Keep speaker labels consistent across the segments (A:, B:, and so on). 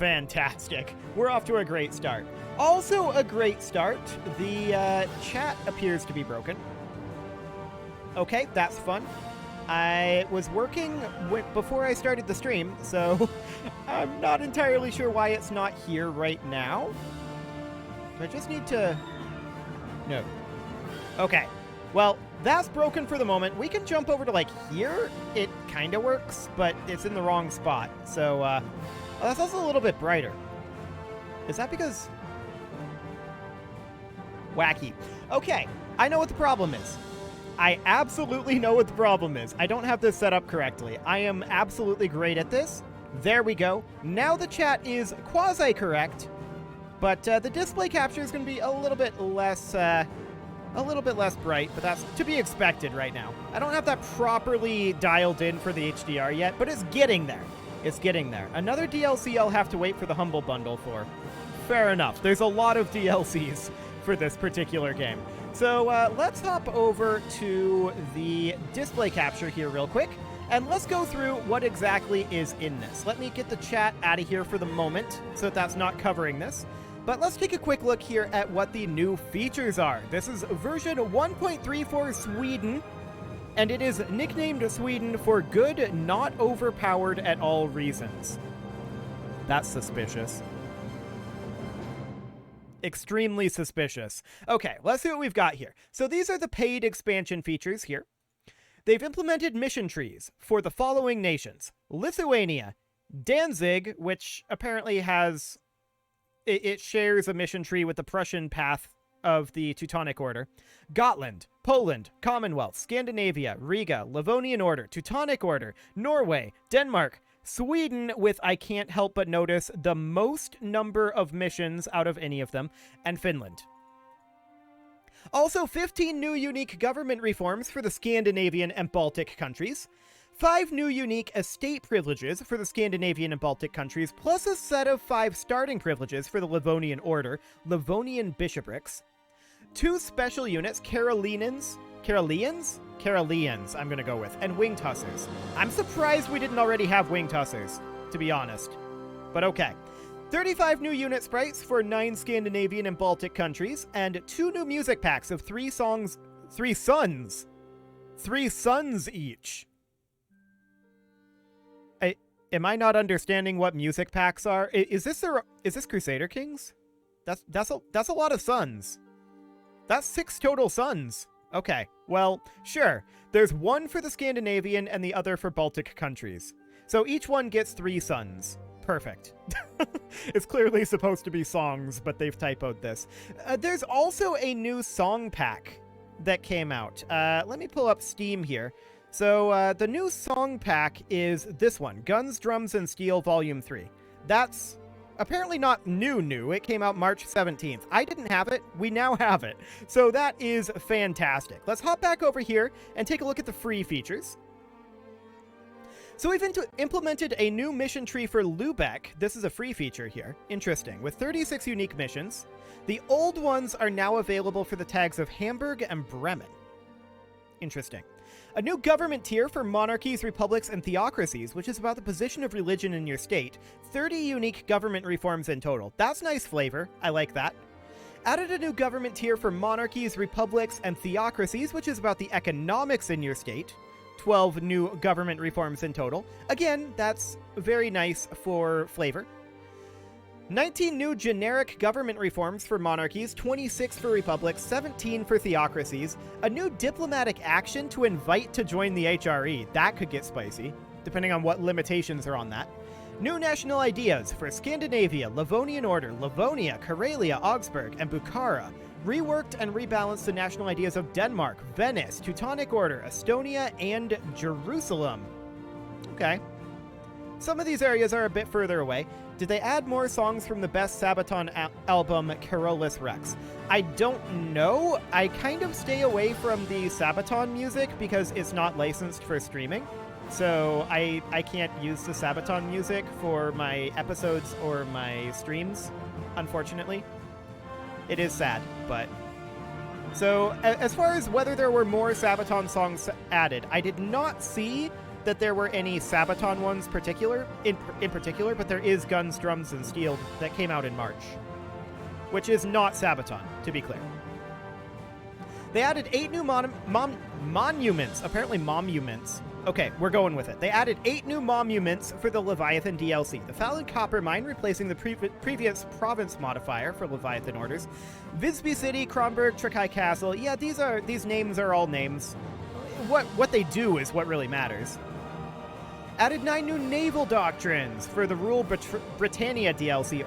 A: Fantastic. We're off to a great start. Also a great start, the chat appears to be broken. Okay, that's fun. I was working before I started the stream, so I'm not entirely sure why it's not here right now. I just need to... No. Okay. Well, that's broken for the moment. We can jump over to, like, here. It kind of works, but it's in the wrong spot. So, well, that's also a little bit brighter. Is that because... Wacky. Okay, I know what the problem is. I absolutely know what the problem is. I don't have this set up correctly. I am absolutely great at this. There we go. Now the chat is quasi-correct, but the display capture is going to be a little bit less bright, but that's to be expected right now. I don't have that properly dialed in for the HDR yet, but it's getting there. It's getting there. Another DLC I'll have to wait for the Humble Bundle for. Fair enough. There's a lot of DLCs for this particular game. So let's hop over to the display capture here real quick, and let's go through what exactly is in this. Let me get the chat out of here for the moment so that that's not covering this. But let's take a quick look here at what the new features are. This is version 1.34 Sweden, and it is nicknamed Sweden for good, not overpowered at all reasons. That's suspicious. Extremely suspicious. Okay, let's see what we've got here. So these are the paid expansion features here. They've implemented mission trees for the following nations: Lithuania, Danzig, which apparently has... It shares a mission tree with the Prussian path of the Teutonic Order. Gotland, Poland, Commonwealth, Scandinavia, Riga, Livonian Order, Teutonic Order, Norway, Denmark, Sweden, with, I can't help but notice, the most number of missions out of any of them, and Finland. Also, 15 new unique government reforms for the Scandinavian and Baltic countries. 5 new unique estate privileges for the Scandinavian and Baltic countries, plus a set of 5 starting privileges for the Livonian Order, Livonian bishoprics. 2 special units, Caroleans, I'm gonna go with, and Winged Hussars. I'm surprised we didn't already have Winged Hussars, to be honest. But okay. 35 new unit sprites for 9 Scandinavian and Baltic countries, and 2 new music packs of 3 suns each. Am I not understanding what music packs are? Is this Crusader Kings? That's a lot of suns. That's 6 total suns. Okay, well, sure. There's 1 for the Scandinavian and the other for Baltic countries. So each one gets 3 suns. Perfect. It's clearly supposed to be songs, but they've typoed this. There's also a new song pack that came out. Let me pull up Steam here. So the new song pack is this one, Guns, Drums, and Steel Volume 3. That's apparently not new. It came out March 17th. I didn't have it. We now have it. So that is fantastic. Let's hop back over here and take a look at the free features. So we've implemented a new mission tree for Lübeck. This is a free feature here. Interesting. With 36 unique missions. The old ones are now available for the tags of Hamburg and Bremen. Interesting. A new government tier for monarchies, republics, and theocracies, which is about the position of religion in your state. 30 unique government reforms in total. That's nice flavor. I like that. Added a new government tier for monarchies, republics, and theocracies, which is about the economics in your state. 12 new government reforms in total. Again, that's very nice for flavor. 19 new generic government reforms for monarchies, 26 for republics, 17 for theocracies, a new diplomatic action to invite to join the HRE. That could get spicy, depending on what limitations are on that. New national ideas for Scandinavia, Livonian Order, Livonia, Karelia, Augsburg, and Bukhara. Reworked and rebalanced the national ideas of Denmark, Venice, Teutonic Order, Estonia, and Jerusalem. Okay. Some of these areas are a bit further away. Did they add more songs from the best Sabaton album, Carolus Rex? I don't know. I kind of stay away from the Sabaton music because it's not licensed for streaming. So I can't use the Sabaton music for my episodes or my streams, unfortunately. It is sad, but... So, as far as whether there were more Sabaton songs added, I did not see that there were any Sabaton ones in particular, but there is Guns, Drums, and Steel that came out in March, which is not Sabaton, to be clear. They added 8 new monuments. Apparently monuments. Okay, we're going with it. They added 8 new monuments for the Leviathan DLC. The Fallon Copper Mine, replacing the previous province modifier for Leviathan orders. Visby City, Kronberg, Trikai Castle. Yeah, these names are all names. What they do is what really matters. Added 9 new Naval Doctrines for the Rule Britannia DLC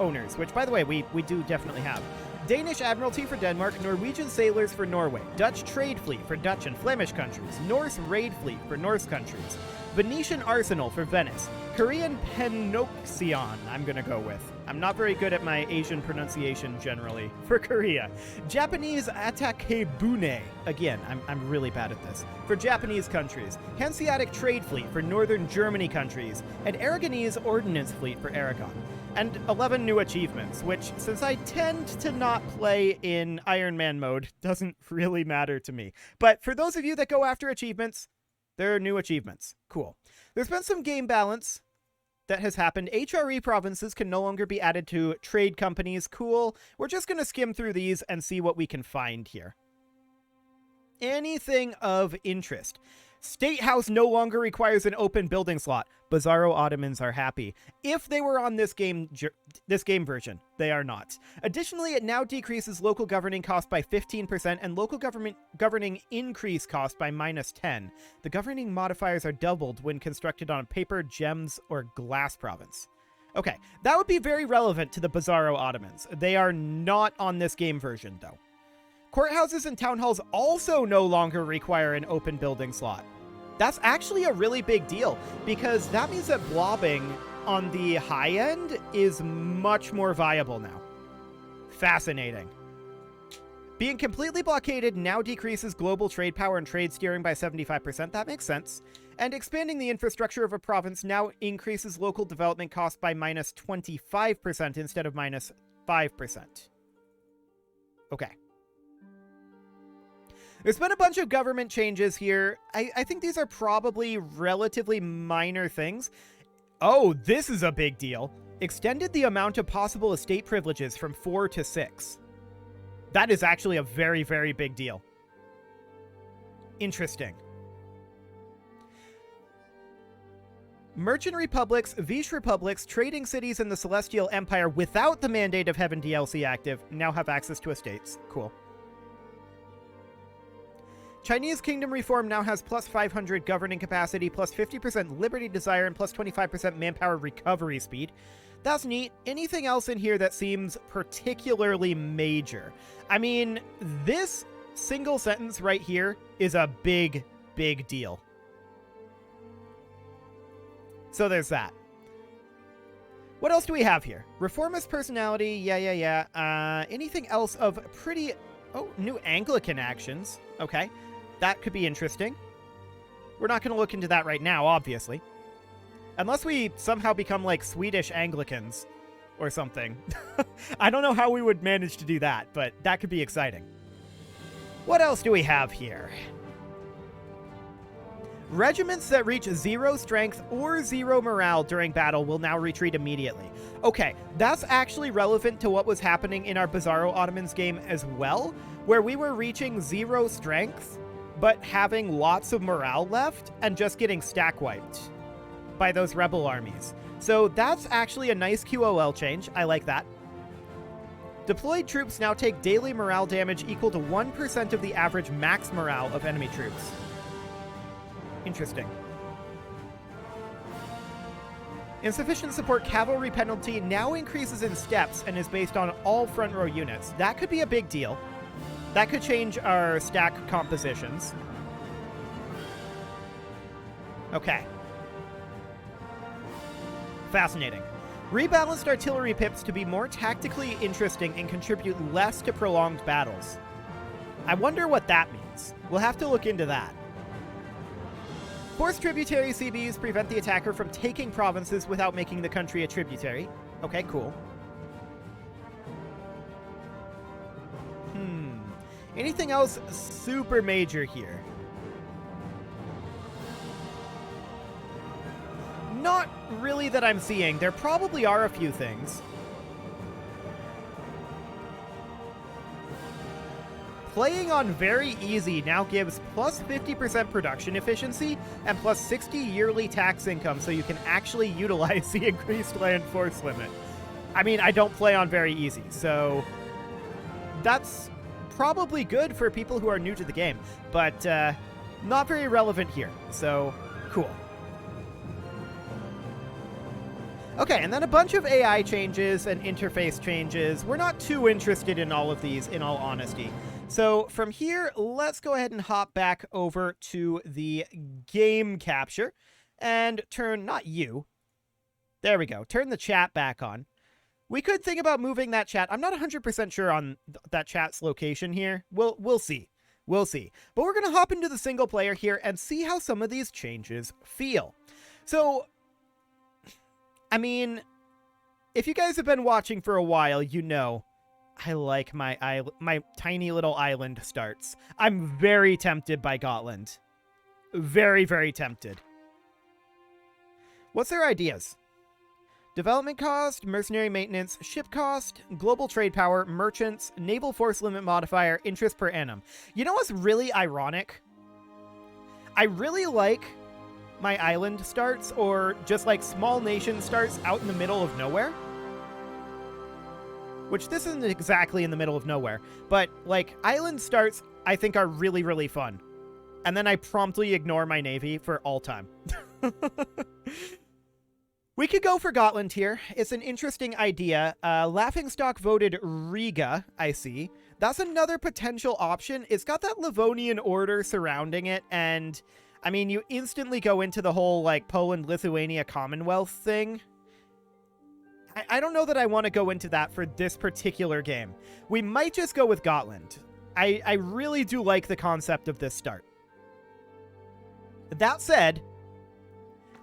A: owners, which, by the way, we do definitely have. Danish Admiralty for Denmark, Norwegian Sailors for Norway, Dutch Trade Fleet for Dutch and Flemish countries, Norse Raid Fleet for Norse countries, Venetian Arsenal for Venice, Korean Penoxion, I'm gonna go with. I'm not very good at my Asian pronunciation generally, for Korea. Japanese Atakebune, again, I'm really bad at this, for Japanese countries, Hanseatic Trade Fleet for Northern Germany countries, and Aragonese Ordnance Fleet for Aragon. And 11 new achievements, which, since I tend to not play in Iron Man mode, doesn't really matter to me. But for those of you that go after achievements, there are new achievements. Cool. There's been some game balance that has happened. HRE provinces can no longer be added to trade companies. Cool. We're just going to skim through these and see what we can find here. Anything of interest. State House no longer requires an open building slot. Bizarro Ottomans are happy. If they were on this game version, they are not. Additionally, it now decreases local governing cost by 15% and local governing increase cost by -10. The governing modifiers are doubled when constructed on a paper, gems, or glass province. Okay, that would be very relevant to the Bizarro Ottomans. They are not on this game version, though. Courthouses and town halls also no longer require an open building slot. That's actually a really big deal, because that means that blobbing on the high end is much more viable now. Fascinating. Being completely blockaded now decreases global trade power and trade steering by 75%. That makes sense. And expanding the infrastructure of a province now increases local development cost by -25% instead of -5%. Okay. There's been a bunch of government changes here. I think these are probably relatively minor things. Oh, this is a big deal. Extended the amount of possible estate privileges from 4 to 6. That is actually a very, very big deal. Interesting. Merchant republics, Vish republics, trading cities in the Celestial Empire without the Mandate of Heaven DLC active now have access to estates. Cool. Chinese kingdom reform now has +500 governing capacity, +50% liberty desire, and +25% manpower recovery speed. That's neat. Anything else in here that seems particularly major? I mean, this single sentence right here is a big, big deal. So there's that. What else do we have here? Reformist personality, yeah. Anything else of pretty... Oh, new Anglican actions. Okay. That could be interesting. We're not going to look into that right now, obviously. Unless we somehow become like Swedish Anglicans or something. I don't know how we would manage to do that, but that could be exciting. What else do we have here? Regiments that reach 0 strength or 0 morale during battle will now retreat immediately. Okay, that's actually relevant to what was happening in our Bizarro Ottomans game as well, where we were reaching 0 strength, but having lots of morale left and just getting stack wiped by those rebel armies. So that's actually a nice QOL change. I like that. Deployed troops now take daily morale damage equal to 1% of the average max morale of enemy troops. Interesting. Insufficient support cavalry penalty now increases in steps and is based on all front row units. That could be a big deal. That could change our stack compositions. Okay. Fascinating. Rebalanced artillery pips to be more tactically interesting and contribute less to prolonged battles. I wonder what that means. We'll have to look into that. Forced tributary CBs prevent the attacker from taking provinces without making the country a tributary. Okay, cool. Anything else super major here? Not really that I'm seeing. There probably are a few things. Playing on very easy now gives plus 50% production efficiency and plus 60 yearly tax income, so you can actually utilize the increased land force limit. I mean, I don't play on very easy, so that's probably good for people who are new to the game, but not very relevant here, so cool. Okay, and then a bunch of AI changes and interface changes. We're not too interested in all of these, in all honesty. So from here, let's go ahead and hop back over to the game capture and turn, not you. There we go. Turn the chat back on. We could think about moving that chat. I'm not 100% sure on that chat's location here. We'll see. We'll see. But we're going to hop into the single player here and see how some of these changes feel. So, I mean, if you guys have been watching for a while, you know I like my tiny little island starts. I'm very tempted by Gotland. Very, very tempted. What's their ideas? Development cost, mercenary maintenance, ship cost, global trade power, merchants, naval force limit modifier, interest per annum. You know what's really ironic? I really like my island starts, or just like small nation starts out in the middle of nowhere. Which this isn't exactly in the middle of nowhere, but like island starts I think are really, really fun. And then I promptly ignore my navy for all time. We could go for Gotland here. It's an interesting idea. Laughingstock voted Riga, I see. That's another potential option. It's got that Livonian order surrounding it, and I mean, you instantly go into the whole like Poland-Lithuania Commonwealth thing. I don't know that I want to go into that for this particular game. We might just go with Gotland. I really do like the concept of this start. That said,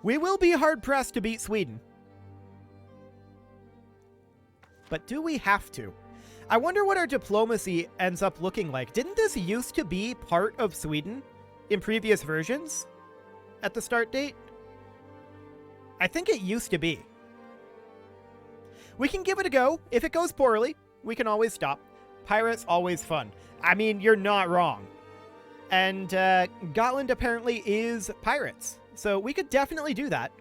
A: we will be hard-pressed to beat Sweden. But do we have to? I wonder what our diplomacy ends up looking like. Didn't this used to be part of Sweden in previous versions at the start date? I think it used to be. We can give it a go. If it goes poorly, we can always stop. Pirates, always fun. I mean, you're not wrong. And Gotland apparently is pirates. So we could definitely do that.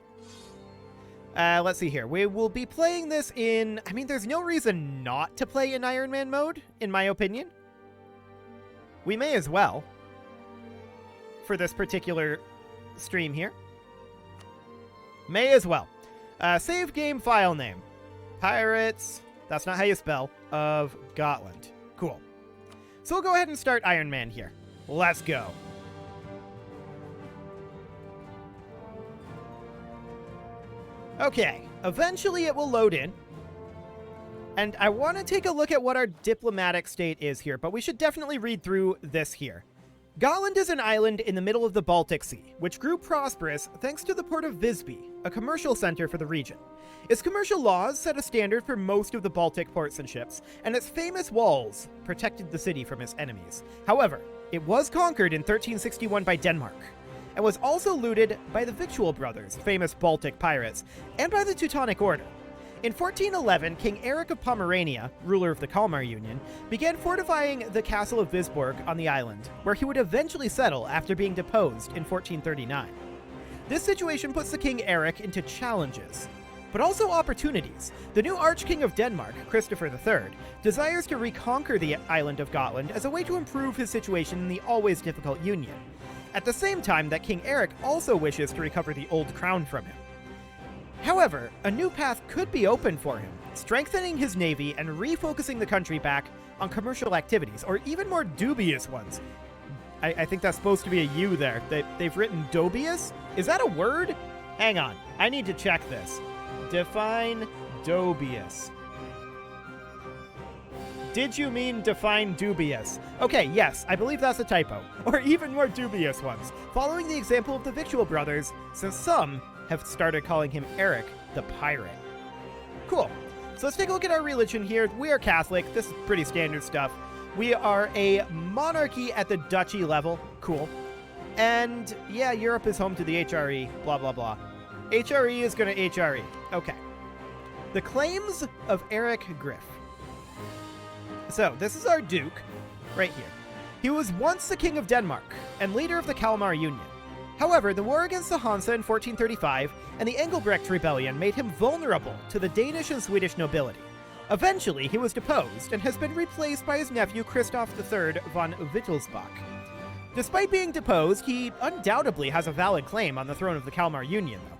A: Let's see here. We will be playing this in... I mean, there's no reason not to play in Iron Man mode, in my opinion. We may as well. For this particular stream here. May as well. Save game file name. Pirates, that's not how you spell, of Gotland. Cool. So we'll go ahead and start Iron Man here. Let's go. Okay, eventually it will load in. And I want to take a look at what our diplomatic state is here, but we should definitely read through this here. Gotland is an island in the middle of the Baltic Sea, which grew prosperous thanks to the port of Visby, a commercial center for the region. Its commercial laws set a standard for most of the Baltic ports and ships, and its famous walls protected the city from its enemies. However, it was conquered in 1361 by Denmark, and was also looted by the Victual Brothers, famous Baltic pirates, and by the Teutonic Order. In 1411, King Eric of Pomerania, ruler of the Kalmar Union, began fortifying the castle of Visborg on the island, where he would eventually settle after being deposed in 1439. This situation puts the King Eric into challenges, but also opportunities. The new Archking of Denmark, Christopher III, desires to reconquer the island of Gotland as a way to improve his situation in the always difficult Union. At the same time that King Eric also wishes to recover the old crown from him. However, a new path could be open for him, strengthening his navy and refocusing the country back on commercial activities, or even more dubious ones. I think that's supposed to be a U there. They've written dubious? Is that a word? Hang on, I need to check this. Define dubious. Did you mean define dubious? Okay, yes, I believe that's a typo. Or even more dubious ones, following the example of the Victual Brothers, since some have started calling him Eric the Pirate. Cool. So let's take a look at our religion here. We are Catholic. This is pretty standard stuff. We are a monarchy at the duchy level. Cool. And yeah, Europe is home to the HRE, blah, blah, blah. HRE is going to HRE. Okay. The claims of Eric Griff. So, this is our Duke, right here. He was once the King of Denmark, and leader of the Kalmar Union. However, the war against the Hansa in 1435 and the Engelbrecht Rebellion made him vulnerable to the Danish and Swedish nobility. Eventually, he was deposed and has been replaced by his nephew Christoph III von Wittelsbach. Despite being deposed, he undoubtedly has a valid claim on the throne of the Kalmar Union, though.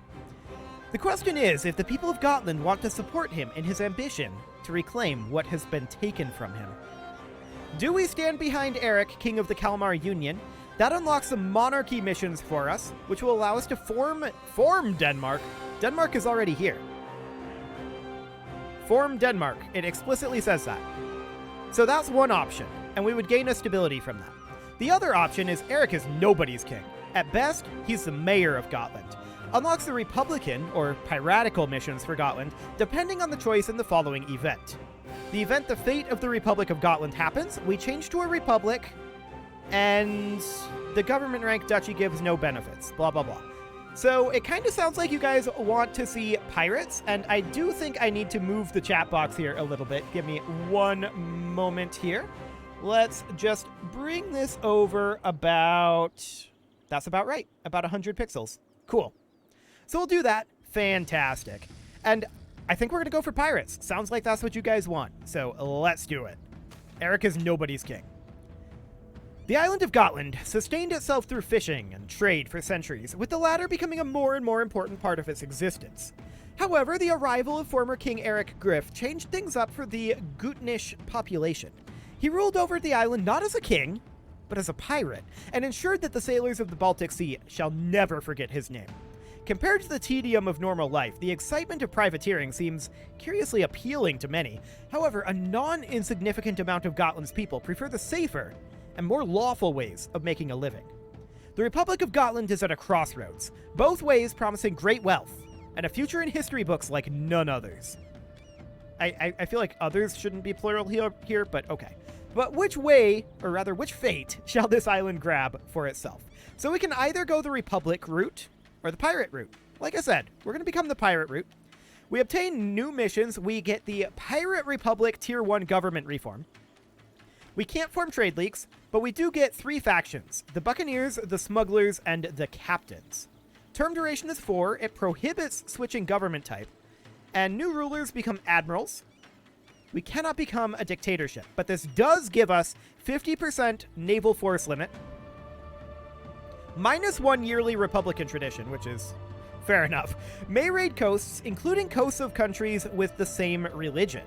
A: The question is if the people of Gotland want to support him in his ambition to reclaim what has been taken from him. Do we stand behind Eric, King of the Kalmar Union? That unlocks some monarchy missions for us, which will allow us to form Denmark. Denmark is already here. Form Denmark. It explicitly says that. So that's one option, and we would gain a stability from that. The other option is Eric is nobody's king. At best, he's the mayor of Gotland. Unlocks the Republican, or piratical missions for Gotland, depending on the choice in the following event. The event the fate of the Republic of Gotland happens, we change to a republic, and the government rank duchy gives no benefits, blah blah blah. So it kind of sounds like you guys want to see pirates, and I do think I need to move the chat box here a little bit. Give me one moment here. Let's just bring this over about... That's about right. About 100 pixels. Cool. So we'll do that. Fantastic. And I think we're going to go for pirates. Sounds like that's what you guys want. So let's do it. Eric is nobody's king. The island of Gotland sustained itself through fishing and trade for centuries, with the latter becoming a more and more important part of its existence. However, the arrival of former King Eric Griff changed things up for the Gutnish population. He ruled over the island not as a king, but as a pirate, and ensured that the sailors of the Baltic Sea shall never forget his name. Compared to the tedium of normal life, the excitement of privateering seems curiously appealing to many. However, a non-insignificant amount of Gotland's people prefer the safer and more lawful ways of making a living. The Republic of Gotland is at a crossroads, both ways promising great wealth, and a future in history books like none others. I feel like others shouldn't be plural here, but okay. But which way, or rather which fate, shall this island grab for itself? So we can either go the Republic route, or the pirate route. Like I said, we're going to become the pirate route. We obtain new missions. We get the Pirate Republic Tier 1 government reform. We can't form trade leagues, but we do get 3 factions: the Buccaneers, the Smugglers, and the Captains. Term duration is 4. It prohibits switching government type. And new rulers become admirals. We cannot become a dictatorship, but this does give us 50% naval force limit, -1 yearly Republican tradition, which is fair enough. May raid coasts, including coasts of countries with the same religion.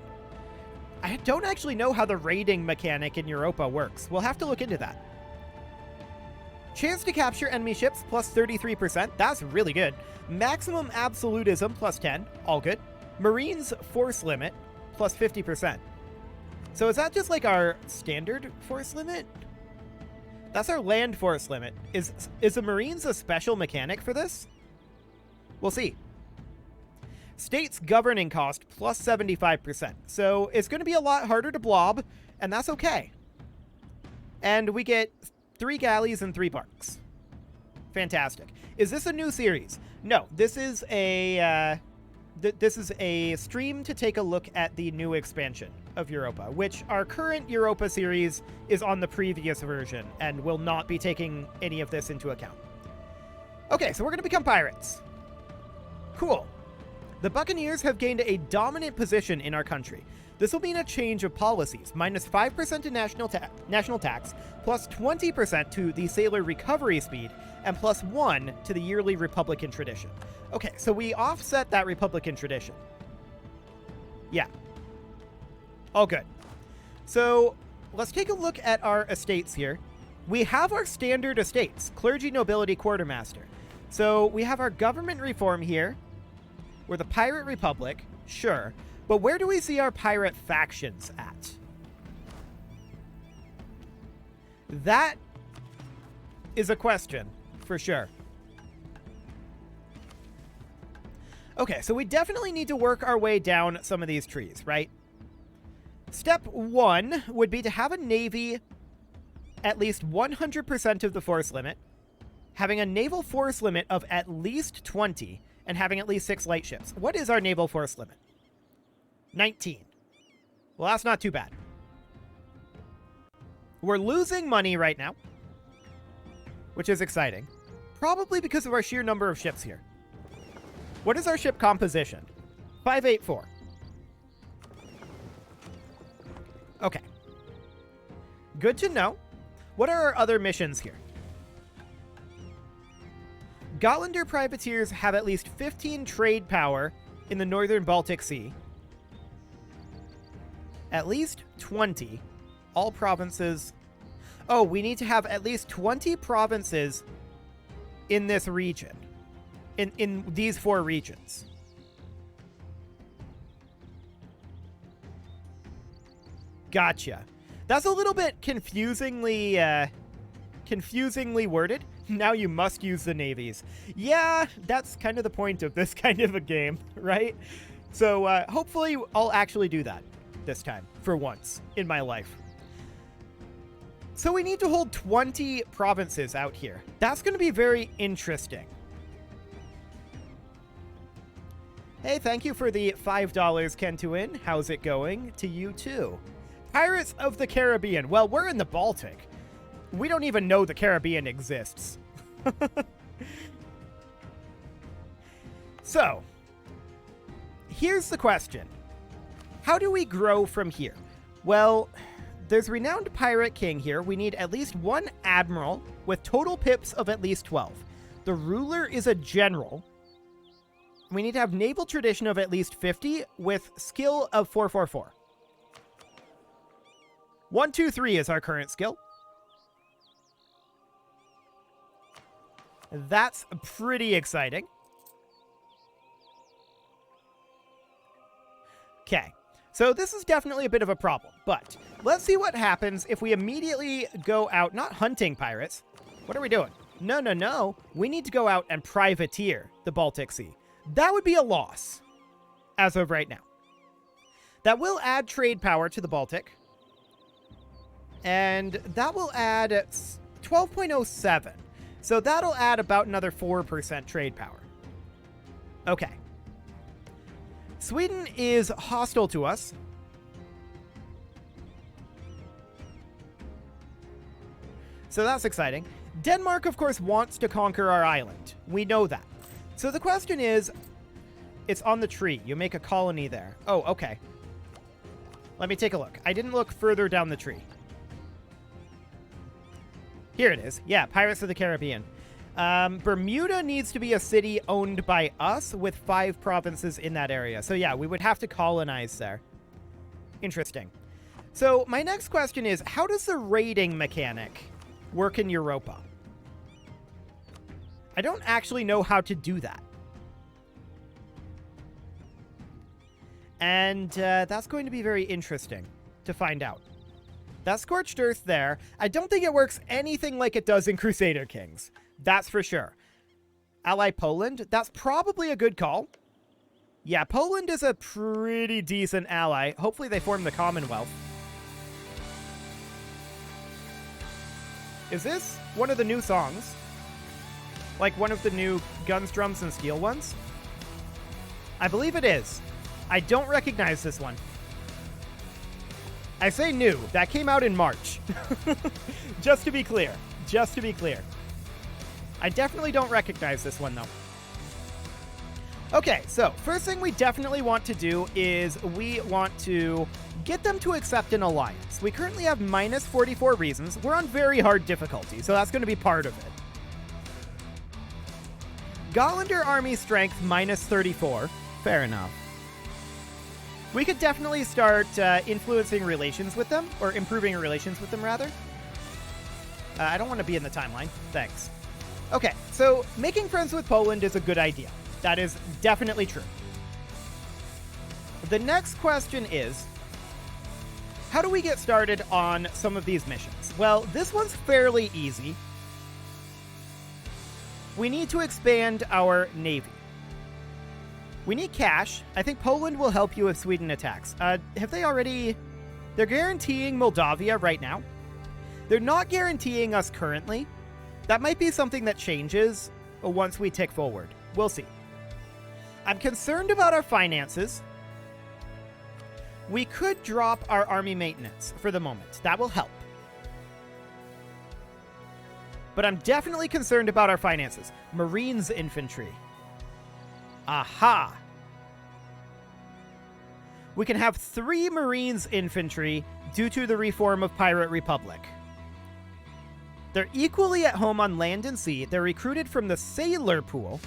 A: I don't actually know how the raiding mechanic in Europa works. We'll have to look into that. Chance to capture enemy ships, +33%. That's really good. Maximum absolutism, +10. All good. Marines force limit, +50%. So is that just like our standard force limit? That's our land force limit. Is the Marines a special mechanic for this? We'll see. State's governing cost, +75%. So it's going to be a lot harder to blob, and that's okay. And we get 3 galleys and 3 barks. Fantastic. Is this a new series? No, this is a stream to take a look at the new expansion of Europa, which our current Europa series is on the previous version and will not be taking any of this into account. Okay, so we're going to become pirates. Cool. The Buccaneers have gained a dominant position in our country. This will mean a change of policies, -5% to national tax, +20% to the sailor recovery speed, and +1 to the yearly Republican tradition. Okay, so we offset that Republican tradition. Yeah. All good. So let's take a look at our estates here. We have our standard estates, clergy, nobility, quartermaster. So we have our government reform here. We're the Pirate Republic, sure. But where do we see our pirate factions at? That is a question, for sure. Okay, so we definitely need to work our way down some of these trees, right? Step 1 would be to have a navy at least 100% of the force limit, having a naval force limit of at least 20, and having at least 6 light ships. What is our naval force limit? 19. Well, that's not too bad. We're losing money right now, which is exciting. Probably because of our sheer number of ships here. What is our ship composition? 584. Okay. Good to know. What are our other missions here? Gotlander privateers have at least 15 trade power in the northern Baltic Sea. At least 20. All provinces. Oh, we need to have at least 20 provinces in this region. In these 4 regions. Gotcha. That's a little bit confusingly worded. Now you must use the navies. Yeah, that's kind of the point of this kind of a game, right? So hopefully I'll actually do that this time, for once in my life. So we need to hold 20 provinces out here. That's going to be very interesting. Hey, thank you for the $5, Kentuin. How's it going? To you too. Pirates of the Caribbean. Well, we're in the Baltic. We don't even know the Caribbean exists. So, here's the question. How do we grow from here? Well, there's Renowned Pirate King here. We need at least 1 admiral with total pips of at least 12. The ruler is a general. We need to have naval tradition of at least 50 with skill of 444. 1, 2, 3 is our current skill. That's pretty exciting. Okay, so this is definitely a bit of a problem, but let's see what happens if we immediately go out, not hunting pirates. What are we doing? No. We need to go out and privateer the Baltic Sea. That would be a loss as of right now. That will add trade power to the Baltic. And that will add 12.07. So that'll add about another 4% trade power. Okay. Sweden is hostile to us. So that's exciting. Denmark, of course, wants to conquer our island. We know that. So the question is, it's on the tree. You make a colony there. Oh, okay. Let me take a look. I didn't look further down the tree. Here it is. Yeah, Pirates of the Caribbean. Bermuda needs to be a city owned by us with 5 provinces in that area. So yeah, we would have to colonize there. Interesting. So my next question is, how does the raiding mechanic work in Europa? I don't actually know how to do that. And that's going to be very interesting to find out. That Scorched Earth there, I don't think it works anything like it does in Crusader Kings. That's for sure. Ally Poland, that's probably a good call. Yeah, Poland is a pretty decent ally. Hopefully they form the Commonwealth. Is this one of the new songs? Like one of the new Guns, Drums, and Steel ones? I believe it is. I don't recognize this one. I say new. That came out in March. Just to be clear. Just to be clear. I definitely don't recognize this one, though. Okay, so first thing we definitely want to do is we want to get them to accept an alliance. We currently have minus 44 reasons. We're on very hard difficulty, so that's going to be part of it. Gotlander army strength minus 34. Fair enough. We could definitely start influencing relations with them, or improving relations with them, rather. I don't want to be in the timeline. Thanks. Okay, so making friends with Poland is a good idea. That is definitely true. The next question is, how do we get started on some of these missions? Well, this one's fairly easy. We need to expand our navy. We need cash. I think Poland will help you if Sweden attacks. Have they already... They're guaranteeing Moldavia right now. They're not guaranteeing us currently. That might be something that changes once we tick forward. We'll see. I'm concerned about our finances. We could drop our army maintenance for the moment. That will help. But I'm definitely concerned about our finances. Marines infantry. Aha! We can have 3 Marines infantry due to the reform of Pirate Republic. They're equally at home on land and sea. They're recruited from the sailor pool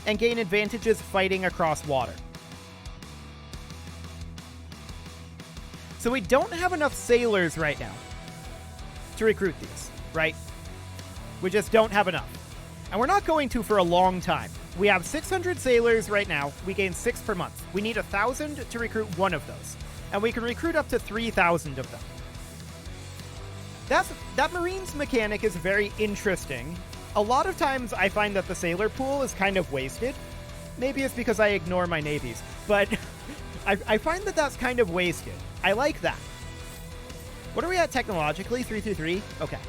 A: and gain advantages fighting across water. So we don't have enough sailors right now to recruit these, right? We just don't have enough. And we're not going to for a long time. We have 600 sailors right now. We gain 6 per month. We need 1,000 to recruit one of those. And we can recruit up to 3,000 of them. That Marines mechanic is very interesting. A lot of times I find that the sailor pool is kind of wasted. Maybe it's because I ignore my navies. But I find that that's kind of wasted. I like that. What are we at technologically? 333? Okay.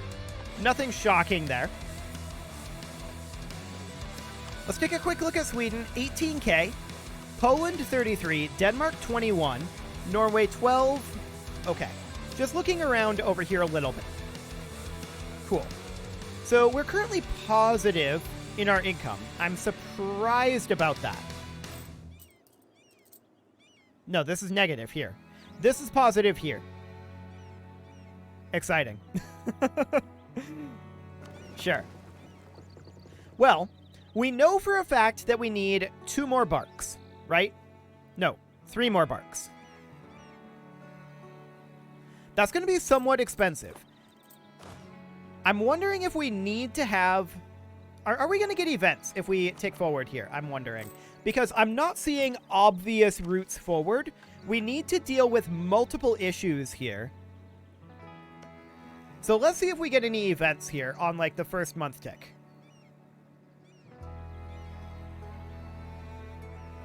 A: Nothing shocking there. Let's take a quick look at Sweden. 18k. Poland 33. Denmark 21. Norway 12. Okay. Just looking around over here a little bit. Cool. So we're currently positive in our income. I'm surprised about that. No, this is negative here. This is positive here. Exciting. Sure. Well, we know for a fact that we need 2 more barks, right? No, 3 more barks. That's going to be somewhat expensive. I'm wondering if we need to have... Are we going to get events if we take forward here? I'm wondering. Because I'm not seeing obvious routes forward. We need to deal with multiple issues here. So let's see if we get any events here on, like, the first month tick.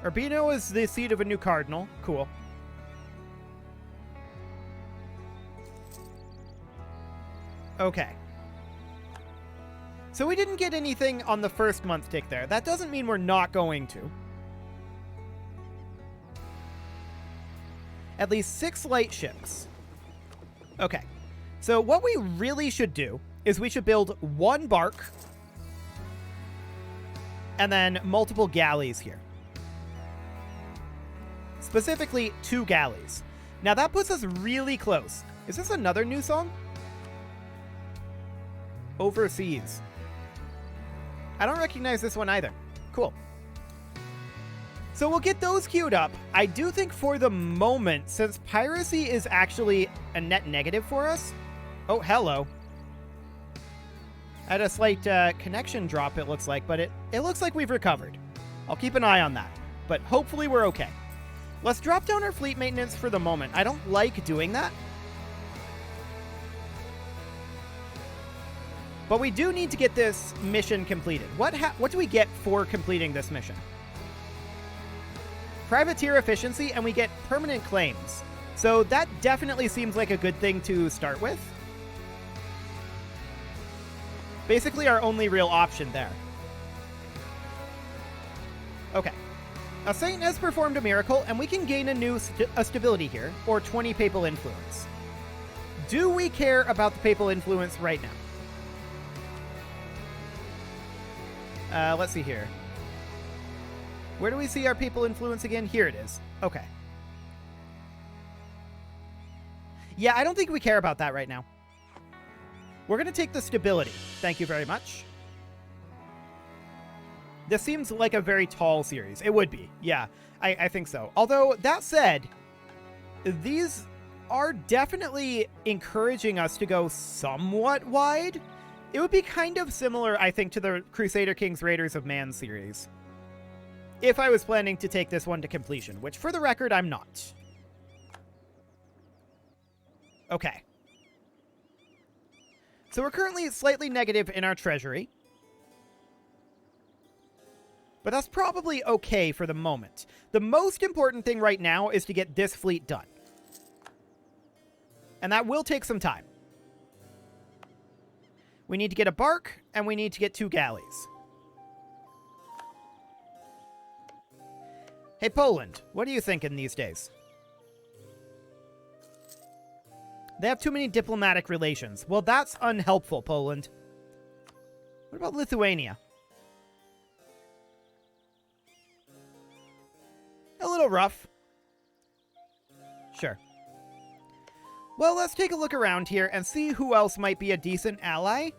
A: Urbino is the seat of a new cardinal. Cool. Okay. So we didn't get anything on the first month tick there. That doesn't mean we're not going to. At least 6 light ships. Okay. So what we really should do is we should build 1 bark and then multiple galleys here. Specifically 2 galleys. Now that puts us really close. Is this another new song? Overseas. I don't recognize this one either. Cool. So we'll get those queued up. I do think for the moment, since piracy is actually a net negative for us... Oh, hello. I had a slight connection drop, it looks like, but it looks like we've recovered. I'll keep an eye on that, but hopefully we're okay. Let's drop down our fleet maintenance for the moment. I don't like doing that. But we do need to get this mission completed. What do we get for completing this mission? Privateer efficiency, and we get permanent claims. So that definitely seems like a good thing to start with. Basically our only real option there. Okay. A saint has performed a miracle, and we can gain a new stability here, or 20 papal influence. Do we care about the papal influence right now? Let's see here. Where do we see our papal influence again? Here it is. Okay. Yeah, I don't think we care about that right now. We're going to take the stability. Thank you very much. This seems like a very tall series. It would be. Yeah, I think so. Although, that said, these are definitely encouraging us to go somewhat wide. It would be kind of similar, I think, to the Crusader Kings Raiders of Man series. If I was planning to take this one to completion, which, for the record, I'm not. Okay. So we're currently slightly negative in our treasury. But that's probably okay for the moment. The most important thing right now is to get this fleet done. And that will take some time. We need to get a bark, and we need to get 2 galleys. Hey, Poland, what are you thinking these days? They have too many diplomatic relations. Well, that's unhelpful, Poland. What about Lithuania? A little rough. Sure. Well, let's take a look around here and see who else might be a decent ally.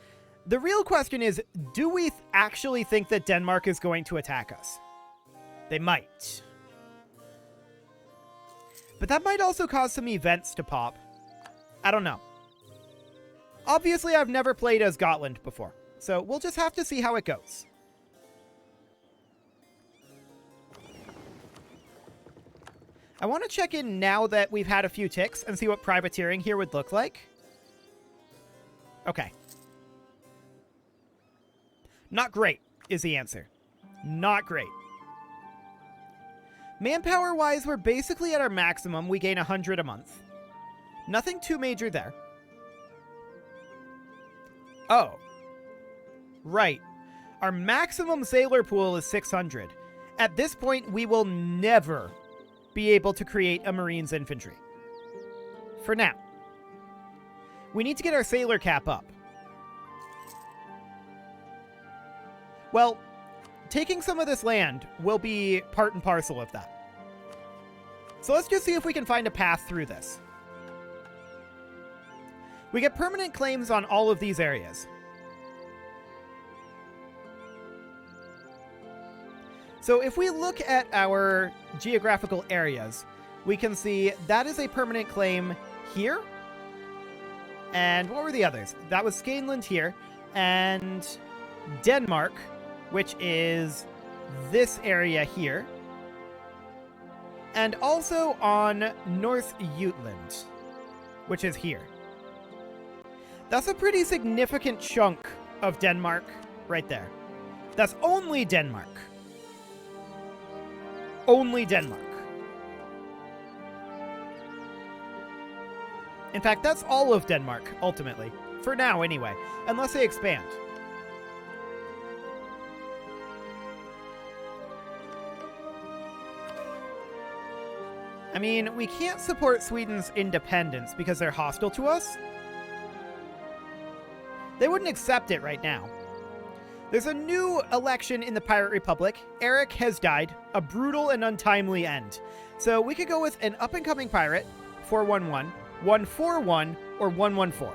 A: The real question is, do we actually think that Denmark is going to attack us? They might. But that might also cause some events to pop. I don't know. Obviously, I've never played as Gotland before, so we'll just have to see how it goes. I want to check in now that we've had a few ticks and see what privateering here would look like. Okay. Not great is the answer. Not great. Manpower-wise, we're basically at our maximum. We gain 100 a month. Nothing too major there. Oh. Right. Our maximum sailor pool is 600. At this point, we will never be able to create a Marines infantry. For now. We need to get our sailor cap up. Well, taking some of this land will be part and parcel of that. So let's just see if we can find a path through this. We get permanent claims on all of these areas. So if we look at our geographical areas, we can see that is a permanent claim here. And what were the others? That was Skaneland here. And Denmark, which is this area here. And also on North Jutland, which is here. That's a pretty significant chunk of Denmark right there. That's only Denmark. Only Denmark. In fact, that's all of Denmark, ultimately. For now, anyway. Unless they expand. I mean, we can't support Sweden's independence because they're hostile to us. They wouldn't accept it right now. There's a new election in the Pirate Republic. Eric has died. A brutal and untimely end. So we could go with an up-and-coming pirate, 411, 141, or 114.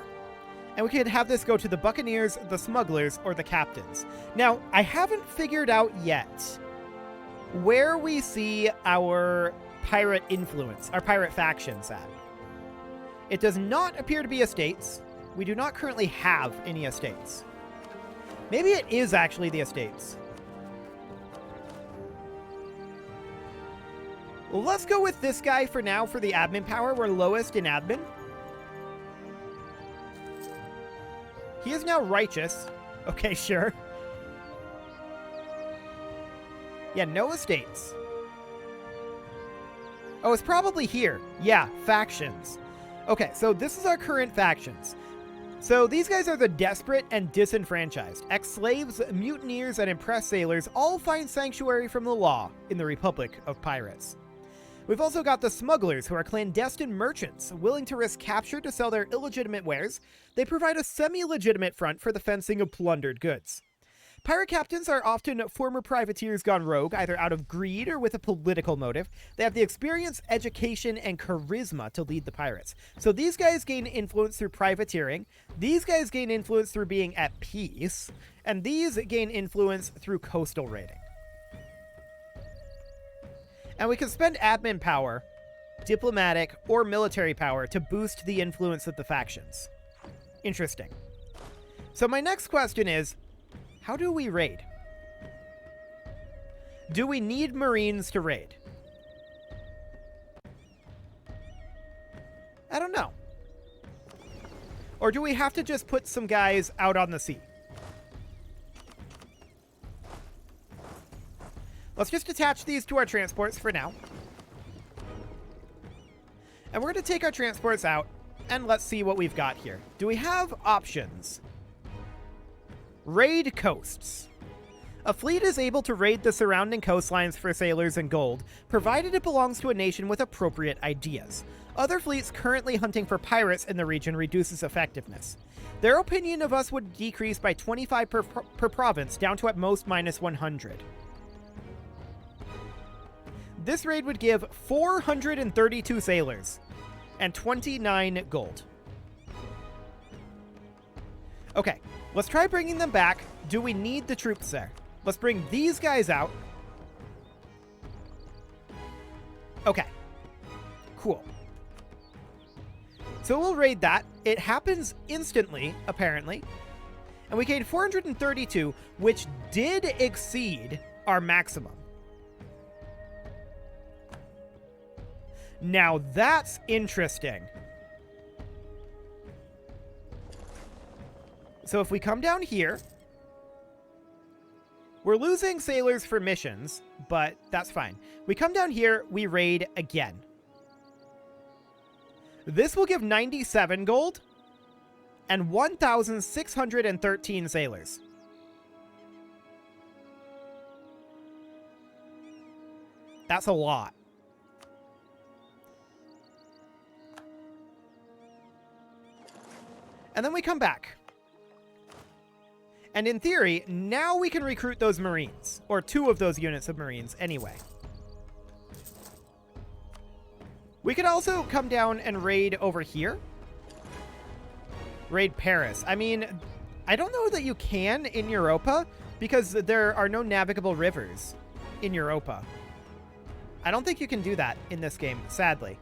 A: And we could have this go to the Buccaneers, the Smugglers, or the Captains. Now, I haven't figured out yet where we see our pirate influence, our pirate factions at. It does not appear to be estates. We do not currently have any estates. Maybe it is actually the estates. Well, let's go with this guy for now for the admin power. We're lowest in admin. He is now righteous. Okay, sure. Yeah, no estates. Oh, it's probably here. Yeah, factions. Okay, so this is our current factions. So these guys are the desperate and disenfranchised. Ex-slaves, mutineers, and impressed sailors all find sanctuary from the law in the Republic of Pirates. We've also got the smugglers, who are clandestine merchants, willing to risk capture to sell their illegitimate wares. They provide a semi-legitimate front for the fencing of plundered goods. Pirate captains are often former privateers gone rogue, either out of greed or with a political motive. They have the experience, education, and charisma to lead the pirates. So these guys gain influence through privateering. These guys gain influence through being at peace. And these gain influence through coastal raiding. And we can spend admin power, diplomatic, or military power to boost the influence of the factions. Interesting. So my next question is, how do we raid? Do we need Marines to raid? I don't know. Or do we have to just put some guys out on the sea? Let's just attach these to our transports for now. And we're going to take our transports out, and let's see what we've got here. Do we have options? Raid coasts. A fleet is able to raid the surrounding coastlines for sailors and gold, provided it belongs to a nation with appropriate ideas. Other fleets currently hunting for pirates in the region reduces effectiveness. Their opinion of us would decrease by 25 per province, down to at most minus 100. This raid would give 432 sailors and 29 gold. Okay, let's try bringing them back. Do we need the troops there? Let's bring these guys out. Okay, cool. So we'll raid that. It happens instantly, apparently. And we gained 432, which did exceed our maximum. Now that's interesting. So if we come down here, we're losing sailors for missions, but that's fine. We come down here, we raid again. This will give 97 gold and 1,613 sailors. That's a lot. And then we come back. And in theory, now we can recruit those Marines, or 2 of those units of Marines anyway. We could also come down and raid over here. Raid Paris. I mean, I don't know that you can in Europa, because there are no navigable rivers in Europa. I don't think you can do that in this game, sadly.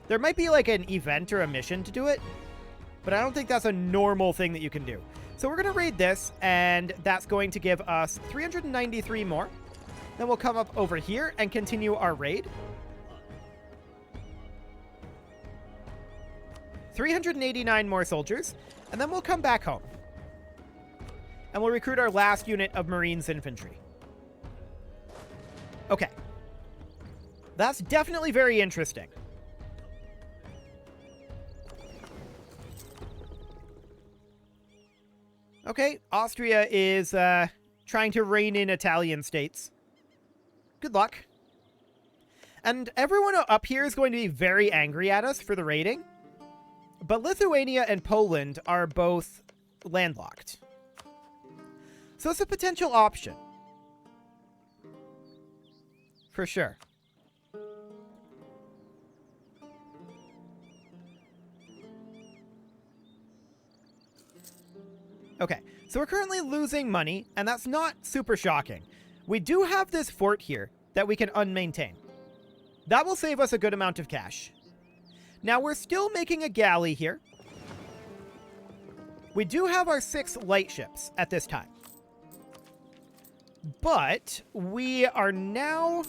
A: There might be like an event or a mission to do it, but I don't think that's a normal thing that you can do. So we're going to raid this, and that's going to give us 393 more. Then we'll come up over here and continue our raid. 389 more soldiers, and then we'll come back home. And we'll recruit our last unit of Marines infantry. Okay. That's definitely very interesting. Okay, Austria is trying to rein in Italian states. Good luck. And everyone up here is going to be very angry at us for the raiding. But Lithuania and Poland are both landlocked. So it's a potential option. For sure. Okay, so we're currently losing money, and that's not super shocking. We do have this fort here that we can unmaintain. That will save us a good amount of cash. Now, we're still making a galley here. We do have our 6 light ships at this time. But we are now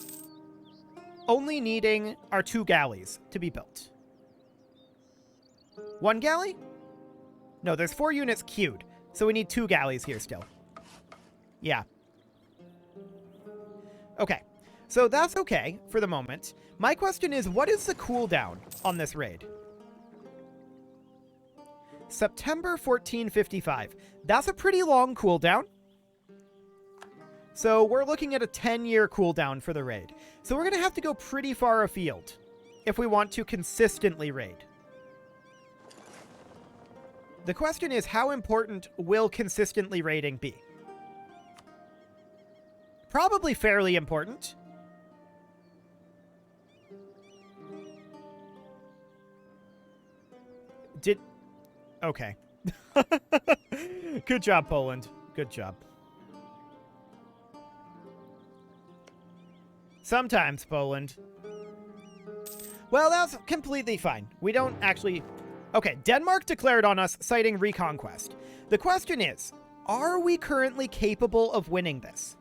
A: only needing our 2 galleys to be built. 1 galley? No, there's 4 units queued. So we need 2 galleys here still. Yeah. Okay. So that's okay for the moment. My question is, what is the cooldown on this raid? September 1455. That's a pretty long cooldown. So we're looking at a 10-year cooldown for the raid. So we're going to have to go pretty far afield if we want to consistently raid. The question is, how important will consistently raiding be? Probably fairly important. Okay. Good job, Poland. Good job. Sometimes, Poland. Well, that's completely fine. We don't actually... Okay, Denmark declared on us, citing reconquest. The question is, are we currently capable of winning this?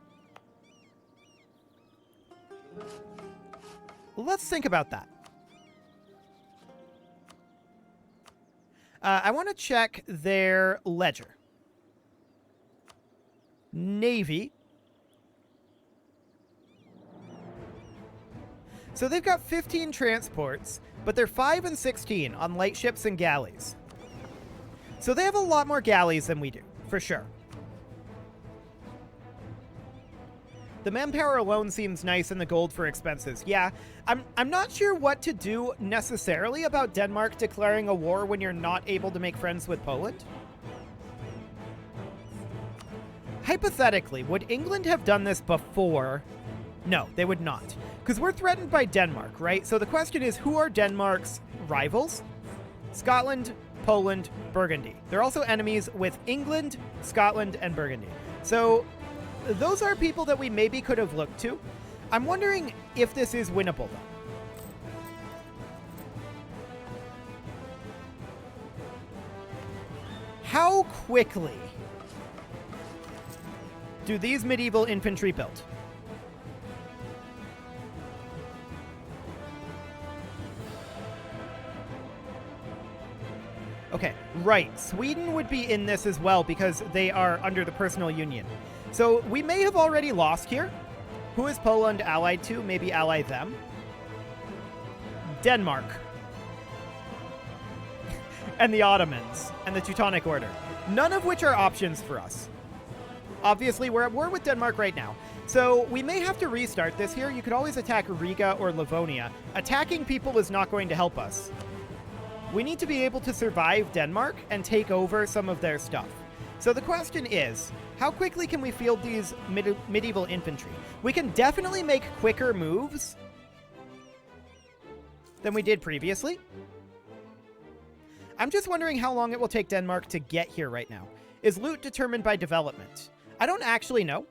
A: Let's think about that. I want to check their ledger. Navy. So they've got 15 transports, but they're 5 and 16 on light ships and galleys. So they have a lot more galleys than we do, for sure. The manpower alone seems nice and the gold for expenses. Yeah, I'm not sure what to do necessarily about Denmark declaring a war when you're not able to make friends with Poland. Hypothetically, would England have done this before? No, they would not. Because we're threatened by Denmark, right? So the question is, who are Denmark's rivals? Scotland, Poland, Burgundy. They're also enemies with England, Scotland, and Burgundy. So those are people that we maybe could have looked to. I'm wondering if this is winnable, though. How quickly do these medieval infantry build? Okay, right. Sweden would be in this as well because they are under the personal union. So we may have already lost here. Who is Poland allied to? Maybe ally them. Denmark. And the Ottomans. And the Teutonic Order. None of which are options for us. Obviously, we're at war with Denmark right now. So we may have to restart this here. You could always attack Riga or Livonia. Attacking people is not going to help us. We need to be able to survive Denmark and take over some of their stuff. So the question is, how quickly can we field these medieval infantry? We can definitely make quicker moves than we did previously. I'm just wondering how long it will take Denmark to get here right now. Is loot determined by development? I don't actually know.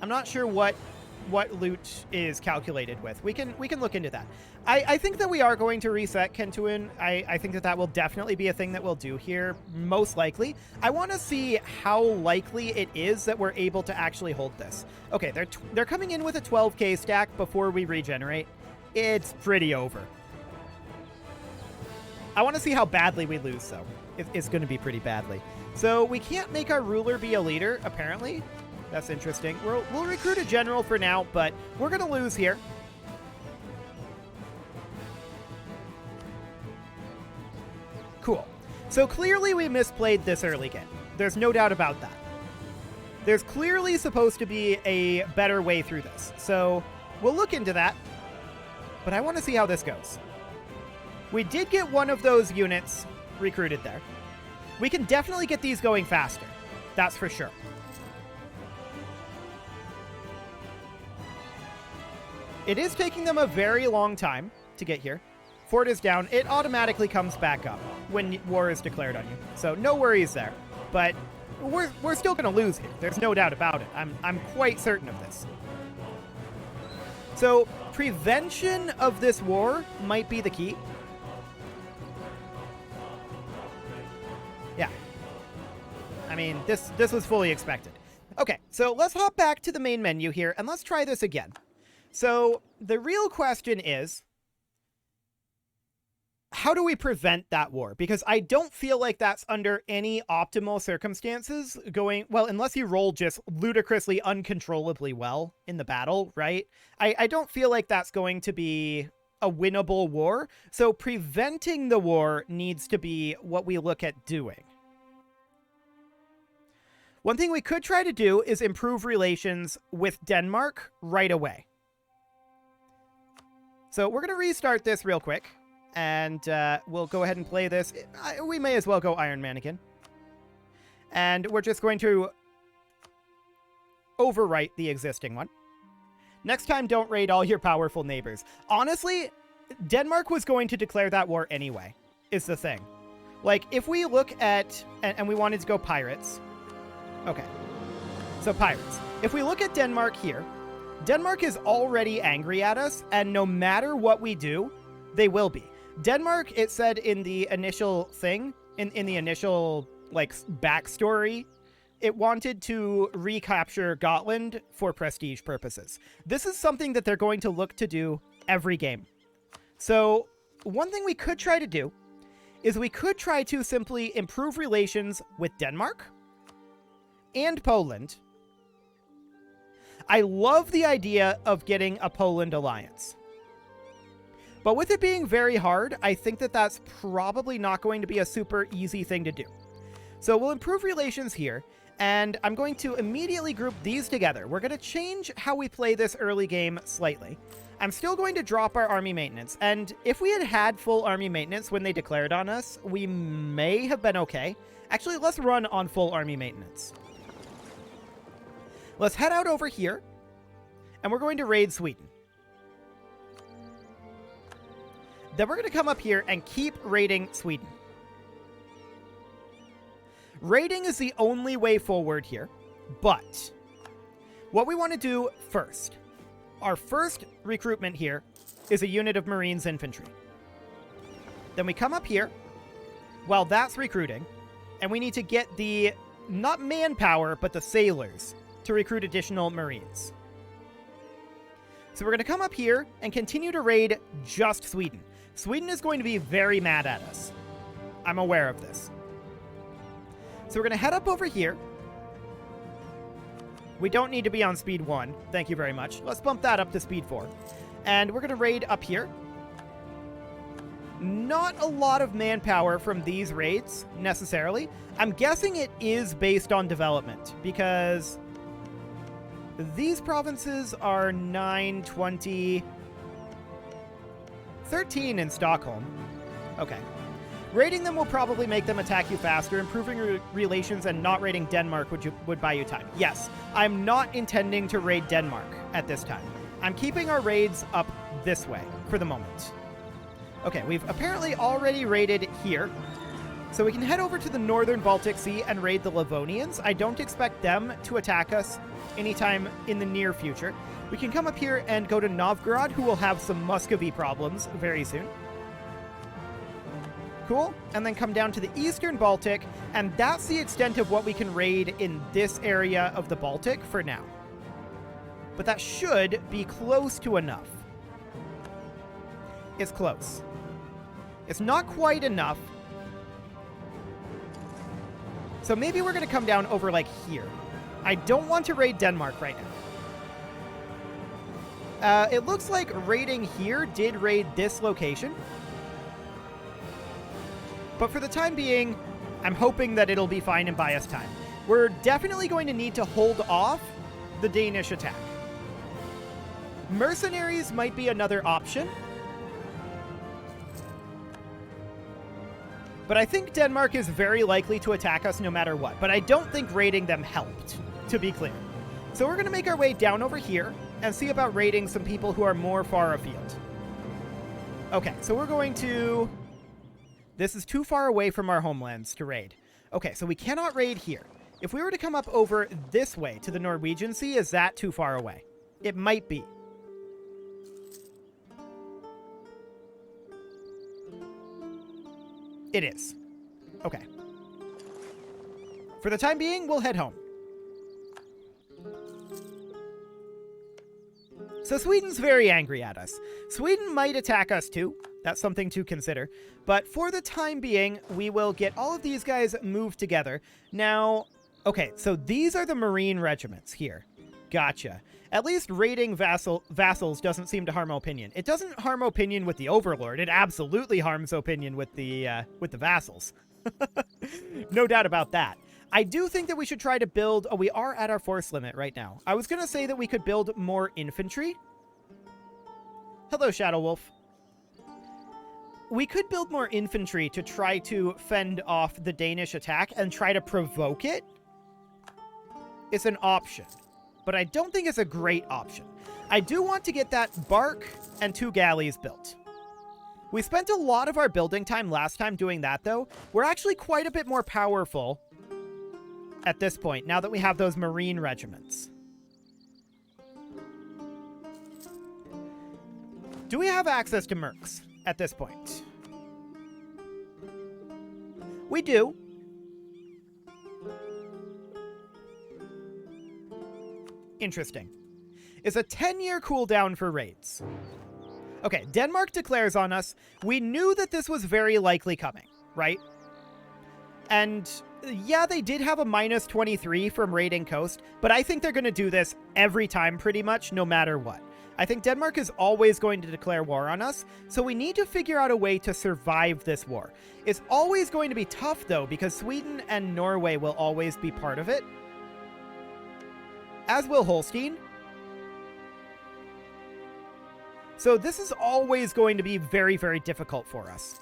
A: I'm not sure what loot is calculated with. We can look into that. I think that we are going to reset Kentuin. I think that will definitely be a thing that we'll do here, most likely. I want to see how likely it is that we're able to actually hold this. Okay, they're coming in with a 12k stack before we regenerate. It's pretty over. I want to see how badly we lose, though. It's going to be pretty badly. So we can't make our ruler be a leader, apparently. That's interesting. We'll recruit a general for now, but we're going to lose here. Cool. So clearly we misplayed this early game. There's no doubt about that. There's clearly supposed to be a better way through this. So we'll look into that. But I want to see how this goes. We did get one of those units recruited there. We can definitely get these going faster. That's for sure. It is taking them a very long time to get here. Fort is down. It automatically comes back up when war is declared on you. So no worries there. But we're still going to lose here. There's no doubt about it. I'm quite certain of this. So prevention of this war might be the key. Yeah. I mean, this was fully expected. Okay, so let's hop back to the main menu here and let's try this again. So the real question is, how do we prevent that war? Because I don't feel like that's under any optimal circumstances going, well, unless you roll just ludicrously uncontrollably well in the battle, right? I don't feel like that's going to be a winnable war. So preventing the war needs to be what we look at doing. One thing we could try to do is improve relations with Denmark right away. So we're going to restart this real quick. And we'll go ahead and play this. We may as well go Iron Man again. And we're just going to overwrite the existing one. Next time, don't raid all your powerful neighbors. Honestly, Denmark was going to declare that war anyway, is the thing. Like, if we look at... And we wanted to go pirates. Okay. So pirates. If we look at Denmark here, Denmark is already angry at us, and no matter what we do, they will be. Denmark, it said in the initial thing, in the initial, like, backstory, it wanted to recapture Gotland for prestige purposes. This is something that they're going to look to do every game. So, one thing we could try to do is we could try to simply improve relations with Denmark and Poland. I love the idea of getting a Poland alliance. But with it being very hard, I think that that's probably not going to be a super easy thing to do. So we'll improve relations here, And I'm going to immediately group these together. We're going to change how we play this early game slightly. I'm still going to drop our army maintenance. And if we had had full army maintenance when they declared on us, we may have been okay. Actually, let's run on full army maintenance. Let's head out over here. And we're going to raid Sweden. Then we're going to come up here and keep raiding Sweden. Raiding is the only way forward here, but what we want to do first, our first recruitment here is a unit of Marines infantry. Then we come up here while that's recruiting, and we need to get the, not manpower, but the sailors to recruit additional Marines. So we're going to come up here and continue to raid just Sweden. Sweden is going to be very mad at us. I'm aware of this. So we're going to head up over here. We don't need to be on speed 1. Thank you very much. Let's bump that up to speed 4. And we're going to raid up here. Not a lot of manpower from these raids, necessarily. I'm guessing it is based on development, because these provinces are 9, 20, 13 in Stockholm. Okay. Raiding them will probably make them attack you faster. Improving relations and not raiding Denmark would buy you time. Yes, I'm not intending to raid Denmark at this time. I'm keeping our raids up this way for the moment. Okay, we've apparently already raided here. So we can head over to the northern Baltic Sea and raid the Livonians. I don't expect them to attack us anytime in the near future. We can come up here and go to Novgorod, who will have some Muscovy problems very soon. Cool. And then come down to the eastern Baltic, and that's the extent of what we can raid in this area of the Baltic for now. But that should be close to enough. It's close. It's not quite enough. So maybe we're going to come down over like here. I don't want to raid Denmark right now. It looks like raiding here did raid this location. But for the time being, I'm hoping that it'll be fine and buy us time. We're definitely going to need to hold off the Danish attack. Mercenaries might be another option. But I think Denmark is very likely to attack us no matter what. But I don't think raiding them helped, to be clear. So we're going to make our way down over here and see about raiding some people who are more far afield. Okay, so we're going to... This is too far away from our homelands to raid. Okay, so we cannot raid here. If we were to come up over this way to the Norwegian Sea, is that too far away? It might be. It is. Okay. For the time being, we'll head home. So Sweden's very angry at us. Sweden might attack us too. That's something to consider. But for the time being, we will get all of these guys moved together. Now, okay, so these are the Marine regiments here. Gotcha. At least raiding vassals doesn't seem to harm opinion. It doesn't harm opinion with the Overlord. It absolutely harms opinion with the vassals. No doubt about that. I do think that we should try to build... Oh, we are at our force limit right now. I was going to say that we could build more infantry. Hello, Shadow Wolf. We could build more infantry to try to fend off the Danish attack and try to provoke it. It's an option, but I don't think it's a great option. I do want to get that bark and 2 galleys built. We spent a lot of our building time last time doing that, though. We're actually quite a bit more powerful at this point, now that we have those Marine regiments. Do we have access to mercs at this point? We do. Interesting. Is a 10-year cooldown for raids. Okay, Denmark declares on us. We knew that this was very likely coming, right? And yeah, they did have a minus 23 from raiding coast, but I think they're going to do this every time pretty much, no matter what. I think Denmark is always going to declare war on us, so we need to figure out a way to survive this war. It's always going to be tough, though, because Sweden and Norway will always be part of it. as will Holstein. So this is always going to be very, very difficult for us.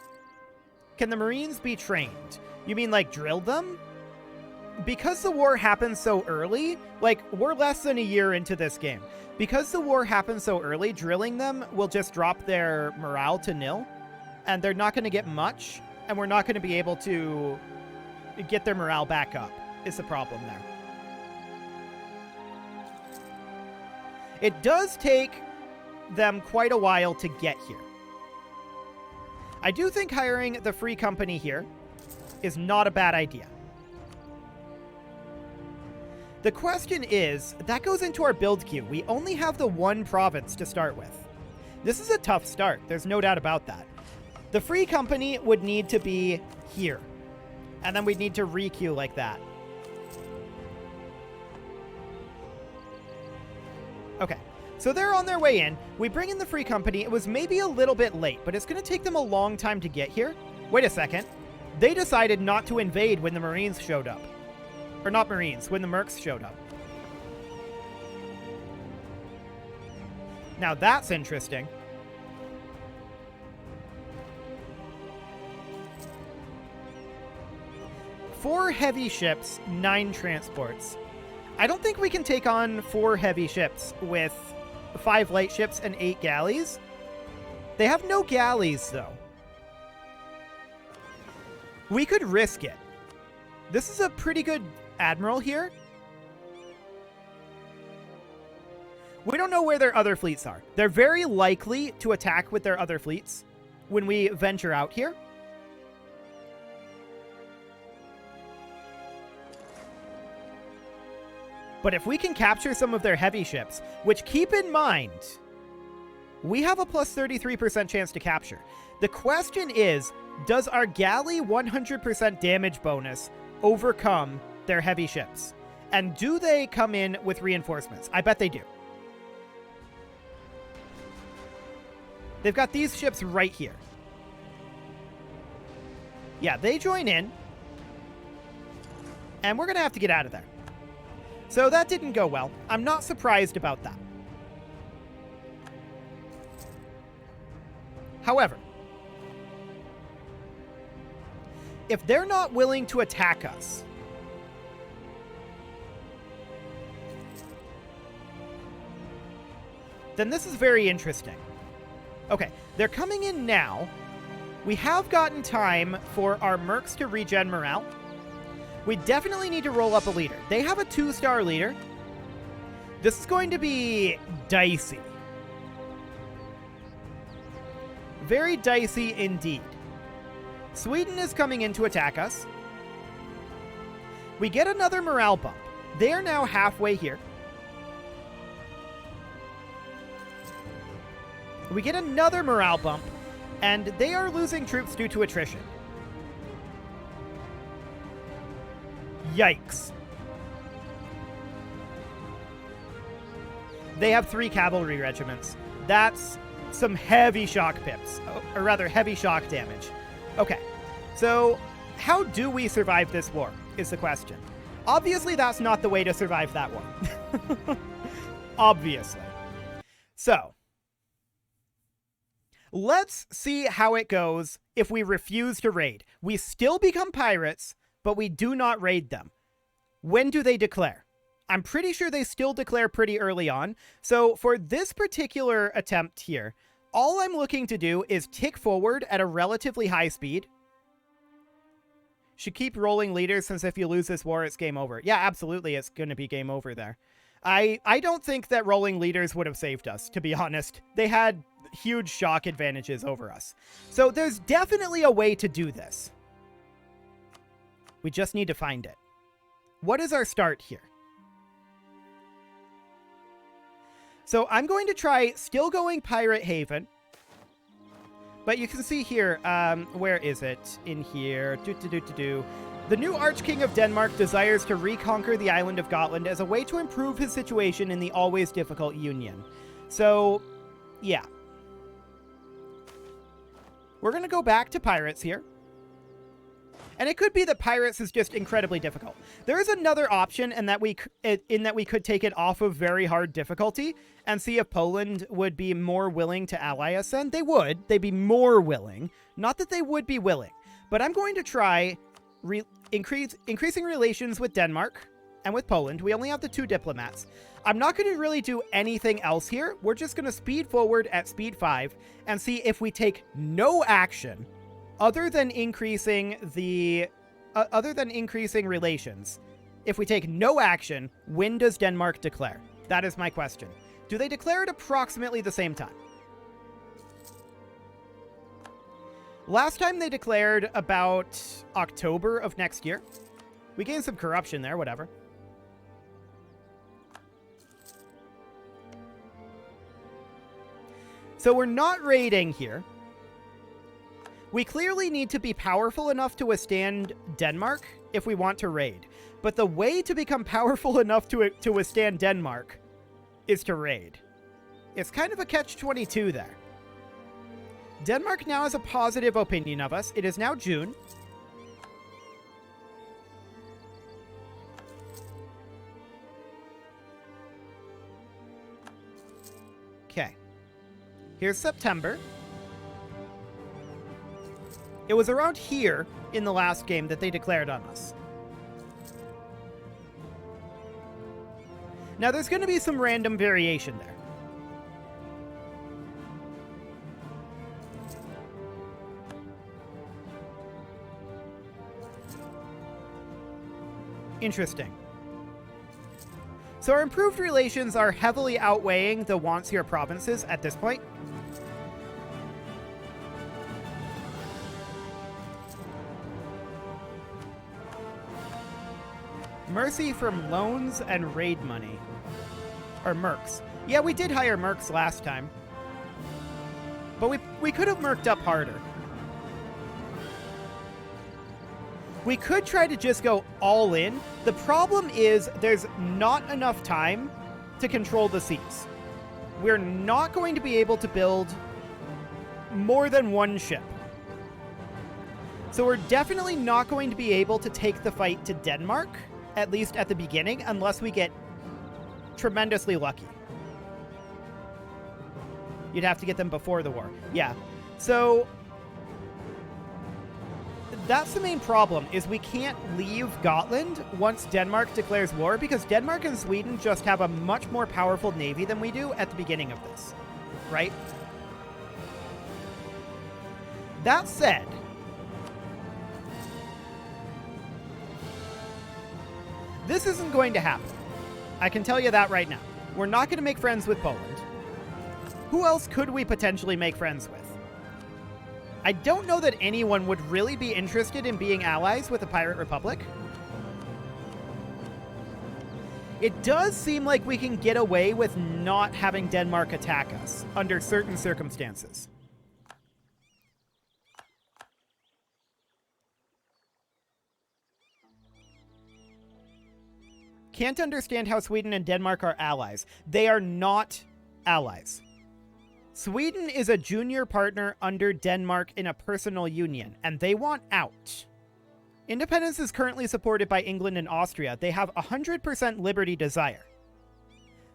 A: Can the Marines be trained? You mean like drill them? Because the war happened so early, like we're less than a year into this game. Because the war happened so early, drilling them will just drop their morale to nil. And they're not going to get much. And we're not going to be able to get their morale back up, is the problem there. It does take them quite a while to get here. I do think hiring the free company here is not a bad idea. The question is, that goes into our build queue. We only have the one province to start with. This is a tough start. There's no doubt about that. The free company would need to be here. And then we'd need to re-queue like that. Okay. So they're on their way in. We bring in the free company. It was maybe a little bit late, but it's going to take them a long time to get here. Wait a second. They decided not to invade when the Marines showed up. Or not Marines, when the Mercs showed up. Now that's interesting. Four heavy ships, 9 transports. I don't think we can take on 4 heavy ships with 5 light ships and 8 galleys. They have no galleys, though. We could risk it. This is a pretty good admiral here. We don't know where their other fleets are. They're very likely to attack with their other fleets when we venture out here. But if we can capture some of their heavy ships, which keep in mind, we have a plus 33% chance to capture. The question is, does our galley 100% damage bonus overcome their heavy ships? And do they come in with reinforcements? I bet they do. They've got these ships right here. Yeah, they join in. And we're going to have to get out of there. So that didn't go well. I'm not surprised about that. However, if they're not willing to attack us, then this is very interesting. Okay, they're coming in now. We have gotten time for our mercs to regen morale. We definitely need to roll up a leader. They have a 2-star leader. This is going to be dicey. Very dicey indeed. Sweden is coming in to attack us. We get another morale bump. They are now halfway here. We get another morale bump, and they are losing troops due to attrition. Yikes. They have 3 cavalry regiments. That's some heavy shock pips, or rather heavy shock damage. Okay, so how do we survive this war is the question. Obviously, that's not the way to survive that war. Obviously. So, let's see how it goes if we refuse to raid. We still become pirates, but we do not raid them. When do they declare? I'm pretty sure they still declare pretty early on. So for this particular attempt here, all I'm looking to do is tick forward at a relatively high speed. Should keep rolling leaders, since if you lose this war, it's game over. Yeah, absolutely, it's going to be game over there. I don't think that rolling leaders would have saved us, to be honest. They had huge shock advantages over us. So there's definitely a way to do this. We just need to find it. What is our start here? So I'm going to try still going Pirate Haven. But you can see here, where is it? In here. The new Archking of Denmark desires to reconquer the island of Gotland as a way to improve his situation in the always difficult Union. So, yeah. We're going to go back to pirates here. And it could be that Pirates is just incredibly difficult. There is another option in that we could take it off of very hard difficulty and see if Poland would be more willing to ally us then. They would. They'd be more willing. Not that they would be willing. But I'm going to try increasing relations with Denmark and with Poland. We only have the 2 diplomats. I'm not going to really do anything else here. We're just going to speed forward at speed 5 and see if we take no action other than increasing relations. If we take no action, when does Denmark declare? That is my question. Do they declare at approximately the same time? Last time they declared about October of next year. We gained some corruption there, whatever. So we're not raiding here. We clearly need to be powerful enough to withstand Denmark if we want to raid. But the way to become powerful enough to withstand Denmark is to raid. It's kind of a catch-22 there. Denmark now has a positive opinion of us. It is now June. Okay. Here's September. It was around here in the last game that they declared on us. Now, there's going to be some random variation there. Interesting. So our improved relations are heavily outweighing the wancier provinces at this point. Mercy from loans and raid money. Or mercs. Yeah, we did hire mercs last time. But we could have merked up harder. We could try to just go all in. The problem is there's not enough time to control the seas. We're not going to be able to build more than 1 ship. So we're definitely not going to be able to take the fight to Denmark, at least at the beginning, unless we get tremendously lucky. You'd have to get them before the war. Yeah. So that's the main problem, is we can't leave Gotland once Denmark declares war, because Denmark and Sweden just have a much more powerful navy than we do at the beginning of this, right? That said, this isn't going to happen. I can tell you that right now. We're not going to make friends with Poland. Who else could we potentially make friends with? I don't know that anyone would really be interested in being allies with the Pirate Republic. It does seem like we can get away with not having Denmark attack us under certain circumstances. Can't understand how Sweden and Denmark are allies. They are not allies. Sweden is a junior partner under Denmark in a personal union, and they want out. Independence is currently supported by England and Austria. They have 100% liberty desire.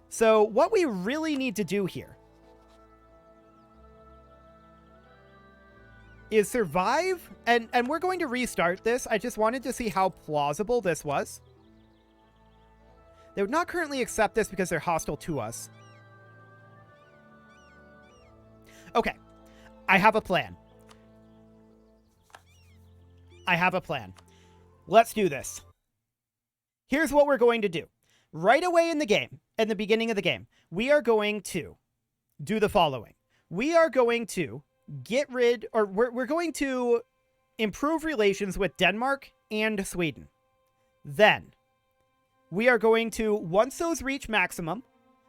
A: So what we really need to do here is survive, and we're going to restart this. I just wanted to see how plausible this was. They would not currently accept this because they're hostile to us. Okay, I have a plan. I have a plan. Let's do this. Here's what we're going to do. Right away in the game, in the beginning of the game, we are going to do the following. We are going to get rid, or we're going to improve relations with Denmark and Sweden. Then, we are going to, once those reach maximum,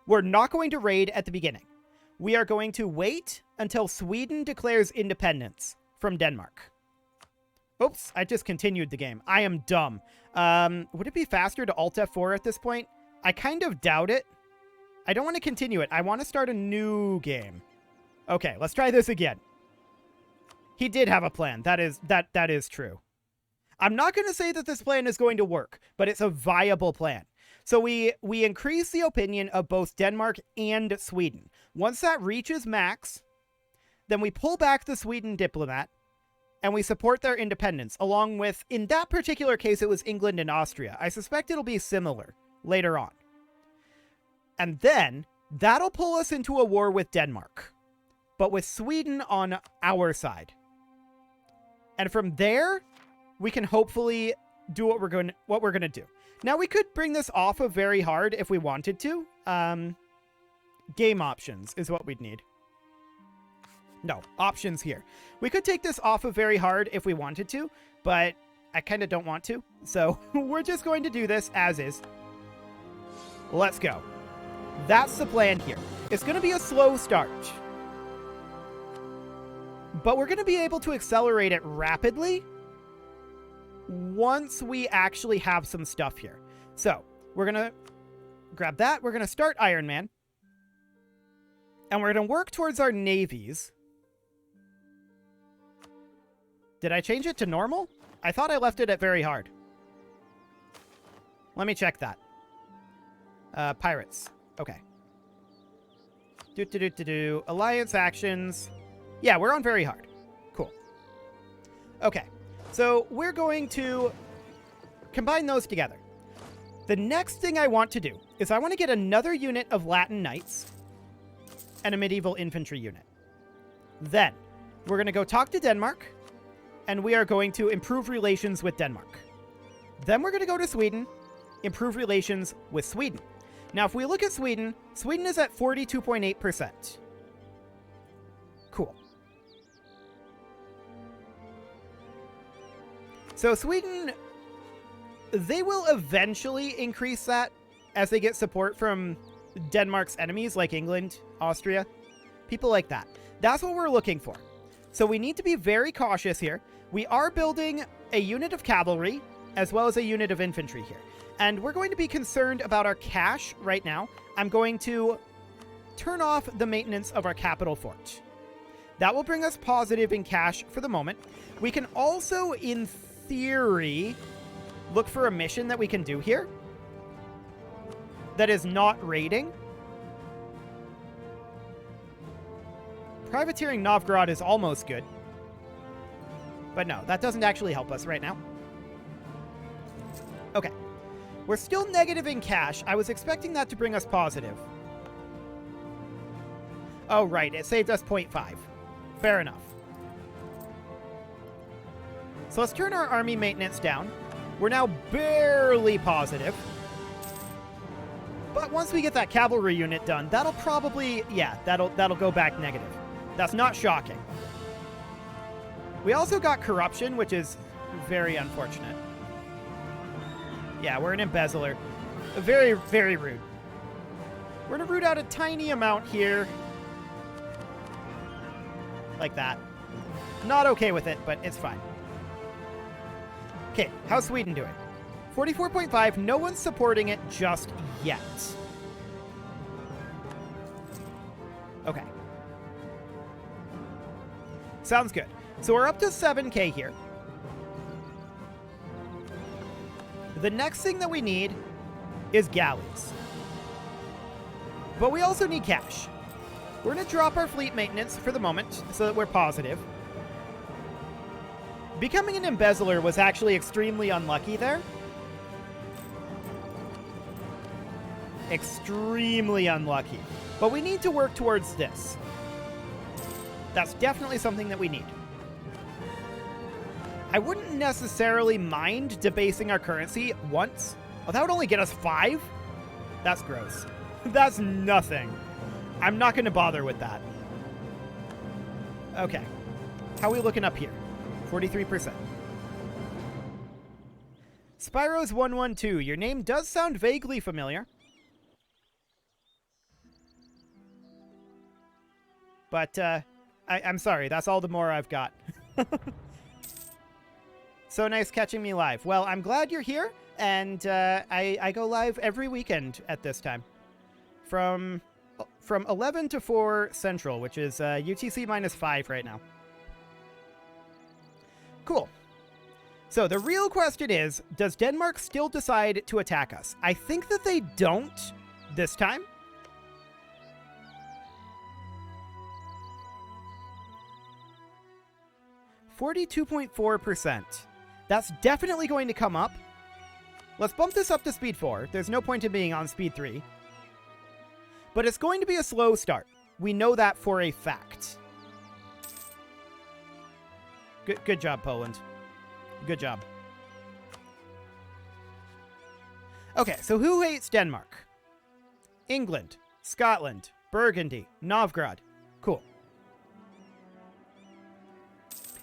A: we're not going to raid at the beginning. We are going to wait until Sweden declares independence from Denmark. Oops, I just continued the game. I am dumb. Would it be faster to Alt F4 at this point? I kind of doubt it. I don't want to continue it. I want to start a new game. Okay, let's try this again. He did have a plan. That is true. I'm not going to say that this plan is going to work, but it's a viable plan. So we increase the opinion of both Denmark and Sweden. Once that reaches max, then we pull back the Sweden diplomat, and we support their independence, along with, in that particular case, it was England and Austria. I suspect it'll be similar later on. And then, that'll pull us into a war with Denmark, but with Sweden on our side. And from there, we can hopefully do what we're going to do. Now, we could bring this off of very hard if we wanted to. Game options is what we'd need. No, options here. We could take this off of very hard if we wanted to, but I kind of don't want to. So we're just going to do this as is. Let's go. That's the plan here. It's going to be a slow start, but we're going to be able to accelerate it rapidly once we actually have some stuff here. So we're going to grab that. We're going to start Iron Man, and we're going to work towards our navies. Did I change it to normal? I thought I left it at very hard. Let me check that. Pirates. Okay. Alliance actions. Yeah, we're on very hard. Cool. Okay. So we're going to combine those together. The next thing I want to do is I want to get another unit of Latin Knights and a medieval infantry unit. Then we're going to go talk to Denmark, and we are going to improve relations with Denmark. Then we're going to go to Sweden, improve relations with Sweden. Now, if we look at Sweden, Sweden is at 42.8%. Cool. So Sweden, they will eventually increase that as they get support from Denmark's enemies like England, Austria, people like that. That's what we're looking for. So we need to be very cautious here. We are building a unit of cavalry as well as a unit of infantry here. And we're going to be concerned about our cash right now. I'm going to turn off the maintenance of our capital fort. That will bring us positive in cash for the moment. We can also, in theory, look for a mission that we can do here that is not raiding. Privateering Novgorod is almost good. But no, that doesn't actually help us right now. Okay. We're still negative in cash. I was expecting that to bring us positive. Oh, right. It saved us 0.5. Fair enough. So let's turn our army maintenance down. We're now barely positive. But once we get that cavalry unit done, that'll probably, yeah, that'll go back negative. That's not shocking. We also got corruption, which is very unfortunate. Yeah, we're an embezzler. Very, very rude. We're going to root out a tiny amount here. Like that. Not okay with it, but it's fine. Okay, how's Sweden doing? 44.5. No one's supporting it just yet. Okay. Sounds good. So we're up to 7K here. The next thing that we need is galleys. But we also need cash. We're going to drop our fleet maintenance for the moment so that we're positive. Becoming an embezzler was actually extremely unlucky there. Extremely unlucky. But we need to work towards this. That's definitely something that we need. I wouldn't necessarily mind debasing our currency once. Oh, that would only get us 5? That's gross. That's nothing. I'm not going to bother with that. Okay. How are we looking up here? 43%. Spyros 112. Your name does sound vaguely familiar. But, I'm sorry. That's all the more I've got. So nice catching me live. Well, I'm glad you're here, and I go live every weekend at this time. From 11 to 4 Central, which is UTC -5 right now. Cool. So the real question is, does Denmark still decide to attack us? I think that they don't this time. %42.4%. That's definitely going to come up. Let's bump this up to speed 4. There's no point in being on speed 3. But it's going to be a slow start. We know that for a fact. Good job, Poland. Good job. Okay, so who hates Denmark? England, Scotland, Burgundy, Novgorod. Cool.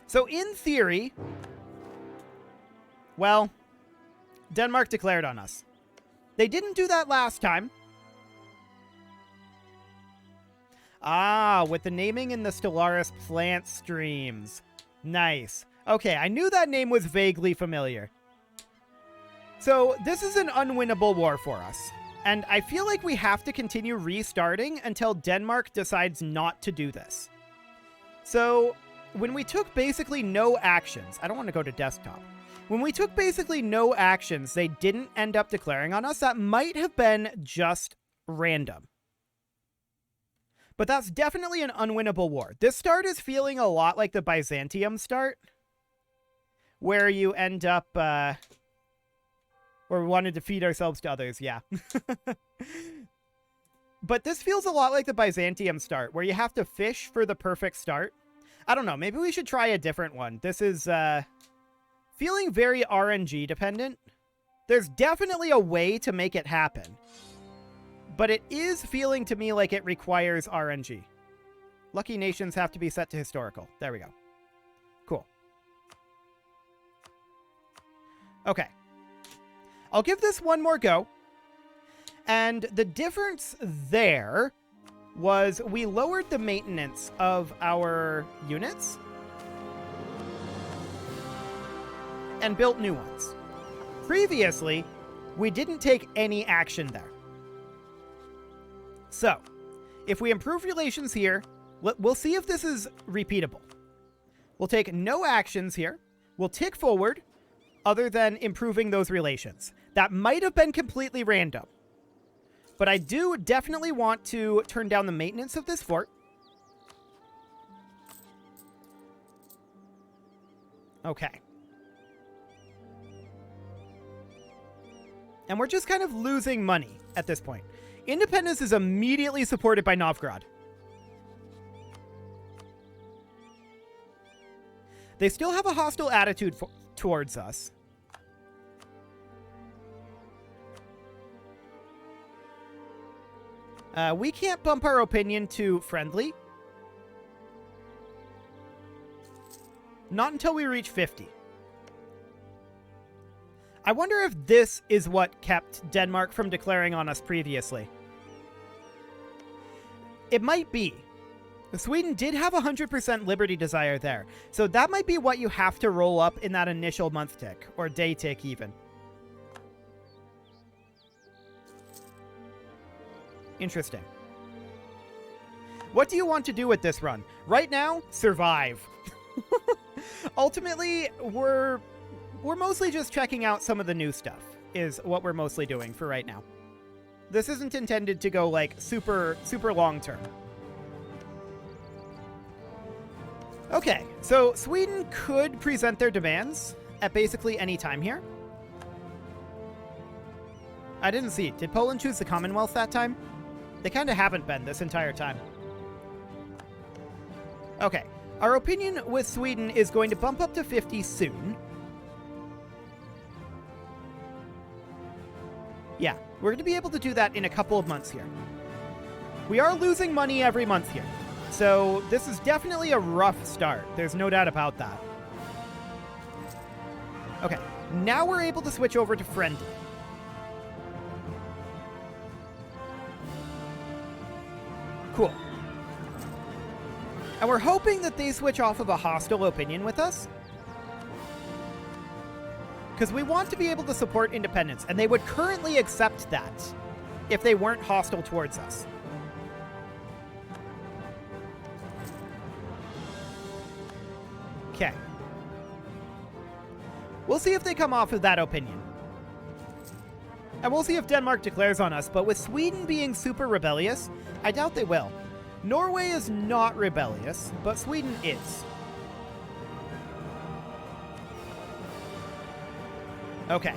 A: So in theory, well, Denmark declared on us. They didn't do that last time. Ah, with the naming in the Stellaris plant streams. Nice. Okay, I knew that name was vaguely familiar. So this is an unwinnable war for us. And I feel like we have to continue restarting until Denmark decides not to do this. So when we took basically no actions, I don't want to go to desktop. When we took basically no actions, they didn't end up declaring on us. That might have been just random. But that's definitely an unwinnable war. This start is feeling a lot like the Byzantium start, where you end up, or we want to defeat ourselves to others, yeah. But this feels a lot like the Byzantium start, where you have to fish for the perfect start. I don't know, maybe we should try a different one. This is feeling very RNG dependent. There's definitely a way to make it happen, but it is feeling to me like it requires RNG. Lucky nations have to be set to historical. There we go. Cool. Okay. I'll give this one more go. And the difference there was we lowered the maintenance of our units and built new ones. Previously, we didn't take any action there. So, if we improve relations here, we'll see if this is repeatable. We'll take no actions here. We'll tick forward other than improving those relations. That might have been completely random. But I do definitely want to turn down the maintenance of this fort. Okay. And we're just kind of losing money at this point. Independence is immediately supported by Novgorod. They still have a hostile attitude towards us. We can't bump our opinion to friendly. Not until we reach 50. I wonder if this is what kept Denmark from declaring on us previously. It might be. Sweden did have 100% liberty desire there, so that might be what you have to roll up in that initial month tick, or day tick even. Interesting. What do you want to do with this run? Right now, survive. Ultimately, we're mostly just checking out some of the new stuff, is what we're mostly doing for right now. This isn't intended to go, like, super long term. Okay, so Sweden could present their demands at basically any time here. I didn't see. Did Poland choose the Commonwealth that time? They kind of haven't been this entire time. Okay, our opinion with Sweden is going to bump up to 50 soon. Yeah, we're going to be able to do that in a couple of months here. We are losing money every month here, so this is definitely a rough start. There's no doubt about that. Okay, now we're able to switch over to friendly. Cool. And we're hoping that they switch off of a hostile opinion with us, because we want to be able to support independence, and they would currently accept that if they weren't hostile towards us. Okay. We'll see if they come off of that opinion. And we'll see if Denmark declares on us, but with Sweden being super rebellious, I doubt they will. Norway is not rebellious, but Sweden is. Okay.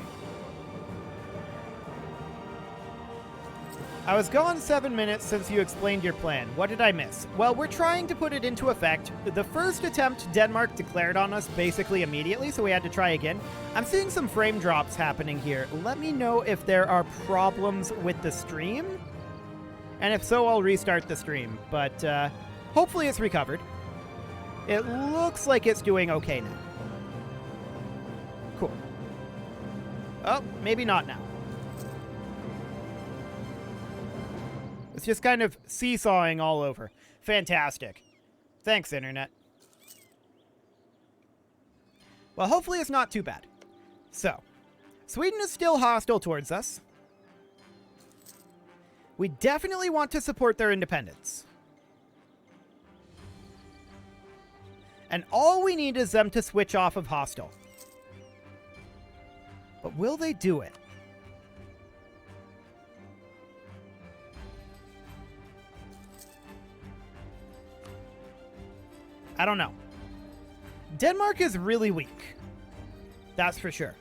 A: I was gone 7 minutes since you explained your plan. What did I miss? Well, we're trying to put it into effect. The first attempt, Denmark declared on us basically immediately, so we had to try again. I'm seeing some frame drops happening here. Let me know if there are problems with the stream. And if so, I'll restart the stream. But hopefully it's recovered. It looks like it's doing okay now. Cool. Oh, maybe not now. It's just kind of seesawing all over. Fantastic. Thanks, Internet. Well, hopefully it's not too bad. So, Sweden is still hostile towards us. We definitely want to support their independence. And all we need is them to switch off of hostile. But will they do it? I don't know. Denmark is really weak. That's for sure.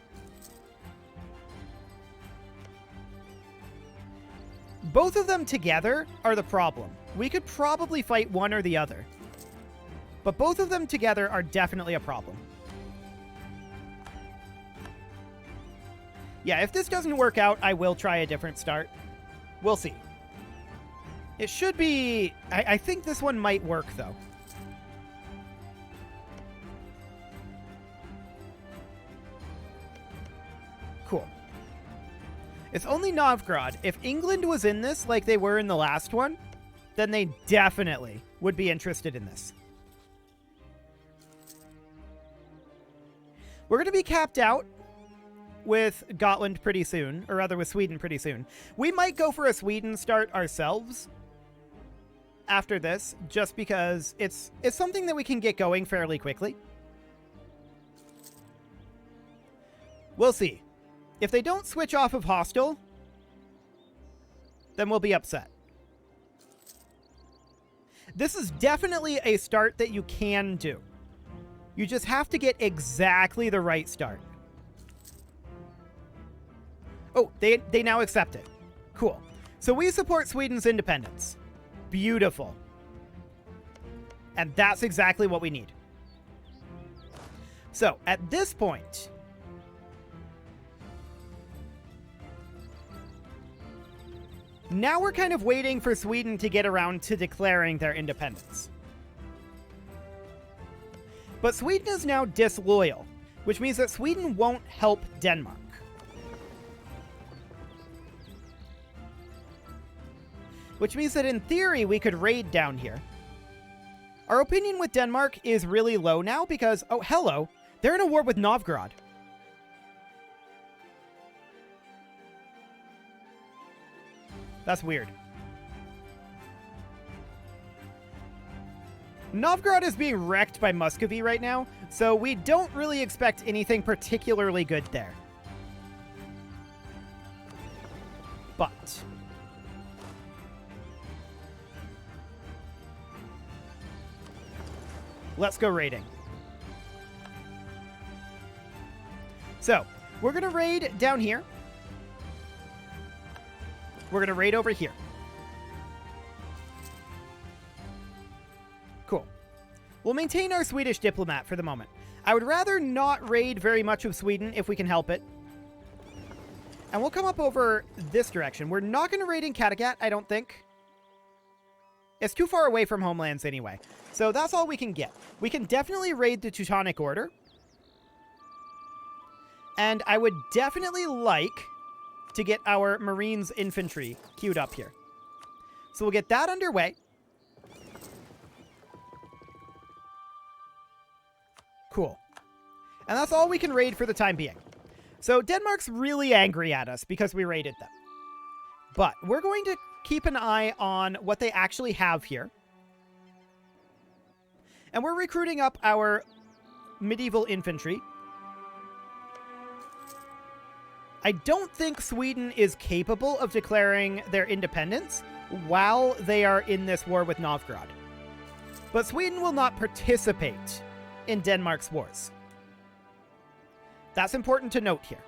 A: Both of them together are the problem. We could probably fight one or the other. But both of them together are definitely a problem. Yeah, if this doesn't work out, I will try a different start. We'll see. It should be... I think this one might work, though. Cool. It's only Novgorod. If England was in this like they were in the last one, then they definitely would be interested in this. We're going to be capped out with Gotland pretty soon, or rather with Sweden pretty soon. We might go for a Sweden start ourselves after this, just because it's something that we can get going fairly quickly. We'll see. If they don't switch off of hostile, then we'll be upset. This is definitely a start that you can do. You just have to get exactly the right start. Oh, they now accept it. Cool. So we support Sweden's independence. Beautiful. And that's exactly what we need. So, at this point... now we're kind of waiting for Sweden to get around to declaring their independence. But Sweden is now disloyal, which means that Sweden won't help Denmark. Which means that in theory we could raid down here. Our opinion with Denmark is really low now because, oh, hello, they're in a war with Novgorod. That's weird. Novgorod is being wrecked by Muscovy right now, so we don't really expect anything particularly good there. But... let's go raiding. So, we're going to raid down here. We're going to raid over here. Cool. We'll maintain our Swedish diplomat for the moment. I would rather not raid very much of Sweden if we can help it. And we'll come up over this direction. We're not going to raid in Kattegat, I don't think. It's too far away from homelands anyway. So that's all we can get. We can definitely raid the Teutonic Order. And I would definitely like to get our Marines infantry queued up here. So we'll get that underway. Cool. And that's all we can raid for the time being. So Denmark's really angry at us because we raided them. But we're going to keep an eye on what they actually have here. And we're recruiting up our medieval infantry. I don't think Sweden is capable of declaring their independence while they are in this war with Novgorod. But Sweden will not participate in Denmark's wars. That's important to note here.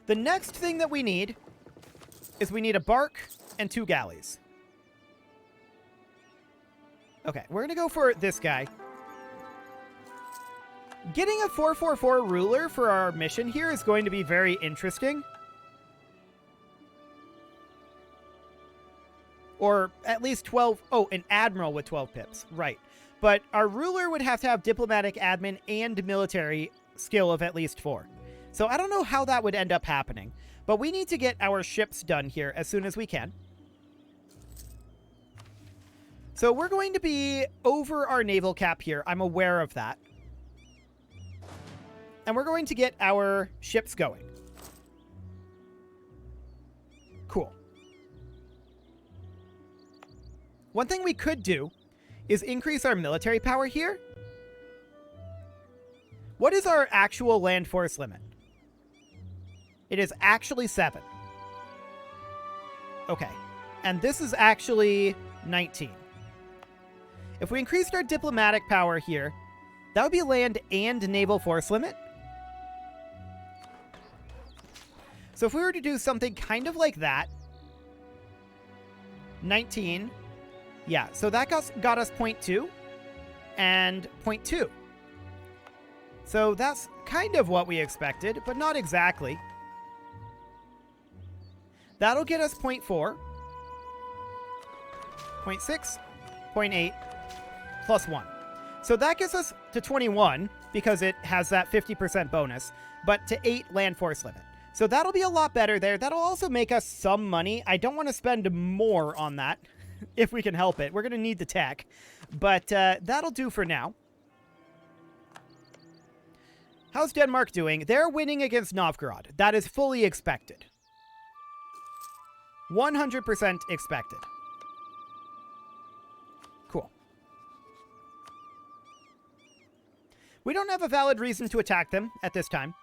A: The next thing that we need is we need a bark and 2 galleys. Okay, we're going to go for this guy. Getting a 444 ruler for our mission here is going to be very interesting. Or at least 12... Oh, an admiral with 12 pips. Right. But our ruler would have to have diplomatic, admin, and military skill of at least 4. So I don't know how that would end up happening. But we need to get our ships done here as soon as we can. So we're going to be over our naval cap here. I'm aware of that. And we're going to get our ships going. Cool. One thing we could do is increase our military power here. What is our actual land force limit? It is actually 7. Okay. And this is actually 19. If we increased our diplomatic power here, that would be land and naval force limit. So if we were to do something kind of like that, 19, yeah, so that got us 0.2 and 0.2. So that's kind of what we expected, but not exactly. That'll get us 0.4, 0.6, 0.8, plus 1. So that gets us to 21 because it has that 50% bonus, but to 8 land force limit. So that'll be a lot better there. That'll also make us some money. I don't want to spend more on that if we can help it. We're going to need the tech, but that'll do for now. How's Denmark doing? They're winning against Novgorod. That is fully expected. 100% expected. Cool. We don't have a valid reason to attack them at this time,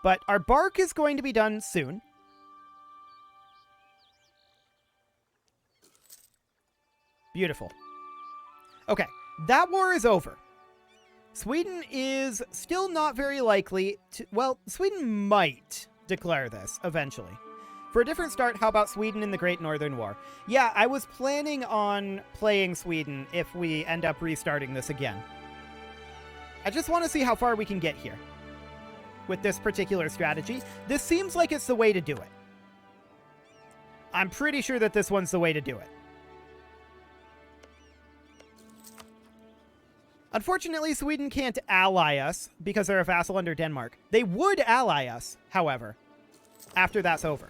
A: but our bark is going to be done soon. Beautiful. Okay, that war is over. Sweden is still not very likely to... Well, Sweden might declare this eventually. For a different start, how about Sweden in the Great Northern War? Yeah, I was planning on playing Sweden if we end up restarting this again. I just want to see how far we can get here with this particular strategy. This seems like it's the way to do it. I'm pretty sure that this one's the way to do it. Unfortunately, Sweden can't ally us because they're a vassal under Denmark. They would ally us, however, after that's over.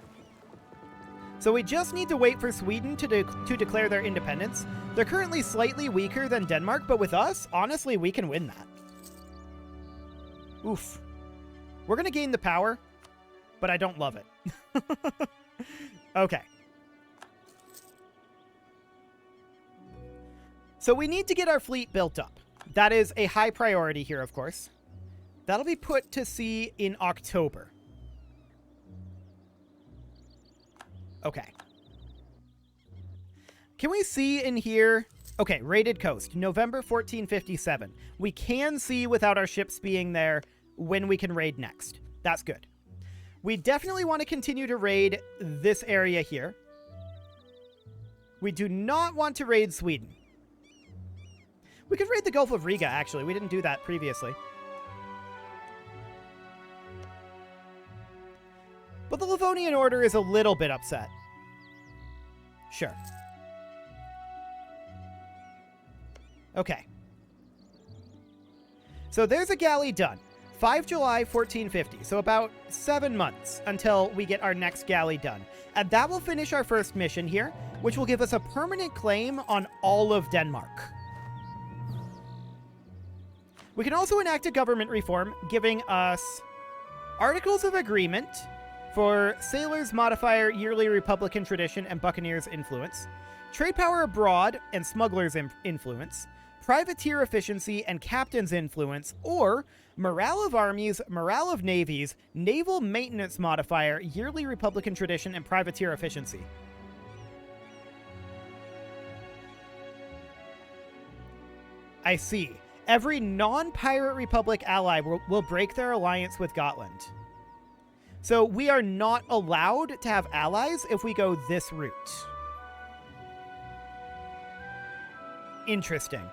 A: So we just need to wait for Sweden to declare their independence. They're currently slightly weaker than Denmark, but with us, honestly, we can win that. Oof. We're going to gain the power, but I don't love it. Okay. So we need to get our fleet built up. That is a high priority here, of course. That'll be put to sea in October. Okay. Can we see in here? Okay, raided coast, November 1457. We can see without our ships being there when we can raid next. That's good. We definitely want to continue to raid this area here. We do not want to raid Sweden. We could raid the Gulf of Riga, actually. We didn't do that previously. But the Livonian Order is a little bit upset. Sure. Okay. So there's a galley done. 5 July 1450. So about 7 months until we get our next galley done. And that will finish our first mission here, which will give us a permanent claim on all of Denmark. We can also enact a government reform, giving us Articles of Agreement for Sailors Modifier, Yearly Republican Tradition, and Buccaneers Influence, Trade Power Abroad and Smugglers Influence, privateer efficiency and captain's influence, or morale of armies, morale of navies, naval maintenance modifier, yearly Republican tradition, and privateer efficiency. I see. Every non-Pirate Republic ally will break their alliance with Gotland. So we are not allowed to have allies if we go this route. Interesting.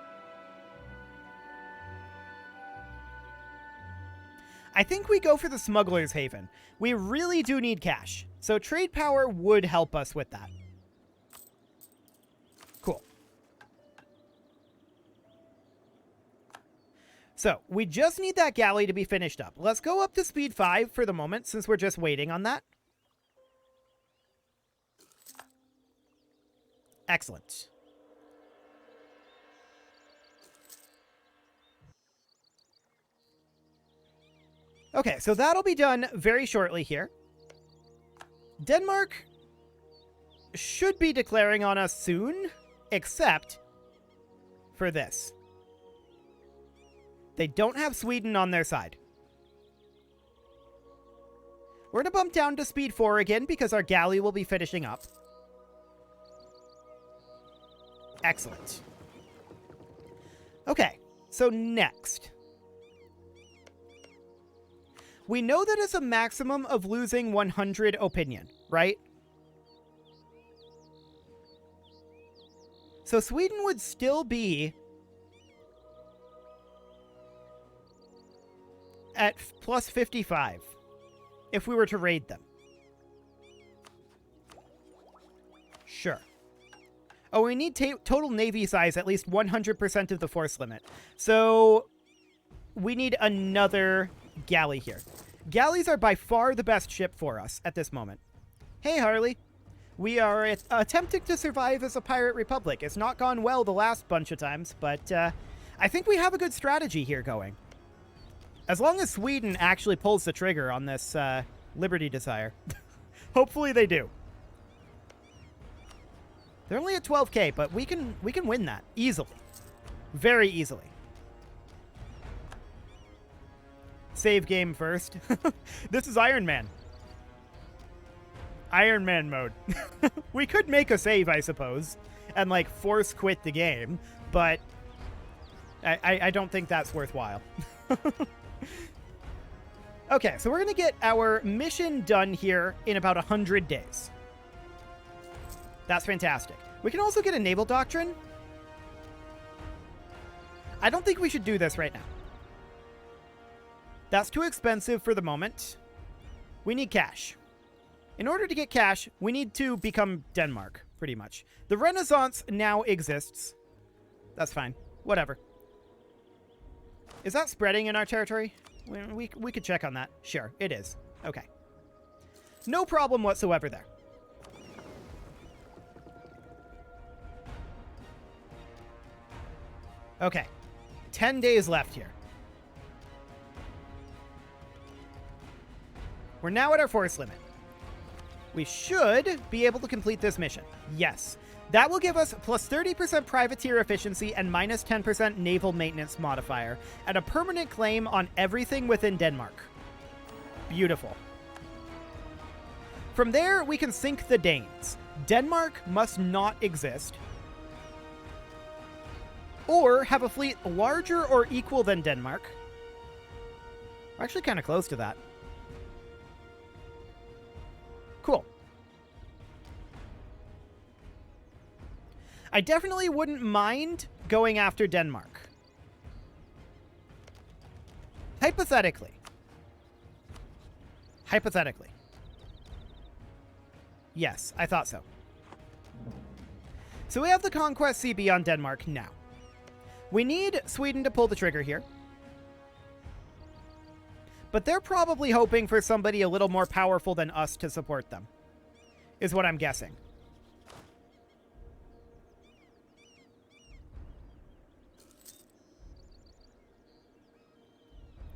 A: I think we go for the Smuggler's Haven. We really do need cash, so trade power would help us with that. Cool. So, we just need that galley to be finished up. Let's go up to speed 5 for the moment, since we're just waiting on that. Excellent. Okay, so that'll be done very shortly here. Denmark should be declaring on us soon, except for this. They don't have Sweden on their side. We're going to bump down to speed 4 again because our galley will be finishing up. Excellent. Okay, so next. We know that it's a maximum of losing 100 opinion, right? So Sweden would still be at plus 55 if we were to raid them. Sure. Oh, we need total navy size at least 100% of the force limit. So we need another galley here. Galleys are by far the best ship for us at this moment. Hey, Harley. We are attempting to survive as a pirate republic. It's not gone well the last bunch of times, but I think we have a good strategy here going. As long as Sweden actually pulls the trigger on this Liberty Desire. Hopefully they do. They're only at 12k, but we can win that easily. Very easily. Save game first. This is Iron Man. Iron Man mode. We could make a save, I suppose, and like force quit the game, but I don't think that's worthwhile. Okay, so we're going to get our mission done here in about 100 days. That's fantastic. We can also get a Naval Doctrine. I don't think we should do this right now. That's too expensive for the moment. We need cash. In order to get cash, we need to become Denmark, pretty much. The Renaissance now exists. That's fine. Whatever. Is that spreading in our territory? We could check on that. Sure, it is. Okay. No problem whatsoever there. Okay. 10 days left here. We're now at our force limit. We should be able to complete this mission. Yes. That will give us plus 30% privateer efficiency and minus 10% naval maintenance modifier, and a permanent claim on everything within Denmark. Beautiful. From there, we can sink the Danes. Denmark must not exist, or have a fleet larger or equal than Denmark. We're actually kind of close to that. Cool. I definitely wouldn't mind going after Denmark. Hypothetically. Hypothetically. Yes, I thought so. So we have the Conquest CB on Denmark now. We need Sweden to pull the trigger here. But they're probably hoping for somebody a little more powerful than us to support them, is what I'm guessing.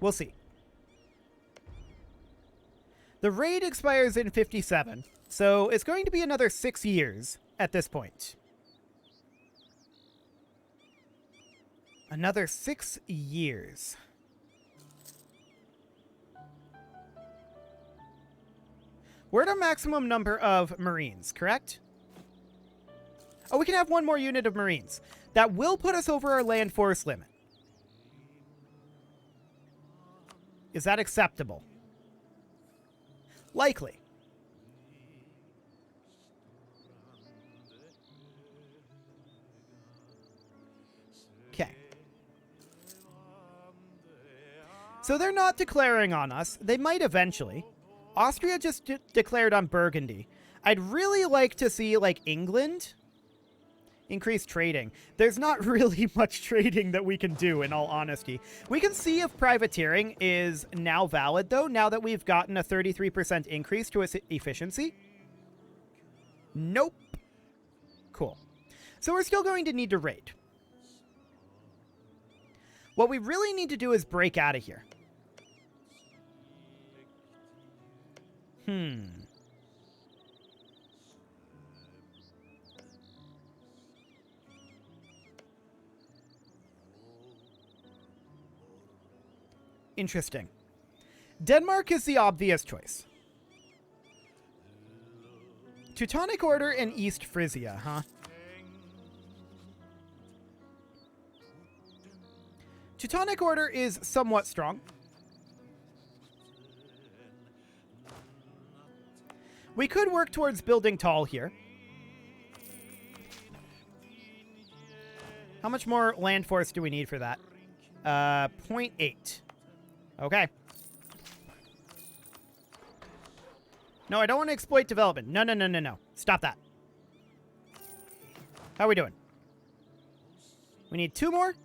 A: We'll see. The raid expires in 57, so it's going to be another 6 years at this point. Another 6 years. We're at a maximum number of Marines, correct? Oh, we can have one more unit of Marines. That will put us over our land force limit. Is that acceptable? Likely. Okay. So they're not declaring on us. They might eventually. Austria just declared on Burgundy. I'd really like to see, like, England increase trading. There's not really much trading that we can do, in all honesty. We can see if privateering is now valid, though, now that we've gotten a 33% increase to its efficiency. Nope. Cool. So we're still going to need to raid. What we really need to do is break out of here. Interesting. Denmark is the obvious choice. Teutonic Order and East Frisia, huh? Teutonic Order is somewhat strong. We could work towards building tall here. How much more land force do we need for that? 0.8. Okay. No, I don't want to exploit development. No, no, no, no, no. Stop that. How are we doing? We need 2 more?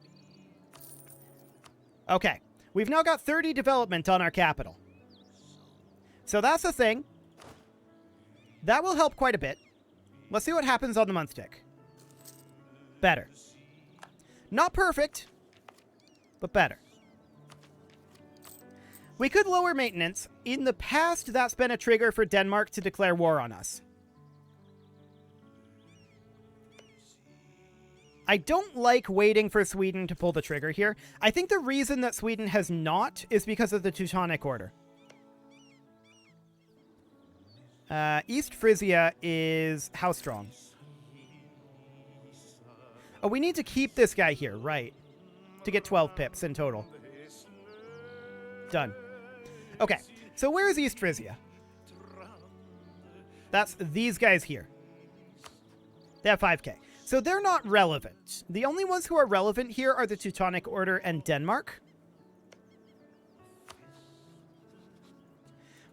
A: Okay. We've now got 30 development on our capital. So that's the thing. That will help quite a bit. Let's see what happens on the month tick. Better. Not perfect, but better. We could lower maintenance. In the past, that's been a trigger for Denmark to declare war on us. I don't like waiting for Sweden to pull the trigger here. I think the reason that Sweden has not is because of the Teutonic Order. East Frisia is how strong? Oh, we need to keep this guy here, right? To get 12 pips in total. Done. Okay, so where is East Frisia? That's these guys here. They have 5k. So they're not relevant. The only ones who are relevant here are the Teutonic Order and Denmark.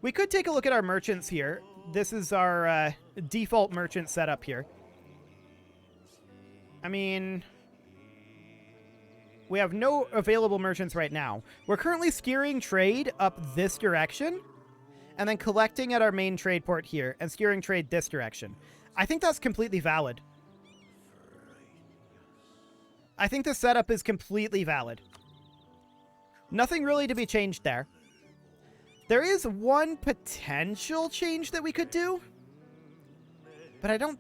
A: We could take a look at our merchants here. This is our default merchant setup here. I mean, we have no available merchants right now. We're currently steering trade up this direction and then collecting at our main trade port here and steering trade this direction. I think that's completely valid. I think the setup is completely valid. Nothing really to be changed there. There is one potential change that we could do, but I don't...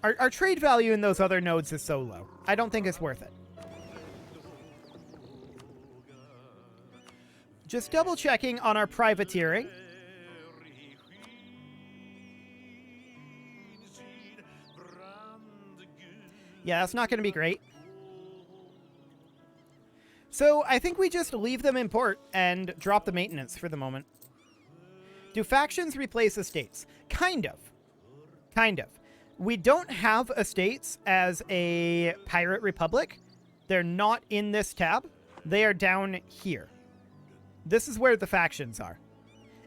A: Our trade value in those other nodes is so low. I don't think it's worth it. Just double checking on our privateering. Yeah, that's not going to be great. So I think we just leave them in port and drop the maintenance for the moment. Do factions replace estates? Kind of. Kind of. We don't have estates as a pirate republic. They're not in this tab. They are down here. This is where the factions are.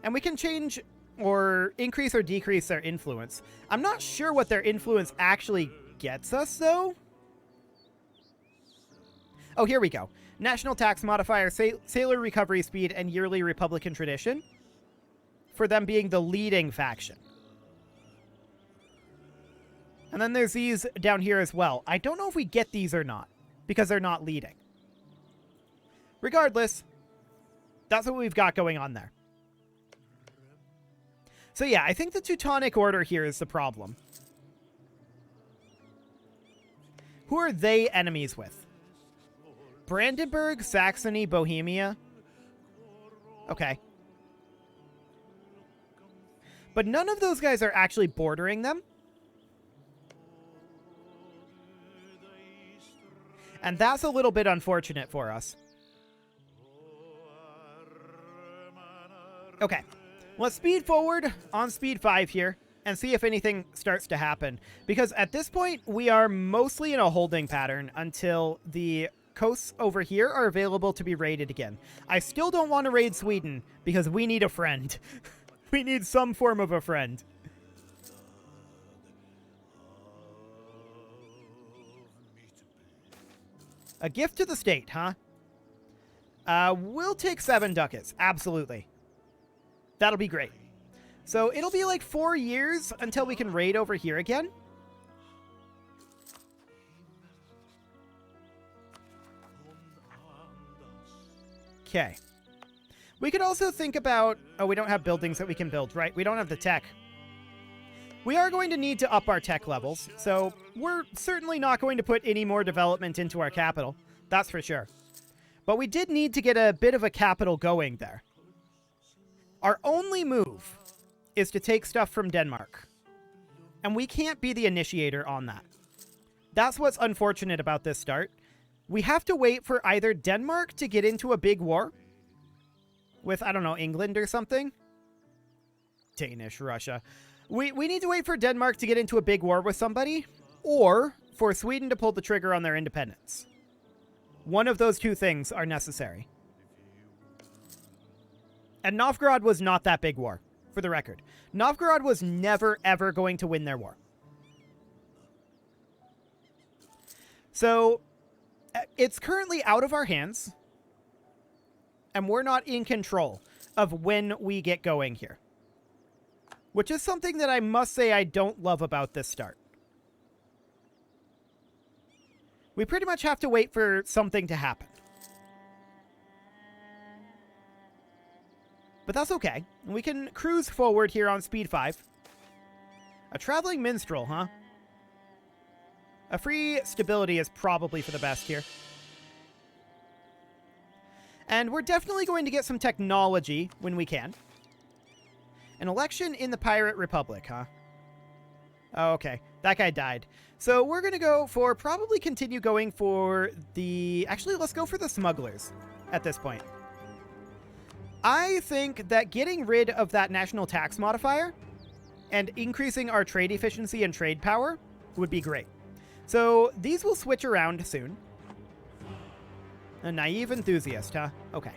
A: And we can change or increase or decrease their influence. I'm not sure what their influence actually gets us, though. Oh, here we go. National tax modifier, sailor recovery speed, and yearly Republican tradition. For them being the leading faction. And then there's these down here as well. I don't know if we get these or not, because they're not leading. Regardless, that's what we've got going on there. So yeah, I think the Teutonic Order here is the problem. Who are they enemies with? Brandenburg, Saxony, Bohemia. Okay. But none of those guys are actually bordering them. And that's a little bit unfortunate for us. Okay. Let's speed forward on speed 5 here and see if anything starts to happen. Because at this point, we are mostly in a holding pattern until the coasts over here are available to be raided again. I still don't want to raid Sweden because we need a friend. We need some form of a friend. A gift to the state, huh? We'll take 7 ducats. Absolutely. That'll be great. So it'll be like 4 years until we can raid over here again. Okay. We could also think about... Oh, we don't have buildings that we can build, right? We don't have the tech. We are going to need to up our tech levels, so we're certainly not going to put any more development into our capital. That's for sure. But we did need to get a bit of a capital going there. Our only move is to take stuff from Denmark. And we can't be the initiator on that. That's what's unfortunate about this start. We have to wait for either Denmark to get into a big war with, I don't know, England or something. Danish, Russia. We need to wait for Denmark to get into a big war with somebody, or for Sweden to pull the trigger on their independence. One of those two things are necessary. And Novgorod was not that big war, for the record. Novgorod was never, ever going to win their war. So, it's currently out of our hands, and we're not in control of when we get going here. Which is something that I must say I don't love about this start. We pretty much have to wait for something to happen. But that's okay. We can cruise forward here on speed 5. A traveling minstrel, huh? A free stability is probably for the best here. And we're definitely going to get some technology when we can. An election in the Pirate Republic, huh? Oh, okay. That guy died. So we're going to go for, probably continue going for the... Actually, let's go for the smugglers at this point. I think that getting rid of that national tax modifier and increasing our trade efficiency and trade power would be great. So these will switch around soon. A naive enthusiast, huh? Okay.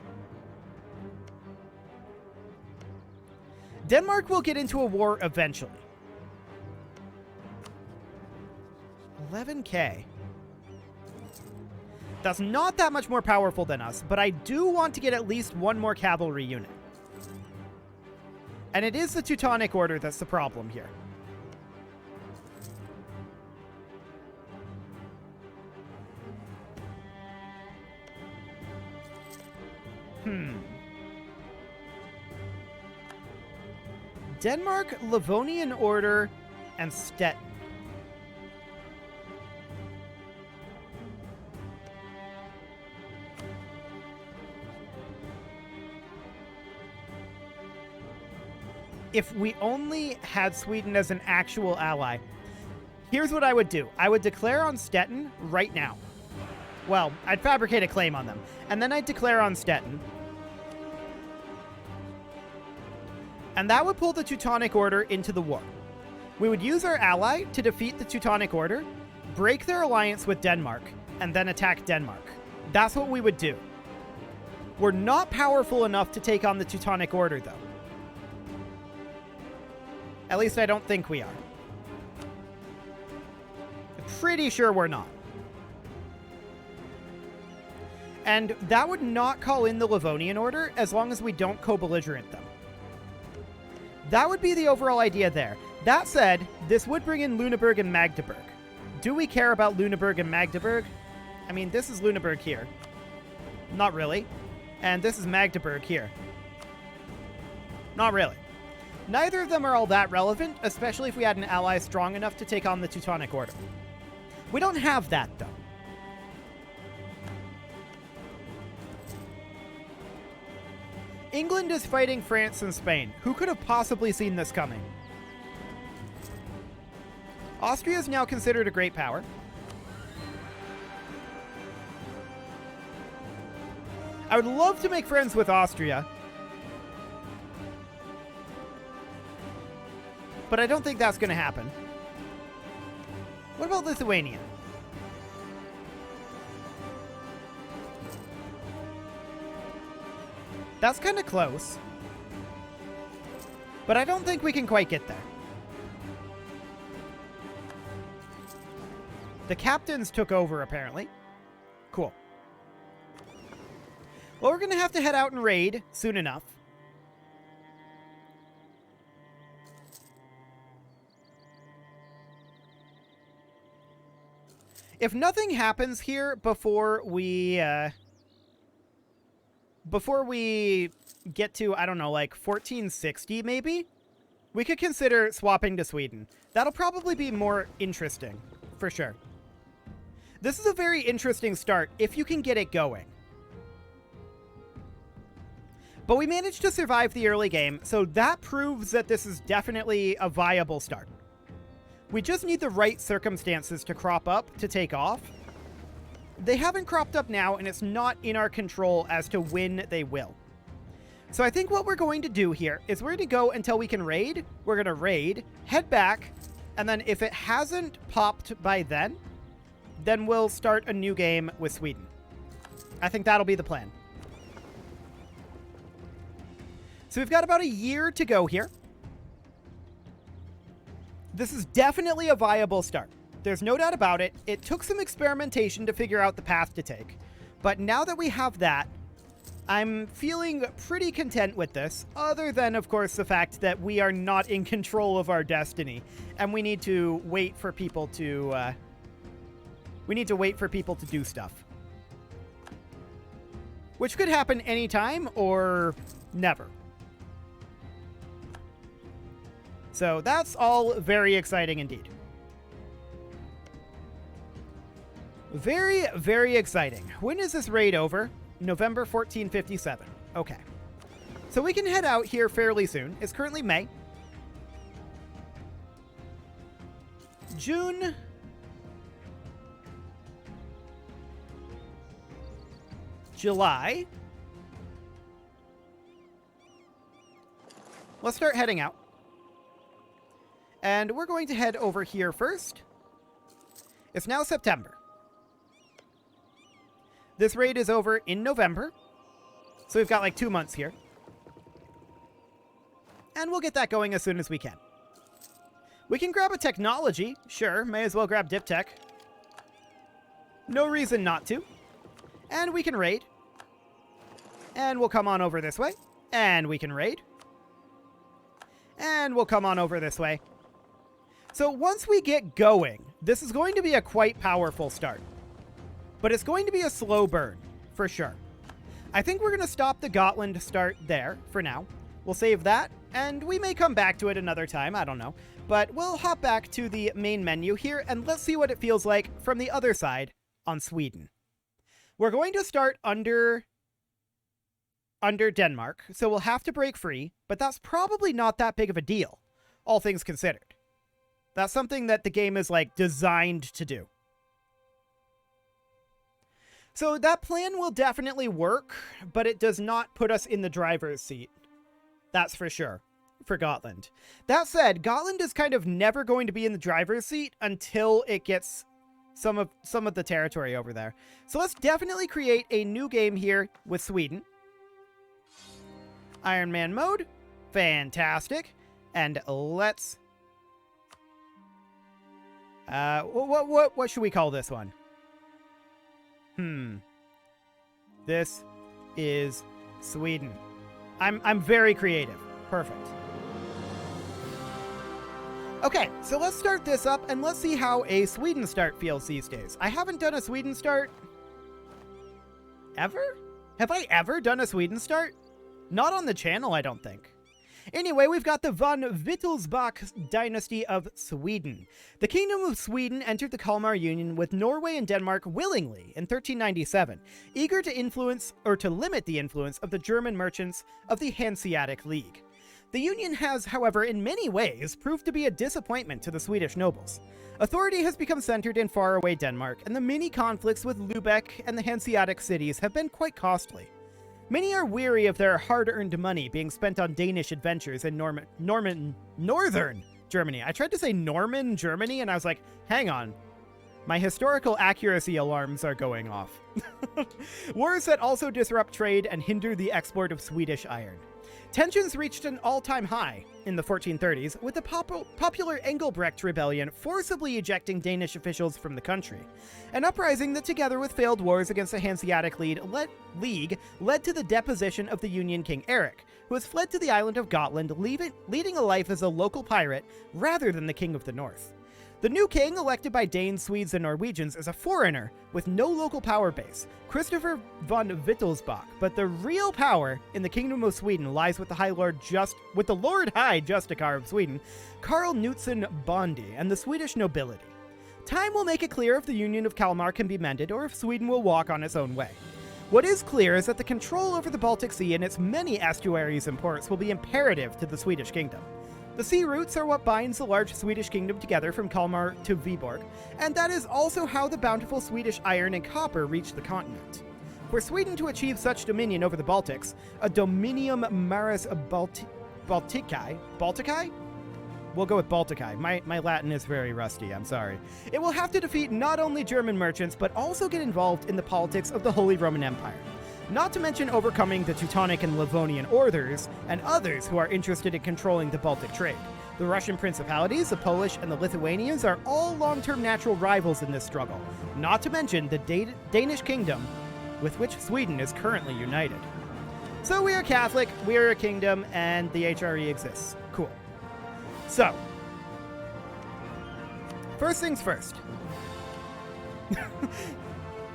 A: Denmark will get into a war eventually. 11k. That's not that much more powerful than us, but I do want to get at least one more cavalry unit. And it is the Teutonic Order that's the problem here. Denmark, Livonian Order, and Stettin. If we only had Sweden as an actual ally, here's what I would do. I would declare on Stettin right now. Well, I'd fabricate a claim on them, and then I'd declare on Stettin. And that would pull the Teutonic Order into the war. We would use our ally to defeat the Teutonic Order, break their alliance with Denmark, and then attack Denmark. That's what we would do. We're not powerful enough to take on the Teutonic Order, though. At least I don't think we are. I'm pretty sure we're not. And that would not call in the Livonian Order as long as we don't co-belligerent them. That would be the overall idea there. That said, this would bring in Lüneburg and Magdeburg. Do we care about Lüneburg and Magdeburg? I mean, this is Lüneburg here. Not really. And this is Magdeburg here. Not really. Neither of them are all that relevant, especially if we had an ally strong enough to take on the Teutonic Order. We don't have that, though. England is fighting France and Spain. Who could have possibly seen this coming? Austria is now considered a great power. I would love to make friends with Austria, but I don't think that's going to happen. What about Lithuania? That's kind of close, but I don't think we can quite get there. The captains took over, apparently. Cool. Well, we're going to have to head out and raid soon enough. If nothing happens here before we get to, I don't know, like 1460 maybe, we could consider swapping to Sweden. That'll probably be more interesting, for sure. This is a very interesting start if you can get it going. But we managed to survive the early game, so that proves that this is definitely a viable start. We just need the right circumstances to crop up to take off. They haven't cropped up now, and it's not in our control as to when they will. So I think what we're going to do here is we're going to go until we can raid. We're going to raid, head back, and then if it hasn't popped by then we'll start a new game with Sweden. I think that'll be the plan. So we've got about a year to go here. This is definitely a viable start. There's no doubt about it. It took some experimentation to figure out the path to take. But now that we have that, I'm feeling pretty content with this, other than, of course, the fact that we are not in control of our destiny, and we need to wait for people to, do stuff. Which could happen anytime, or never. So that's all very exciting indeed. Very, very exciting. When is this raid over? November 1457. Okay. So we can head out here fairly soon. It's currently May. June. July. Let's start heading out. And we're going to head over here first. It's now September. This raid is over in November. So we've got like 2 months here. And we'll get that going as soon as we can. We can grab a technology. Sure, may as well grab Dip Tech. No reason not to. And we can raid. And we'll come on over this way. And we can raid. And we'll come on over this way. So once we get going, this is going to be a quite powerful start. But it's going to be a slow burn, for sure. I think we're going to stop the Gotland start there for now. We'll save that, and we may come back to it another time, I don't know. But we'll hop back to the main menu here, and let's see what it feels like from the other side on Sweden. We're going to start under Denmark, so we'll have to break free, but that's probably not that big of a deal, all things considered. That's something that the game is, like, designed to do. So that plan will definitely work, but it does not put us in the driver's seat. That's for sure, for Gotland. That said, Gotland is kind of never going to be in the driver's seat until it gets some of the territory over there. So let's definitely create a new game here with Sweden. Iron Man mode. Fantastic. And let's... what should we call this one? This is Sweden. I'm very creative. Perfect. Okay, so let's start this up and let's see how a Sweden start feels these days. I haven't done a Sweden start ever? Have I ever done a Sweden start? Not on the channel, I don't think. Anyway, we've got the von Wittelsbach dynasty of Sweden. The Kingdom of Sweden entered the Kalmar Union with Norway and Denmark willingly in 1397, eager to influence or to limit the influence of the German merchants of the Hanseatic League. The union has, however, in many ways proved to be a disappointment to the Swedish nobles. Authority has become centered in faraway Denmark, and the many conflicts with Lübeck and the Hanseatic cities have been quite costly. Many are weary of their hard-earned money being spent on Danish adventures in northern Germany. I tried to say Norman Germany, and I was like, hang on. My historical accuracy alarms are going off. Wars that also disrupt trade and hinder the export of Swedish iron. Tensions reached an all-time high in the 1430s, with the popular Engelbrecht Rebellion forcibly ejecting Danish officials from the country. An uprising that, together with failed wars against the Hanseatic League, led to the deposition of the Union King Eric, who has fled to the island of Gotland, leading a life as a local pirate rather than the King of the North. The new king, elected by Danes, Swedes, and Norwegians, is a foreigner with no local power base, Christopher von Wittelsbach, but the real power in the Kingdom of Sweden lies with the Lord High Justicar of Sweden, Carl Knutsson Bondy, and the Swedish nobility. Time will make it clear if the Union of Kalmar can be mended or if Sweden will walk on its own way. What is clear is that the control over the Baltic Sea and its many estuaries and ports will be imperative to the Swedish kingdom. The sea routes are what binds the large Swedish kingdom together from Kalmar to Viborg, and that is also how the bountiful Swedish iron and copper reached the continent. For Sweden to achieve such dominion over the Baltics, a dominium maris Balticae? We'll go with Balticae. My Latin is very rusty, I'm sorry. It will have to defeat not only German merchants, but also get involved in the politics of the Holy Roman Empire. Not to mention overcoming the Teutonic and Livonian orders, and others who are interested in controlling the Baltic trade. The Russian principalities, the Polish, and the Lithuanians are all long-term natural rivals in this struggle, not to mention the Danish kingdom, with which Sweden is currently united. So we are Catholic, we are a kingdom, and the HRE exists. Cool. So, first things first.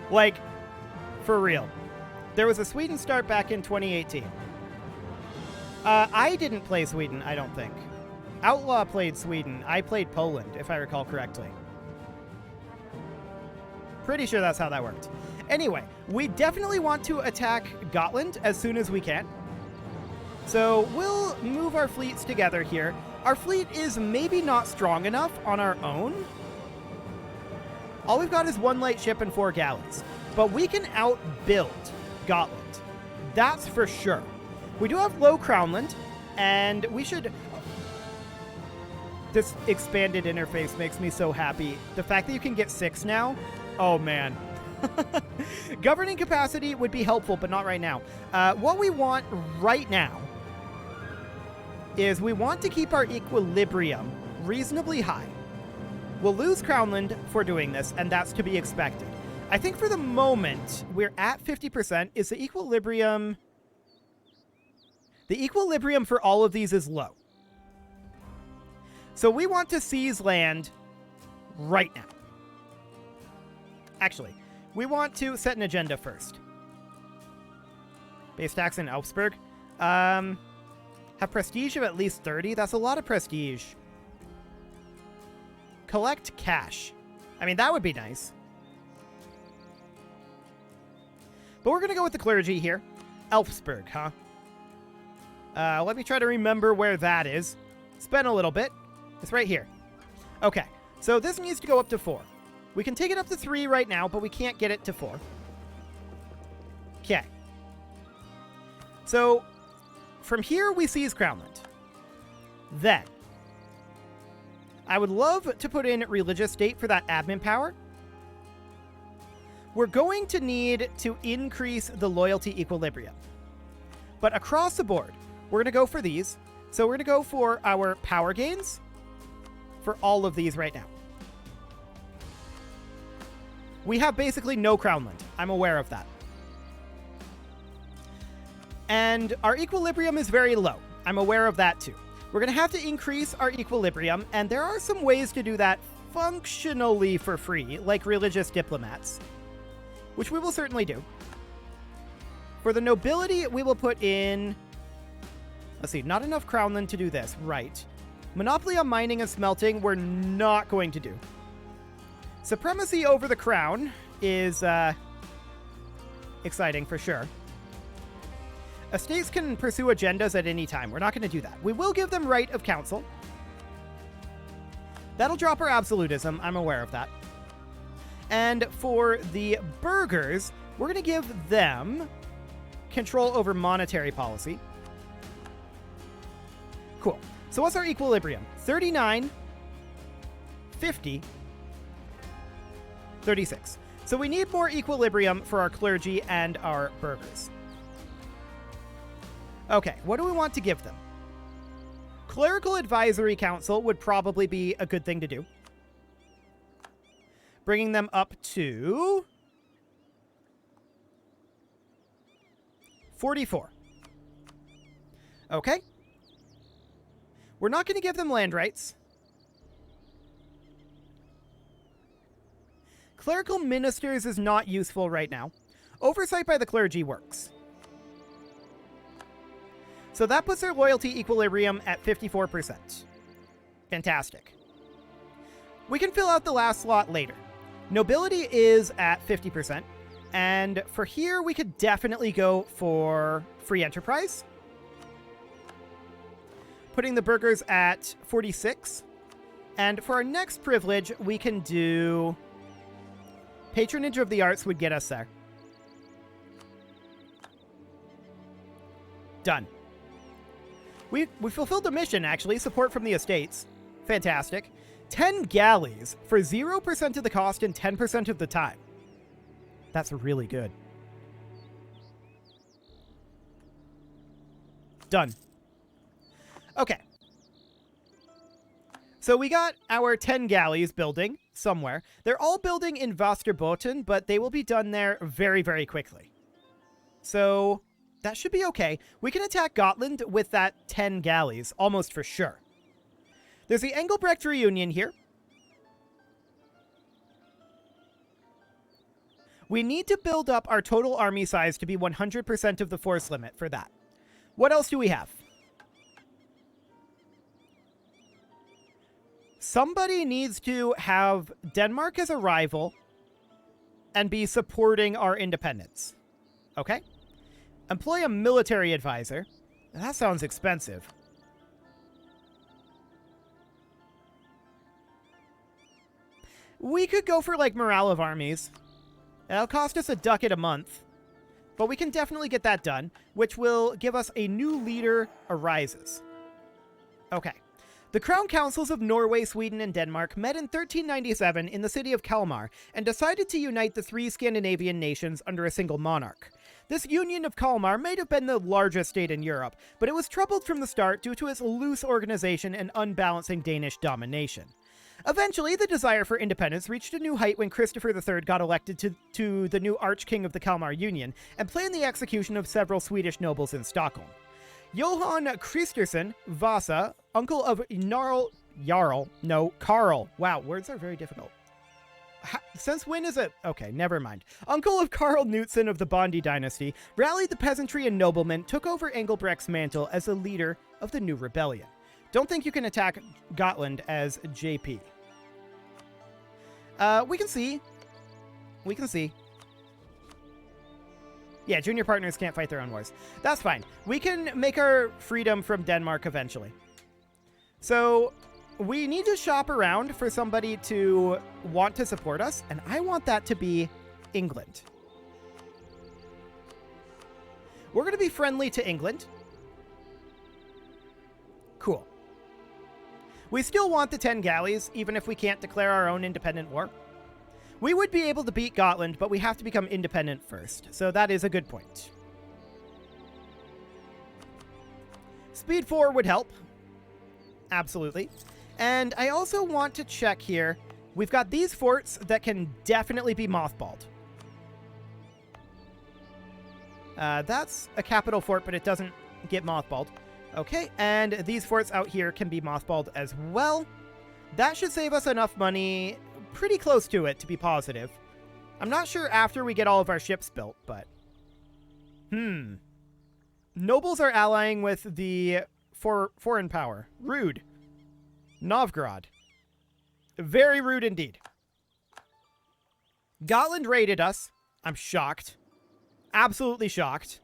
A: Like, for real. There was a Sweden start back in 2018. I didn't play Sweden, I don't think. Outlaw played Sweden. I played Poland, if I recall correctly. Pretty sure that's how that worked. Anyway, we definitely want to attack Gotland as soon as we can. So we'll move our fleets together here. Our fleet is maybe not strong enough on our own. All we've got is 1 light ship and 4 galleys. But we can outbuild Gotland. That's for sure. We do have low Crownland, and we should... This expanded interface makes me so happy. The fact that you can get 6 now, oh man. Governing capacity would be helpful, but not right now. What we want right now is we want to keep our equilibrium reasonably high. We'll lose Crownland for doing this, and that's to be expected. I think for the moment, we're at 50%. Is the equilibrium... The equilibrium for all of these is low. So we want to seize land right now. Actually, we want to set an agenda first. Base tax in Augsburg. Have prestige of at least 30. That's a lot of prestige. Collect cash. I mean, that would be nice. But we're going to go with the clergy here. Elfsburg, huh? Let me try to remember where that is. Spend a little bit. It's right here. Okay, so this needs to go up to 4. We can take it up to 3 right now, but we can't get it to 4. Okay. So, from here we seize Crownland. Then, I would love to put in religious state for that admin power. We're going to need to increase the loyalty equilibrium. But across the board, we're going to go for these. So we're going to go for our power gains for all of these right now. We have basically no Crownland. I'm aware of that. And our equilibrium is very low. I'm aware of that too. We're going to have to increase our equilibrium, and there are some ways to do that functionally for free, like religious diplomats, which we will certainly do. For the nobility, we will put in Let's see, not enough Crownland to do this. Right. Monopoly on mining and smelting, we're not going to do. Supremacy over the crown is exciting for sure. Estates can pursue agendas at any time. We're not going to do that. We will give them right of council. That'll drop our absolutism. I'm aware of that. And for the burghers, we're going to give them control over monetary policy. Cool. So what's our equilibrium? 39, 50, 36. So we need more equilibrium for our clergy and our burghers. Okay, what do we want to give them? Clerical Advisory Council would probably be a good thing to do. Bringing them up to 44. Okay. We're not going to give them land rights. Clerical ministers is not useful right now. Oversight by the clergy works. So that puts their loyalty equilibrium at 54%. Fantastic. We can fill out the last slot later. Nobility is at 50%. And for here, we could definitely go for free enterprise. Putting the burghers at 46. And for our next privilege, we can do patronage of the arts would get us there. Done. We fulfilled the mission, actually. Support from the estates. Fantastic. 10 galleys for 0% of the cost and 10% of the time. That's really good. Done. Okay. So we got our 10 galleys building somewhere. They're all building in Vasterbotten, but they will be done there very, very quickly. So that should be okay. We can attack Gotland with that 10 galleys, almost for sure. There's the Engelbrecht reunion here. We need to build up our total army size to be 100% of the force limit for that. What else do we have? Somebody needs to have Denmark as a rival and be supporting our independence. Okay. Employ a military advisor. That sounds expensive. We could go for, like, morale of armies. That'll cost us a ducat a month. But we can definitely get that done, which will give us a new leader arises. Okay. The Crown Councils of Norway, Sweden, and Denmark met in 1397 in the city of Kalmar and decided to unite the three Scandinavian nations under a single monarch. This union of Kalmar may have been the largest state in Europe, but it was troubled from the start due to its loose organization and unbalancing Danish domination. Eventually, the desire for independence reached a new height when Christopher III got elected to the new Archking of the Kalmar Union and planned the execution of several Swedish nobles in Stockholm. Johan Kristersson Vasa, uncle of Karl. Wow, words are very difficult. Since when is it? Okay, never mind. Uncle of Karl Knutson of the Bondi dynasty, rallied the peasantry and noblemen, took over Engelbrecht's mantle as the leader of the new rebellion. Don't think you can attack Gotland as JP. We can see. We can see. Yeah, junior partners can't fight their own wars. That's fine. We can make our freedom from Denmark eventually. So we need to shop around for somebody to want to support us, and I want that to be England. We're going to be friendly to England. Cool. We still want the 10 galleys, even if we can't declare our own independent war. We would be able to beat Gotland, but we have to become independent first, so that is a good point. Speed 4 would help. Absolutely. And I also want to check here. We've got these forts that can definitely be mothballed. That's a capital fort, but it doesn't get mothballed. Okay, and these forts out here can be mothballed as well. That should save us enough money, pretty close to it, to be positive. I'm not sure after we get all of our ships built, but... Nobles are allying with the foreign power. Rude. Novgorod. Very rude indeed. Gotland raided us. I'm shocked. Absolutely shocked.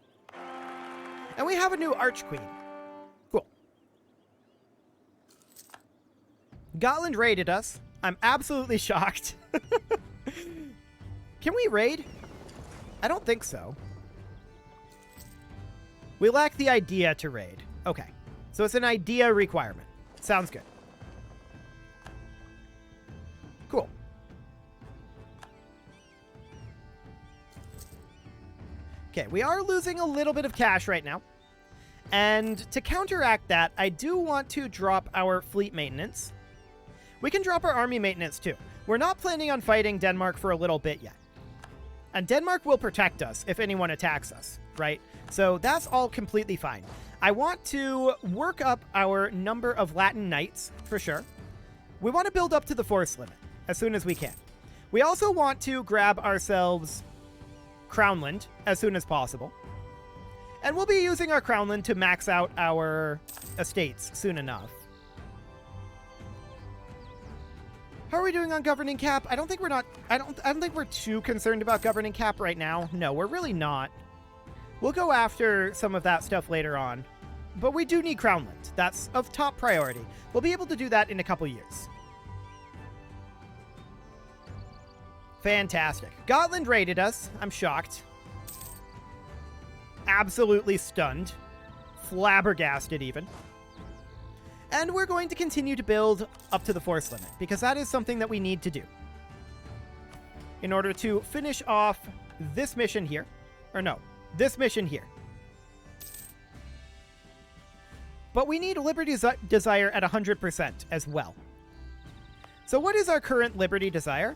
A: And we have a new archqueen. Cool. Gotland raided us. I'm absolutely shocked. Can we raid? I don't think so. We lack the idea to raid. Okay. So it's an idea requirement. Sounds good. Cool. Okay, we are losing a little bit of cash right now. And to counteract that, I do want to drop our fleet maintenance. We can drop our army maintenance too. We're not planning on fighting Denmark for a little bit yet. And Denmark will protect us if anyone attacks us, right? So that's all completely fine. I want to work up our number of Latin knights, for sure. We want to build up to the force limit as soon as we can. We also want to grab ourselves Crownland as soon as possible. And we'll be using our Crownland to max out our estates soon enough. How are we doing on governing cap? I don't think we're too concerned about governing cap right now. No, we're really not. We'll go after some of that stuff later on. But we do need Crownland. That's of top priority. We'll be able to do that in a couple years. Fantastic. Gotland raided us. I'm shocked. Absolutely stunned. Flabbergasted even. And we're going to continue to build up to the force limit, because that is something that we need to do in order to finish off this mission here. Or no, this mission here. But we need Liberty Desire at 100% as well. So what is our current Liberty Desire?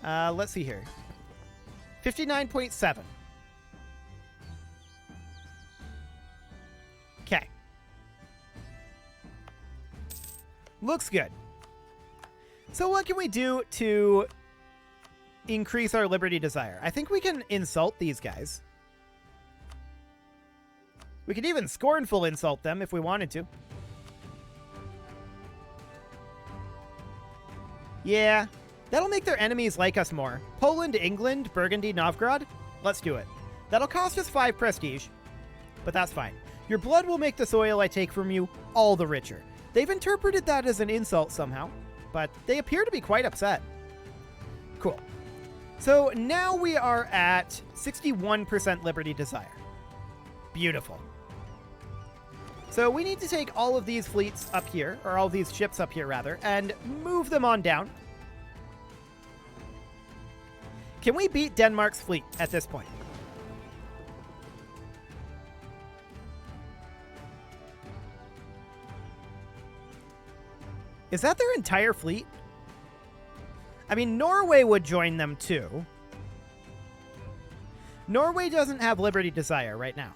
A: Let's see here. 59.7. Okay. Looks good. So what can we do to increase our Liberty Desire? I think we can insult these guys. We could even scornful insult them if we wanted to. Yeah, that'll make their enemies like us more. Poland, England, Burgundy, Novgorod. Let's do it. That'll cost us 5 prestige, but that's fine. Your blood will make the soil I take from you all the richer. They've interpreted that as an insult somehow, but they appear to be quite upset. Cool. So now we are at 61% Liberty Desire. Beautiful. So we need to take all of these fleets up here, or all of these ships up here rather, and move them on down. Can we beat Denmark's fleet at this point? Is that their entire fleet? I mean, Norway would join them too. Norway doesn't have Liberty Desire right now.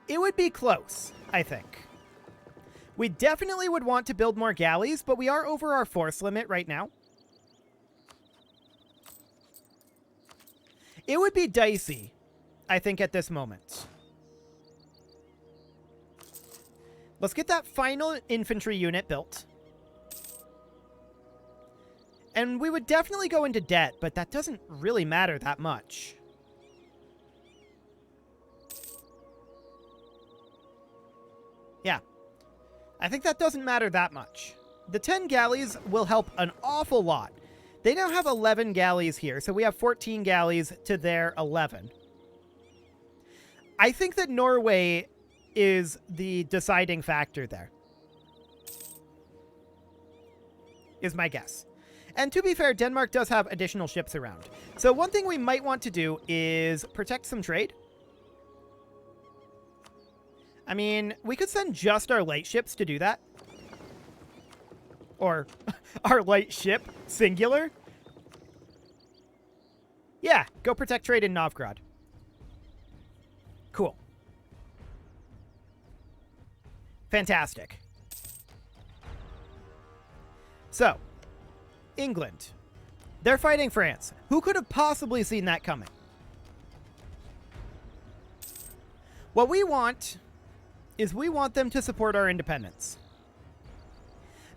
A: It would be close, I think. We definitely would want to build more galleys, but we are over our force limit right now. It would be dicey, I think, at this moment. Let's get that final infantry unit built. And we would definitely go into debt, but that doesn't really matter that much. Yeah. I think that doesn't matter that much. The 10 galleys will help an awful lot. They now have 11 galleys here, so we have 14 galleys to their 11. I think that Norway is the deciding factor there, is my guess. And to be fair, Denmark does have additional ships around. So one thing we might want to do is protect some trade. I mean, we could send just our light ships to do that. Or our light ship, singular. Yeah, go protect trade in Novgorod. Cool. Fantastic. So, England. They're fighting France. Who could have possibly seen that coming? What we want is we want them to support our independence.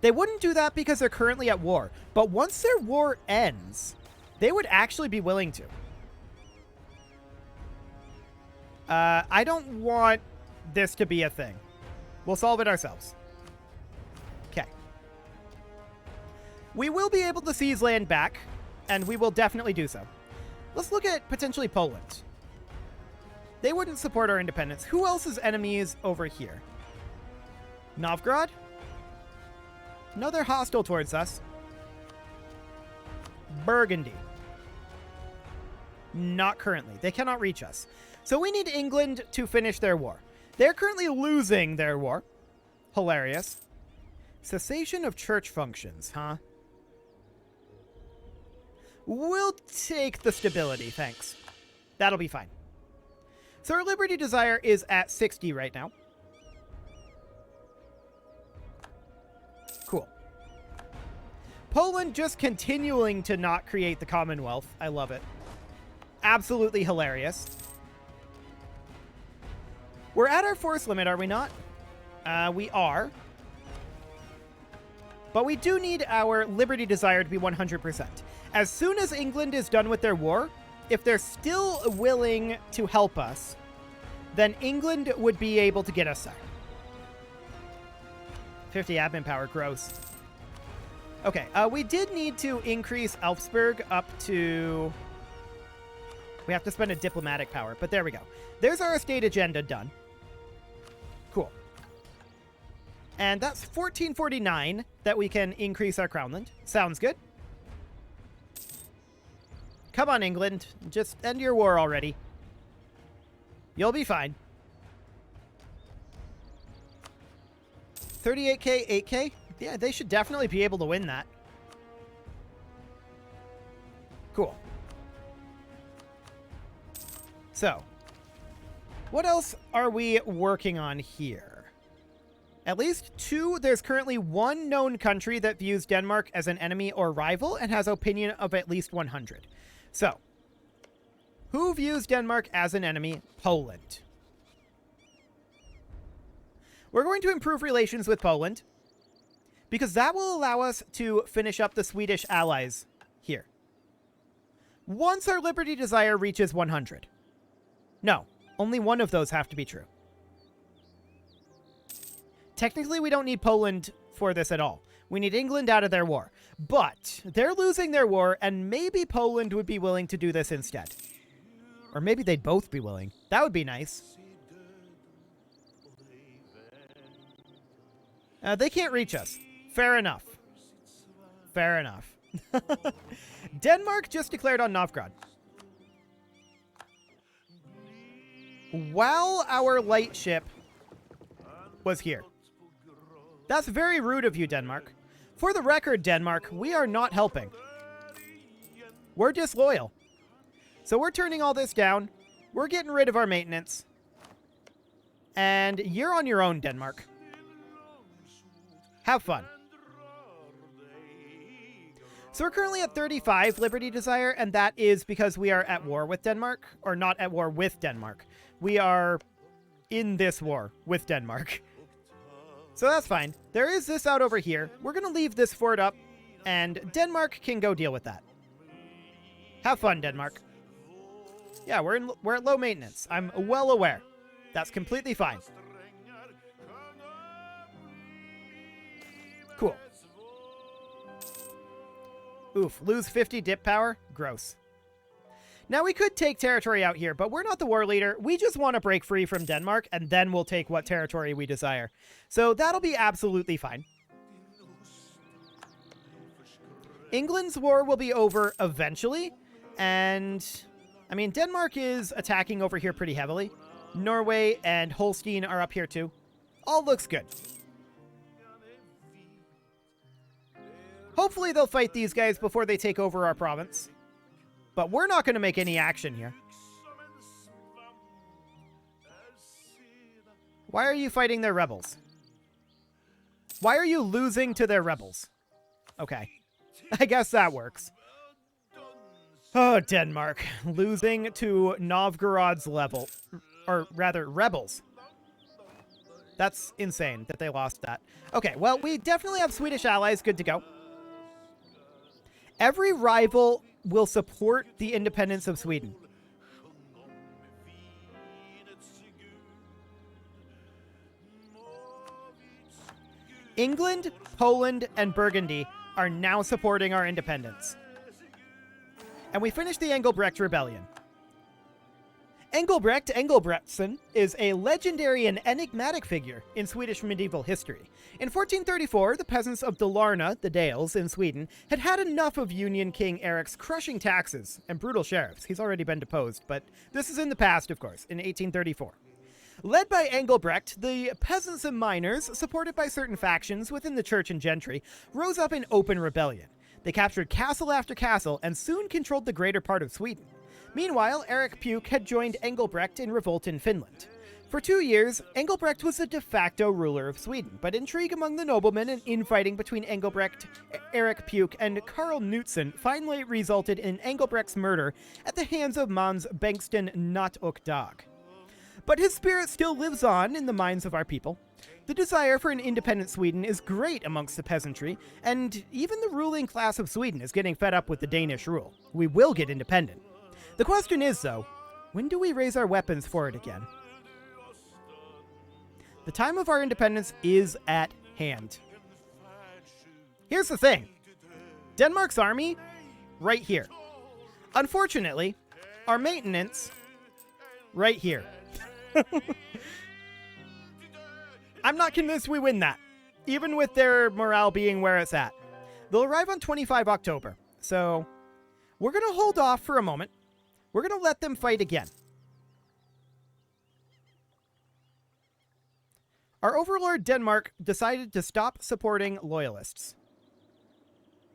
A: They wouldn't do that because they're currently at war, but once their war ends, they would actually be willing to. I don't want this to be a thing. We'll solve it ourselves. Okay. We will be able to seize land back, and we will definitely do so. Let's look at potentially Poland. They wouldn't support our independence. Who else's enemies over here? Novgorod? No, they're hostile towards us. Burgundy. Not currently. They cannot reach us. So we need England to finish their war. They're currently losing their war. Hilarious. Cessation of church functions, huh? We'll take the stability, thanks. That'll be fine. So our Liberty Desire is at 60 right now. Cool. Poland just continuing to not create the Commonwealth. I love it. Absolutely hilarious. We're at our force limit, are we not? We are. But we do need our Liberty Desire to be 100%. As soon as England is done with their war, if they're still willing to help us, then England would be able to get us there. 50 admin power, gross. Okay, we did need to increase Elfsborg up to... We have to spend a diplomatic power, but there we go. There's our estate agenda done. Cool. And that's 1449 that we can increase our crownland. Sounds good. Come on, England. Just end your war already. You'll be fine. 38k, 8k? Yeah, they should definitely be able to win that. Cool. So, what else are we working on here? At least two. There's currently one known country that views Denmark as an enemy or rival and has opinion of at least 100. So, who views Denmark as an enemy? Poland. We're going to improve relations with Poland because that will allow us to finish up the Swedish allies here. Once our Liberty Desire reaches 100. No, only one of those have to be true. Technically, we don't need Poland for this at all. We need England out of their war. But they're losing their war, and maybe Poland would be willing to do this instead. Or maybe they'd both be willing. That would be nice. They can't reach us. Fair enough. Fair enough. Denmark just declared on Novgorod. While our light ship was here. That's very rude of you, Denmark. For the record, Denmark, we are not helping. We're disloyal. So we're turning all this down. We're getting rid of our maintenance. And you're on your own, Denmark. Have fun. So we're currently at 35 Liberty Desire, and that is because we are at war with Denmark. Or not at war with Denmark. We are in this war with Denmark. So that's fine. There is this out over here. We're going to leave this fort up, and Denmark can go deal with that. Have fun, Denmark. Yeah, we're at low maintenance. I'm well aware. That's completely fine. Cool. Oof, lose 50 dip power? Gross. Now, we could take territory out here, but we're not the war leader. We just want to break free from Denmark, and then we'll take what territory we desire. So that'll be absolutely fine. England's war will be over eventually, and, I mean, Denmark is attacking over here pretty heavily. Norway and Holstein are up here too. All looks good. Hopefully they'll fight these guys before they take over our province. But we're not going to make any action here. Why are you fighting their rebels? Why are you losing to their rebels? Okay. I guess that works. Oh, Denmark. Losing to Novgorod's level. Or rather, rebels. That's insane that they lost that. Okay, well, we definitely have Swedish allies good to go. Every rival will support the independence of Sweden. England, Poland, and Burgundy are now supporting our independence. And we finished the Engelbrecht Rebellion. Engelbrektsson is a legendary and enigmatic figure in Swedish medieval history. In 1434, the peasants of Dalarna, the Dales in Sweden, had had enough of Union King Eric's crushing taxes and brutal sheriffs. He's already been deposed, but this is in the past, of course, in 1834. Led by Engelbrekt, the peasants and miners, supported by certain factions within the church and gentry, rose up in open rebellion. They captured castle after castle and soon controlled the greater part of Sweden. Meanwhile, Erik Puke had joined Engelbrekt in revolt in Finland. For 2 years, Engelbrekt was the de facto ruler of Sweden, but intrigue among the noblemen and infighting between Engelbrekt, Erik Puke, and Karl Knutsson finally resulted in Engelbrekt's murder at the hands of Mons Bengtsson Not och Dag. But his spirit still lives on in the minds of our people. The desire for an independent Sweden is great amongst the peasantry, and even the ruling class of Sweden is getting fed up with the Danish rule. We will get independent. The question is, though, when do we raise our weapons for it again? The time of our independence is at hand. Here's the thing. Denmark's army, right here. Unfortunately, our maintenance, right here. I'm not convinced we win that, even with their morale being where it's at. They'll arrive on 25 October, so we're going to hold off for a moment. We're going to let them fight again. Our overlord Denmark decided to stop supporting loyalists.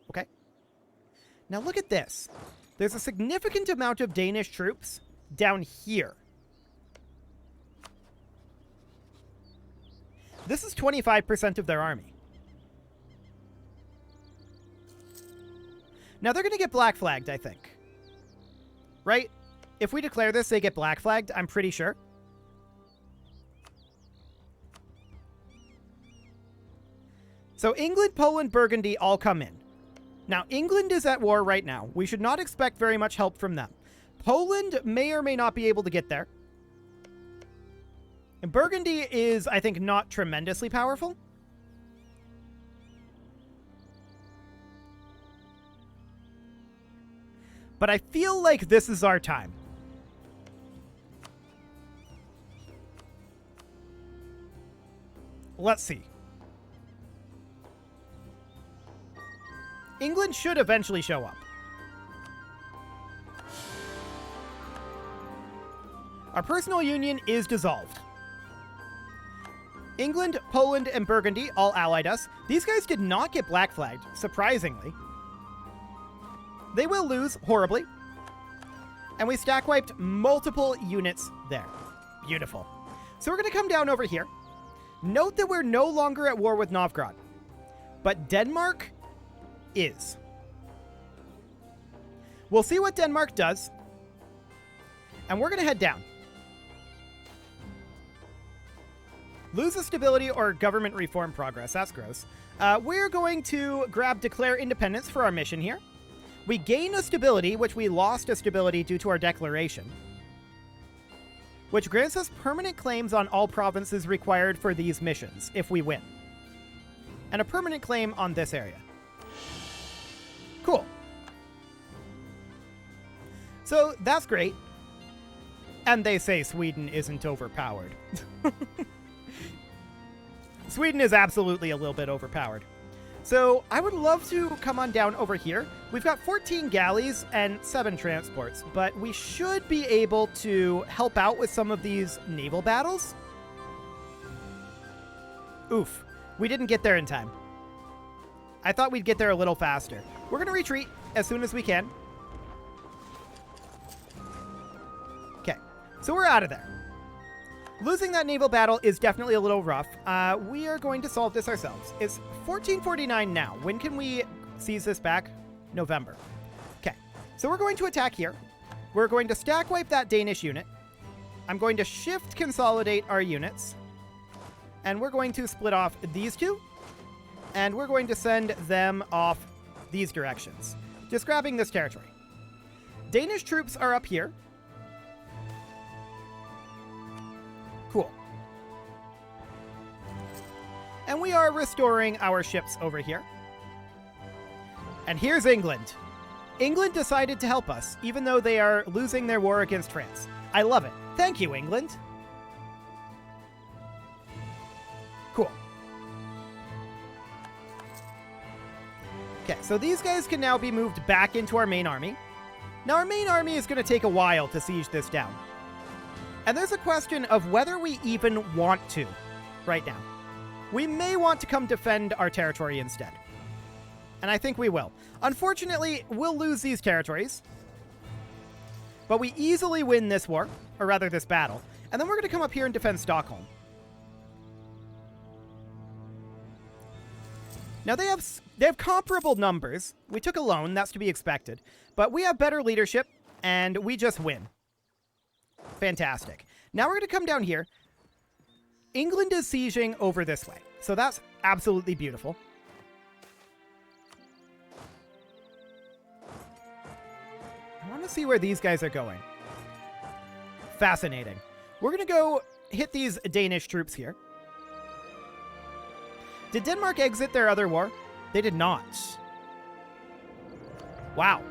A: Okay. Now look at this. There's a significant amount of Danish troops down here. This is 25% of their army. Now they're going to get black flagged, I think. Right? If we declare this, they get black flagged, I'm pretty sure. So England, Poland, Burgundy all come in. Now, England is at war right now. We should not expect very much help from them. Poland may or may not be able to get there. And Burgundy is, I think, not tremendously powerful. But I feel like this is our time. Let's see. England should eventually show up. Our personal union is dissolved. England, Poland, and Burgundy all allied us. These guys did not get black flagged, surprisingly. They will lose horribly. And we stack wiped multiple units there. Beautiful. So we're going to come down over here. Note that we're no longer at war with Novgorod. But Denmark is. We'll see what Denmark does. And we're going to head down. Lose the stability or government reform progress. That's gross. We're going to grab declare independence for our mission here. We gain a stability, which we lost a stability due to our declaration, which grants us permanent claims on all provinces required for these missions if we win. And a permanent claim on this area. Cool. So that's great. And they say Sweden isn't overpowered. Sweden is absolutely a little bit overpowered. So I would love to come on down over here. We've got 14 galleys and 7 transports, but we should be able to help out with some of these naval battles. Oof. We didn't get there in time. I thought we'd get there a little faster. We're going to retreat as soon as we can. Okay. So we're out of there. Losing that naval battle is definitely a little rough. We are going to solve this ourselves. It's 1449 now. When can we seize this back? November. Okay, so we're going to attack here. We're going to stack wipe that Danish unit. I'm going to shift consolidate our units. And we're going to split off these two. And we're going to send them off these directions. Just grabbing this territory. Danish troops are up here. Cool. And we are restoring our ships over here. And here's England. England decided to help us, even though they are losing their war against France. I love it. Thank you, England. Cool. Okay, so these guys can now be moved back into our main army. Now, our main army is going to take a while to siege this down. And there's a question of whether we even want to right now. We may want to come defend our territory instead. And I think we will. Unfortunately, we'll lose these territories. But we easily win this war, or rather this battle. And then we're going to come up here and defend Stockholm. Now they have comparable numbers. We took a loan, that's to be expected. But we have better leadership, and we just win. Fantastic. Now we're going to come down here. England is sieging over this way. So that's absolutely beautiful. I want to see where these guys are going. Fascinating. We're going to go hit these Danish troops here. Did Denmark exit their other war? They did not. Wow.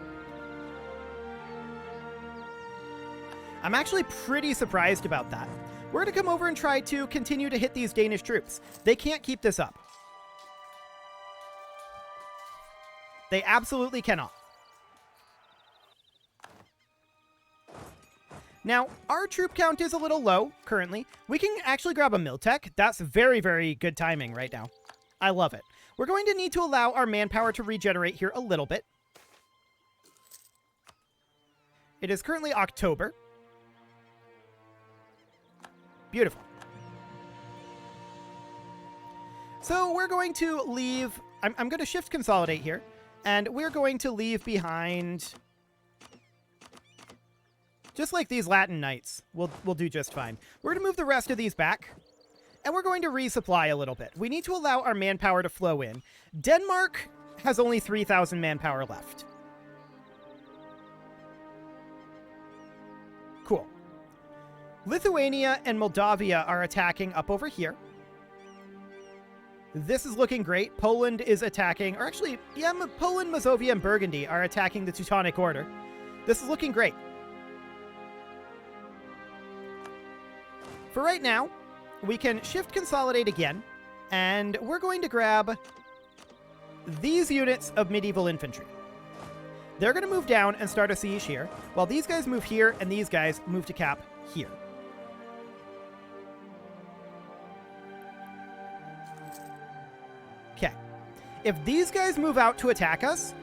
A: I'm actually pretty surprised about that. We're going to come over and try to continue to hit these Danish troops. They can't keep this up. They absolutely cannot. Now, our troop count is a little low currently. We can actually grab a Miltech. That's very, very good timing right now. I love it. We're going to need to allow our manpower to regenerate here a little bit. It is currently October. Beautiful. So we're going to leave... I'm going to shift consolidate here. And we're going to leave behind... just like these Latin knights. We'll do just fine. We're going to move the rest of these back. And we're going to resupply a little bit. We need to allow our manpower to flow in. Denmark has only 3,000 manpower left. Cool. Lithuania and Moldavia are attacking up over here. This is looking great. Poland is attacking, or actually, yeah, Poland, Mazovia, and Burgundy are attacking the Teutonic Order. This is looking great. For right now, we can shift consolidate again, and we're going to grab these units of medieval infantry. They're going to move down and start a siege here, while these guys move here and these guys move to cap here. Okay. If these guys move out to attack us,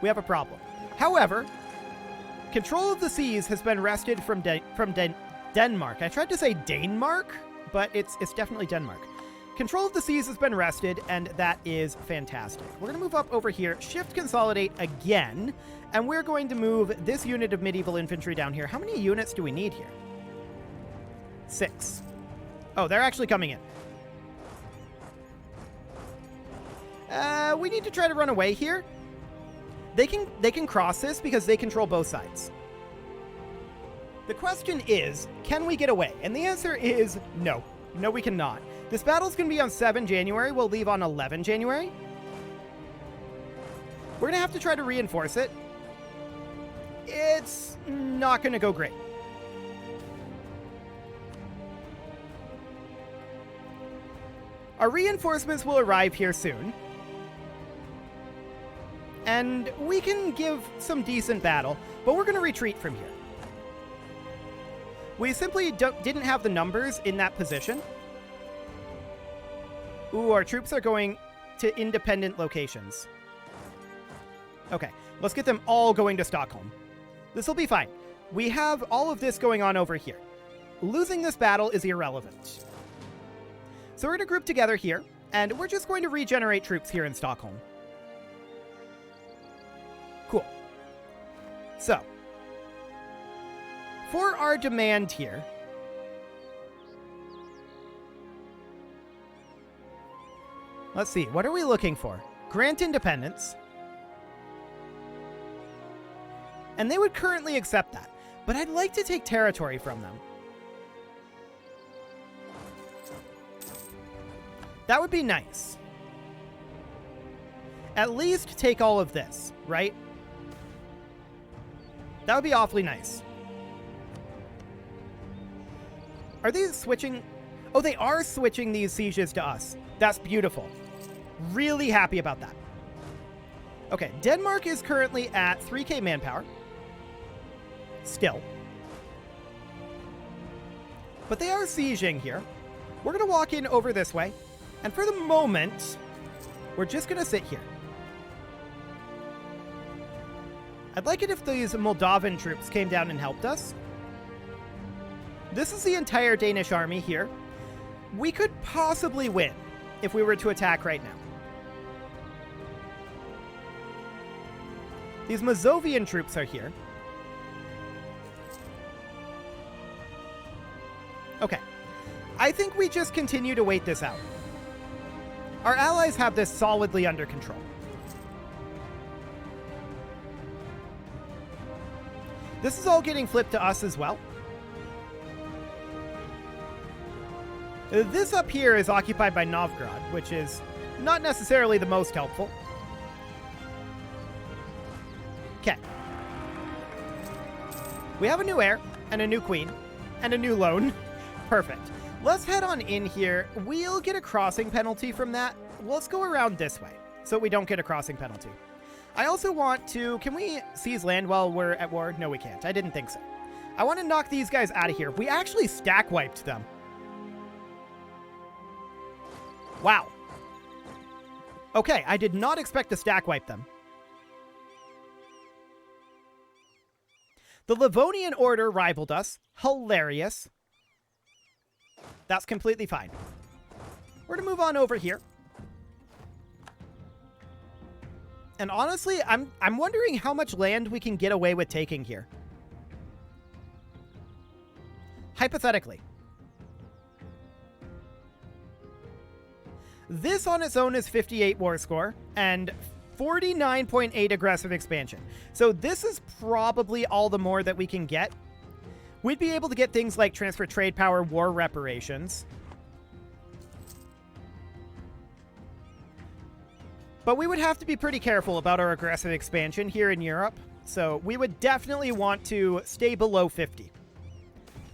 A: we have a problem. However, control of the seas has been wrested from Denmark. I tried to say Danemark, but it's definitely Denmark. Control of the seas has been wrested, and that is fantastic. We're going to move up over here, shift consolidate again, and we're going to move this unit of medieval infantry down here. How many units do we need here? 6. Oh, they're actually coming in. We need to try to run away here. They can cross this because they control both sides. The question is, can we get away? And the answer is no. No, we cannot. This battle's going to be on 7 January. We'll leave on 11 January. We're going to have to try to reinforce it. It's not going to go great. Our reinforcements will arrive here soon. And we can give some decent battle, but we're going to retreat from here. We simply didn't have the numbers in that position. Ooh, our troops are going to independent locations. Okay, let's get them all going to Stockholm. This will be fine. We have all of this going on over here. Losing this battle is irrelevant. So we're going to group together here, and we're just going to regenerate troops here in Stockholm. Cool. So, for our demand here, let's see, what are we looking for? Grant independence. And they would currently accept that, but I'd like to take territory from them. That would be nice. At least take all of this, right? That would be awfully nice. Are these switching? Oh, they are switching these sieges to us. That's beautiful. Really happy about that. Okay, Denmark is currently at 3K manpower. Still. But they are sieging here. We're going to walk in over this way. And for the moment, we're just going to sit here. I'd like it if these Moldovan troops came down and helped us. This is the entire Danish army here. We could possibly win if we were to attack right now. These Mazovian troops are here. Okay. I think we just continue to wait this out. Our allies have this solidly under control. This is all getting flipped to us as well. This up here is occupied by Novgorod, which is not necessarily the most helpful. Okay. We have a new heir, and a new queen, and a new loan. Perfect. Let's head on in here. We'll get a crossing penalty from that. Let's go around this way, so we don't get a crossing penalty. I also want to... Can we seize land while we're at war? No, we can't. I didn't think so. I want to knock these guys out of here. We actually stack wiped them. Wow. Okay, I did not expect to stack wipe them. The Livonian Order rivaled us. Hilarious. That's completely fine. We're going to move on over here. And honestly, I'm wondering how much land we can get away with taking here. Hypothetically. This on its own is 58 war score and 49.8 aggressive expansion. So this is probably all the more that we can get. We'd be able to get things like transfer trade power, war reparations. But we would have to be pretty careful about our aggressive expansion here in Europe. So we would definitely want to stay below 50.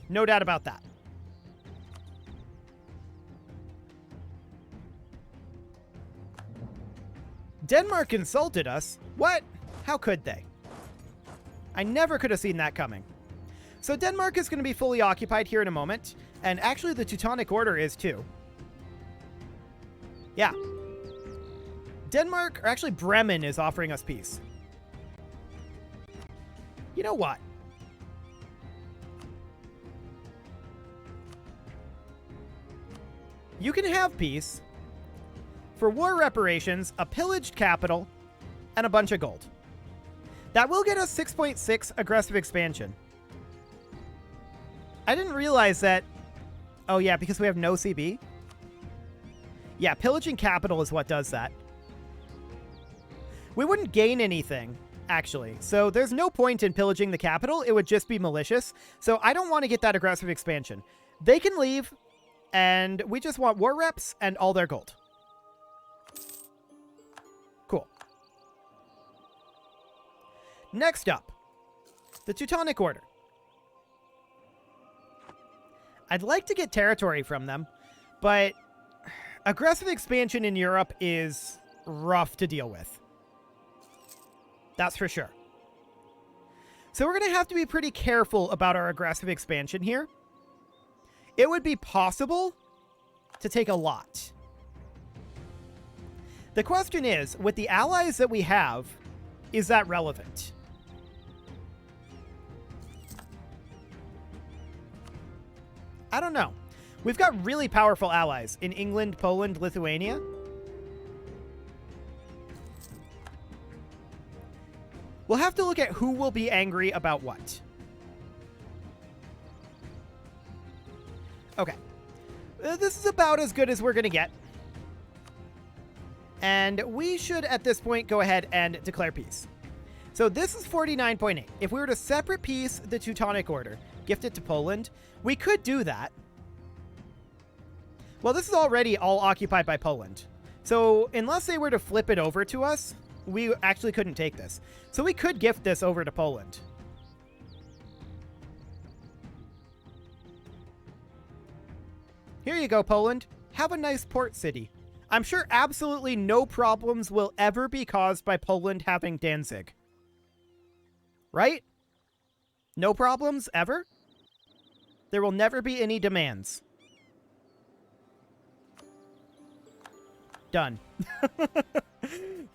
A: No doubt about that. Denmark insulted us? What? How could they? I never could have seen that coming. So Denmark is going to be fully occupied here in a moment. And actually the Teutonic Order is too. Yeah. Denmark, or actually Bremen, is offering us peace. You know what? You can have peace for war reparations, a pillaged capital, and a bunch of gold. That will get us 6.6 aggressive expansion. I didn't realize that... Oh yeah, because we have no CB? Yeah, pillaging capital is what does that. We wouldn't gain anything, actually. So there's no point in pillaging the capital. It would just be malicious. So I don't want to get that aggressive expansion. They can leave, and we just want war reps and all their gold. Cool. Next up, the Teutonic Order. I'd like to get territory from them, but aggressive expansion in Europe is rough to deal with. That's for sure. So we're going to have to be pretty careful about our aggressive expansion here. It would be possible to take a lot. The question is, with the allies that we have, is that relevant? I don't know. We've got really powerful allies in England, Poland, Lithuania. We'll have to look at who will be angry about what. Okay. This is about as good as we're going to get. And we should, at this point, go ahead and declare peace. So this is 49.8. If we were to separate peace the Teutonic Order, gift it to Poland, we could do that. Well, this is already all occupied by Poland. So unless they were to flip it over to us, we actually couldn't take this. So we could gift this over to Poland. Here you go, Poland. Have a nice port city. I'm sure absolutely no problems will ever be caused by Poland having Danzig. Right? No problems, ever? There will never be any demands. Done.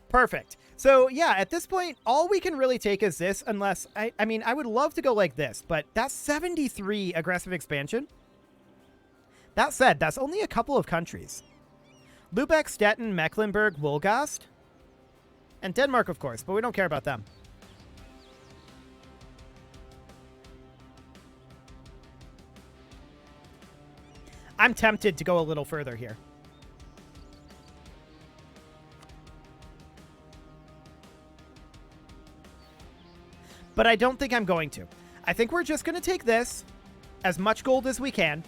A: Perfect. So, yeah, at this point, all we can really take is this, unless... I mean, I would love to go like this, but that's 73 aggressive expansion. That said, that's only a couple of countries. Lubeck, Stettin, Mecklenburg, Wolgast. And Denmark, of course, but we don't care about them. I'm tempted to go a little further here. But I don't think I'm going to. I think we're just going to take this, as much gold as we can,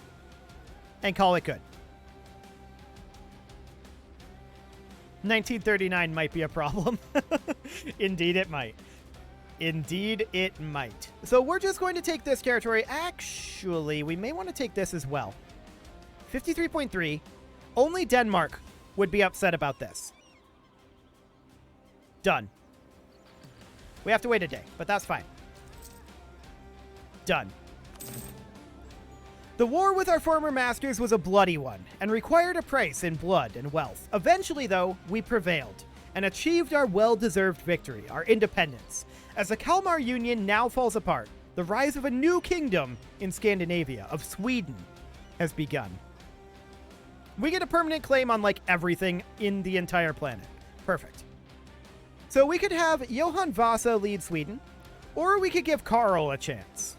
A: and call it good. 1939 might be a problem. Indeed it might. Indeed it might. So we're just going to take this territory. Actually, we may want to take this as well. 53.3. Only Denmark would be upset about this. Done. We have to wait a day, but that's fine. Done. The war with our former masters was a bloody one, and required a price in blood and wealth. Eventually, though, we prevailed, and achieved our well-deserved victory, our independence. As the Kalmar Union now falls apart, the rise of a new kingdom in Scandinavia, of Sweden, has begun. We get a permanent claim on, like, everything in the entire planet. Perfect. So we could have Johann Vasa lead Sweden, or we could give Karl a chance.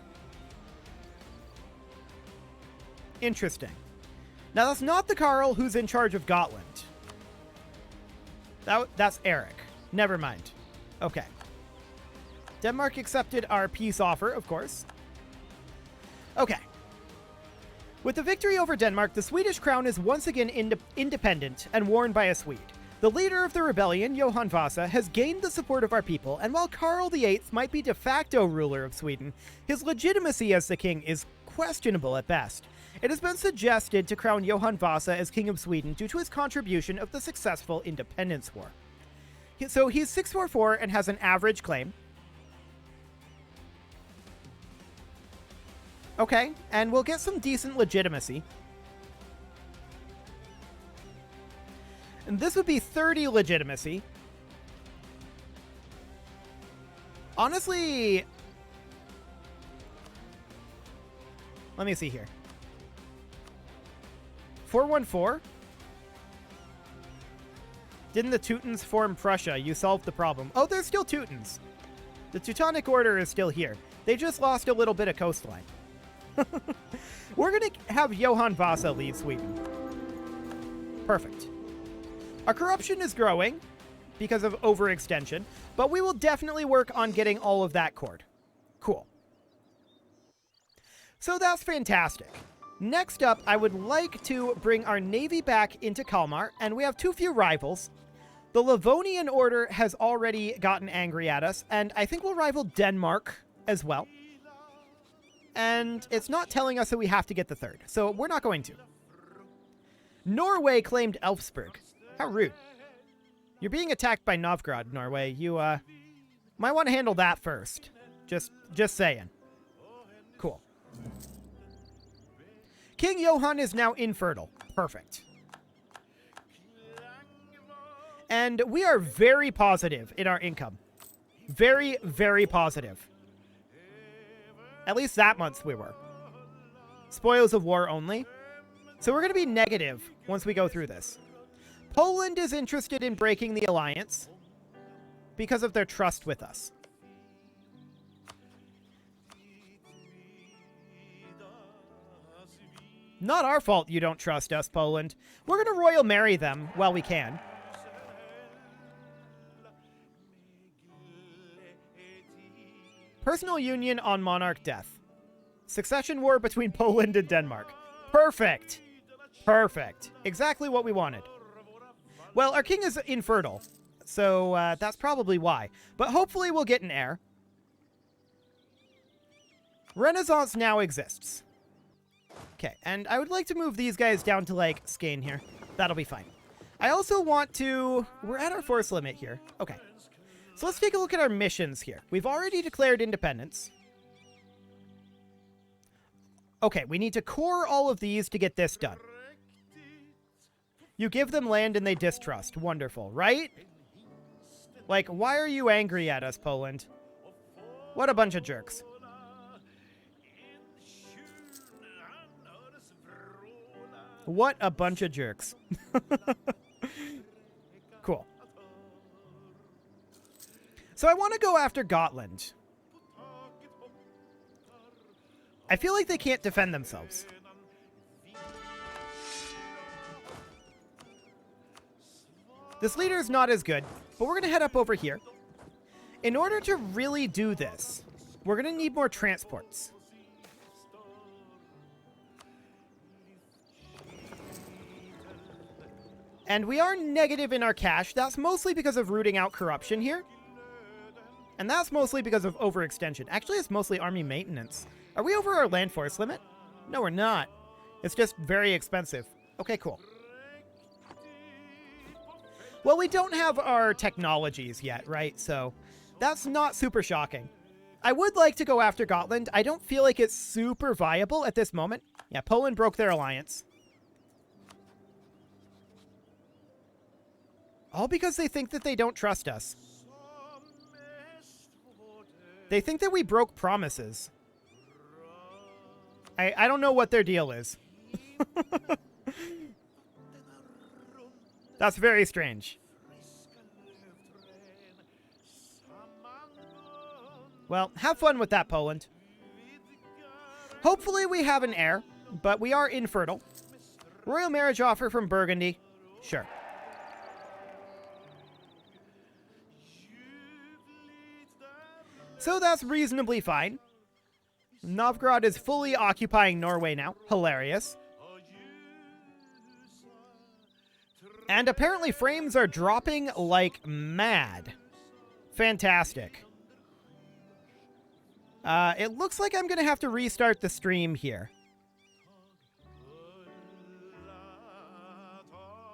A: Interesting. Now, that's not the Karl who's in charge of Gotland. That's Eric. Never mind. Okay. Denmark accepted our peace offer, of course. Okay. With the victory over Denmark, the Swedish crown is once again independent and worn by a Swede. The leader of the rebellion, Johann Vasa, has gained the support of our people, and while Karl VIII might be de facto ruler of Sweden, his legitimacy as the king is questionable at best. It has been suggested to crown Johann Vasa as King of Sweden due to his contribution of the successful Independence War. So he's 644 and has an average claim. Okay, and we'll get some decent legitimacy. And this would be 30 legitimacy. Honestly, let me see here. 414? Didn't the Teutons form Prussia? You solved the problem. Oh, there's still Teutons. The Teutonic Order is still here. They just lost a little bit of coastline. We're going to have Johann Vasa lead Sweden. Perfect. Our corruption is growing because of overextension, but we will definitely work on getting all of that cored. Cool. So that's fantastic. Next up, I would like to bring our navy back into Kalmar, and we have too few rivals. The Livonian Order has already gotten angry at us, and I think we'll rival Denmark as well. And it's not telling us that we have to get the third, so we're not going to. Norway claimed Elfsborg. How rude. You're being attacked by Novgorod, Norway. You, might want to handle that first. Just saying. Cool. King Johann is now infertile. Perfect. And we are very positive in our income. Very, very positive. At least that month we were. Spoils of war only. So we're going to be negative once we go through this. Poland is interested in breaking the alliance because of their trust with us. Not our fault you don't trust us, Poland. We're going to royal marry them while we can. Personal union on monarch death. Succession war between Poland and Denmark. Perfect. Perfect. Exactly what we wanted. Well, our king is infertile, so that's probably why. But hopefully we'll get an heir. Renaissance now exists. Okay, and I would like to move these guys down to, like, Skane here. That'll be fine. I also want to... We're at our force limit here. Okay. So let's take a look at our missions here. We've already declared independence. Okay, we need to core all of these to get this done. You give them land and they distrust. Wonderful, right? Like, why are you angry at us, Poland? What a bunch of jerks. What a bunch of jerks. Cool. So I want to go after Gotland. I feel like they can't defend themselves. This leader is not as good, but we're going to head up over here. In order to really do this, we're going to need more transports. And we are negative in our cash. That's mostly because of rooting out corruption here. And that's mostly because of overextension. Actually, it's mostly army maintenance. Are we over our land force limit? No, we're not. It's just very expensive. Okay, cool. Well, we don't have our technologies yet, right? So that's not super shocking. I would like to go after Gotland. I don't feel like it's super viable at this moment. Yeah, Poland broke their alliance. All because they think that they don't trust us. They think that we broke promises. I don't know what their deal is. That's very strange. Well, have fun with that, Poland. Hopefully we have an heir, but we are infertile. Royal marriage offer from Burgundy. Sure. So that's reasonably fine. Novgorod is fully occupying Norway now. Hilarious. And apparently frames are dropping like mad. Fantastic. It looks like I'm going to have to restart the stream here.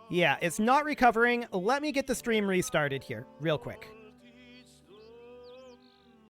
A: Yeah, it's not recovering. Let me get the stream restarted here real quick.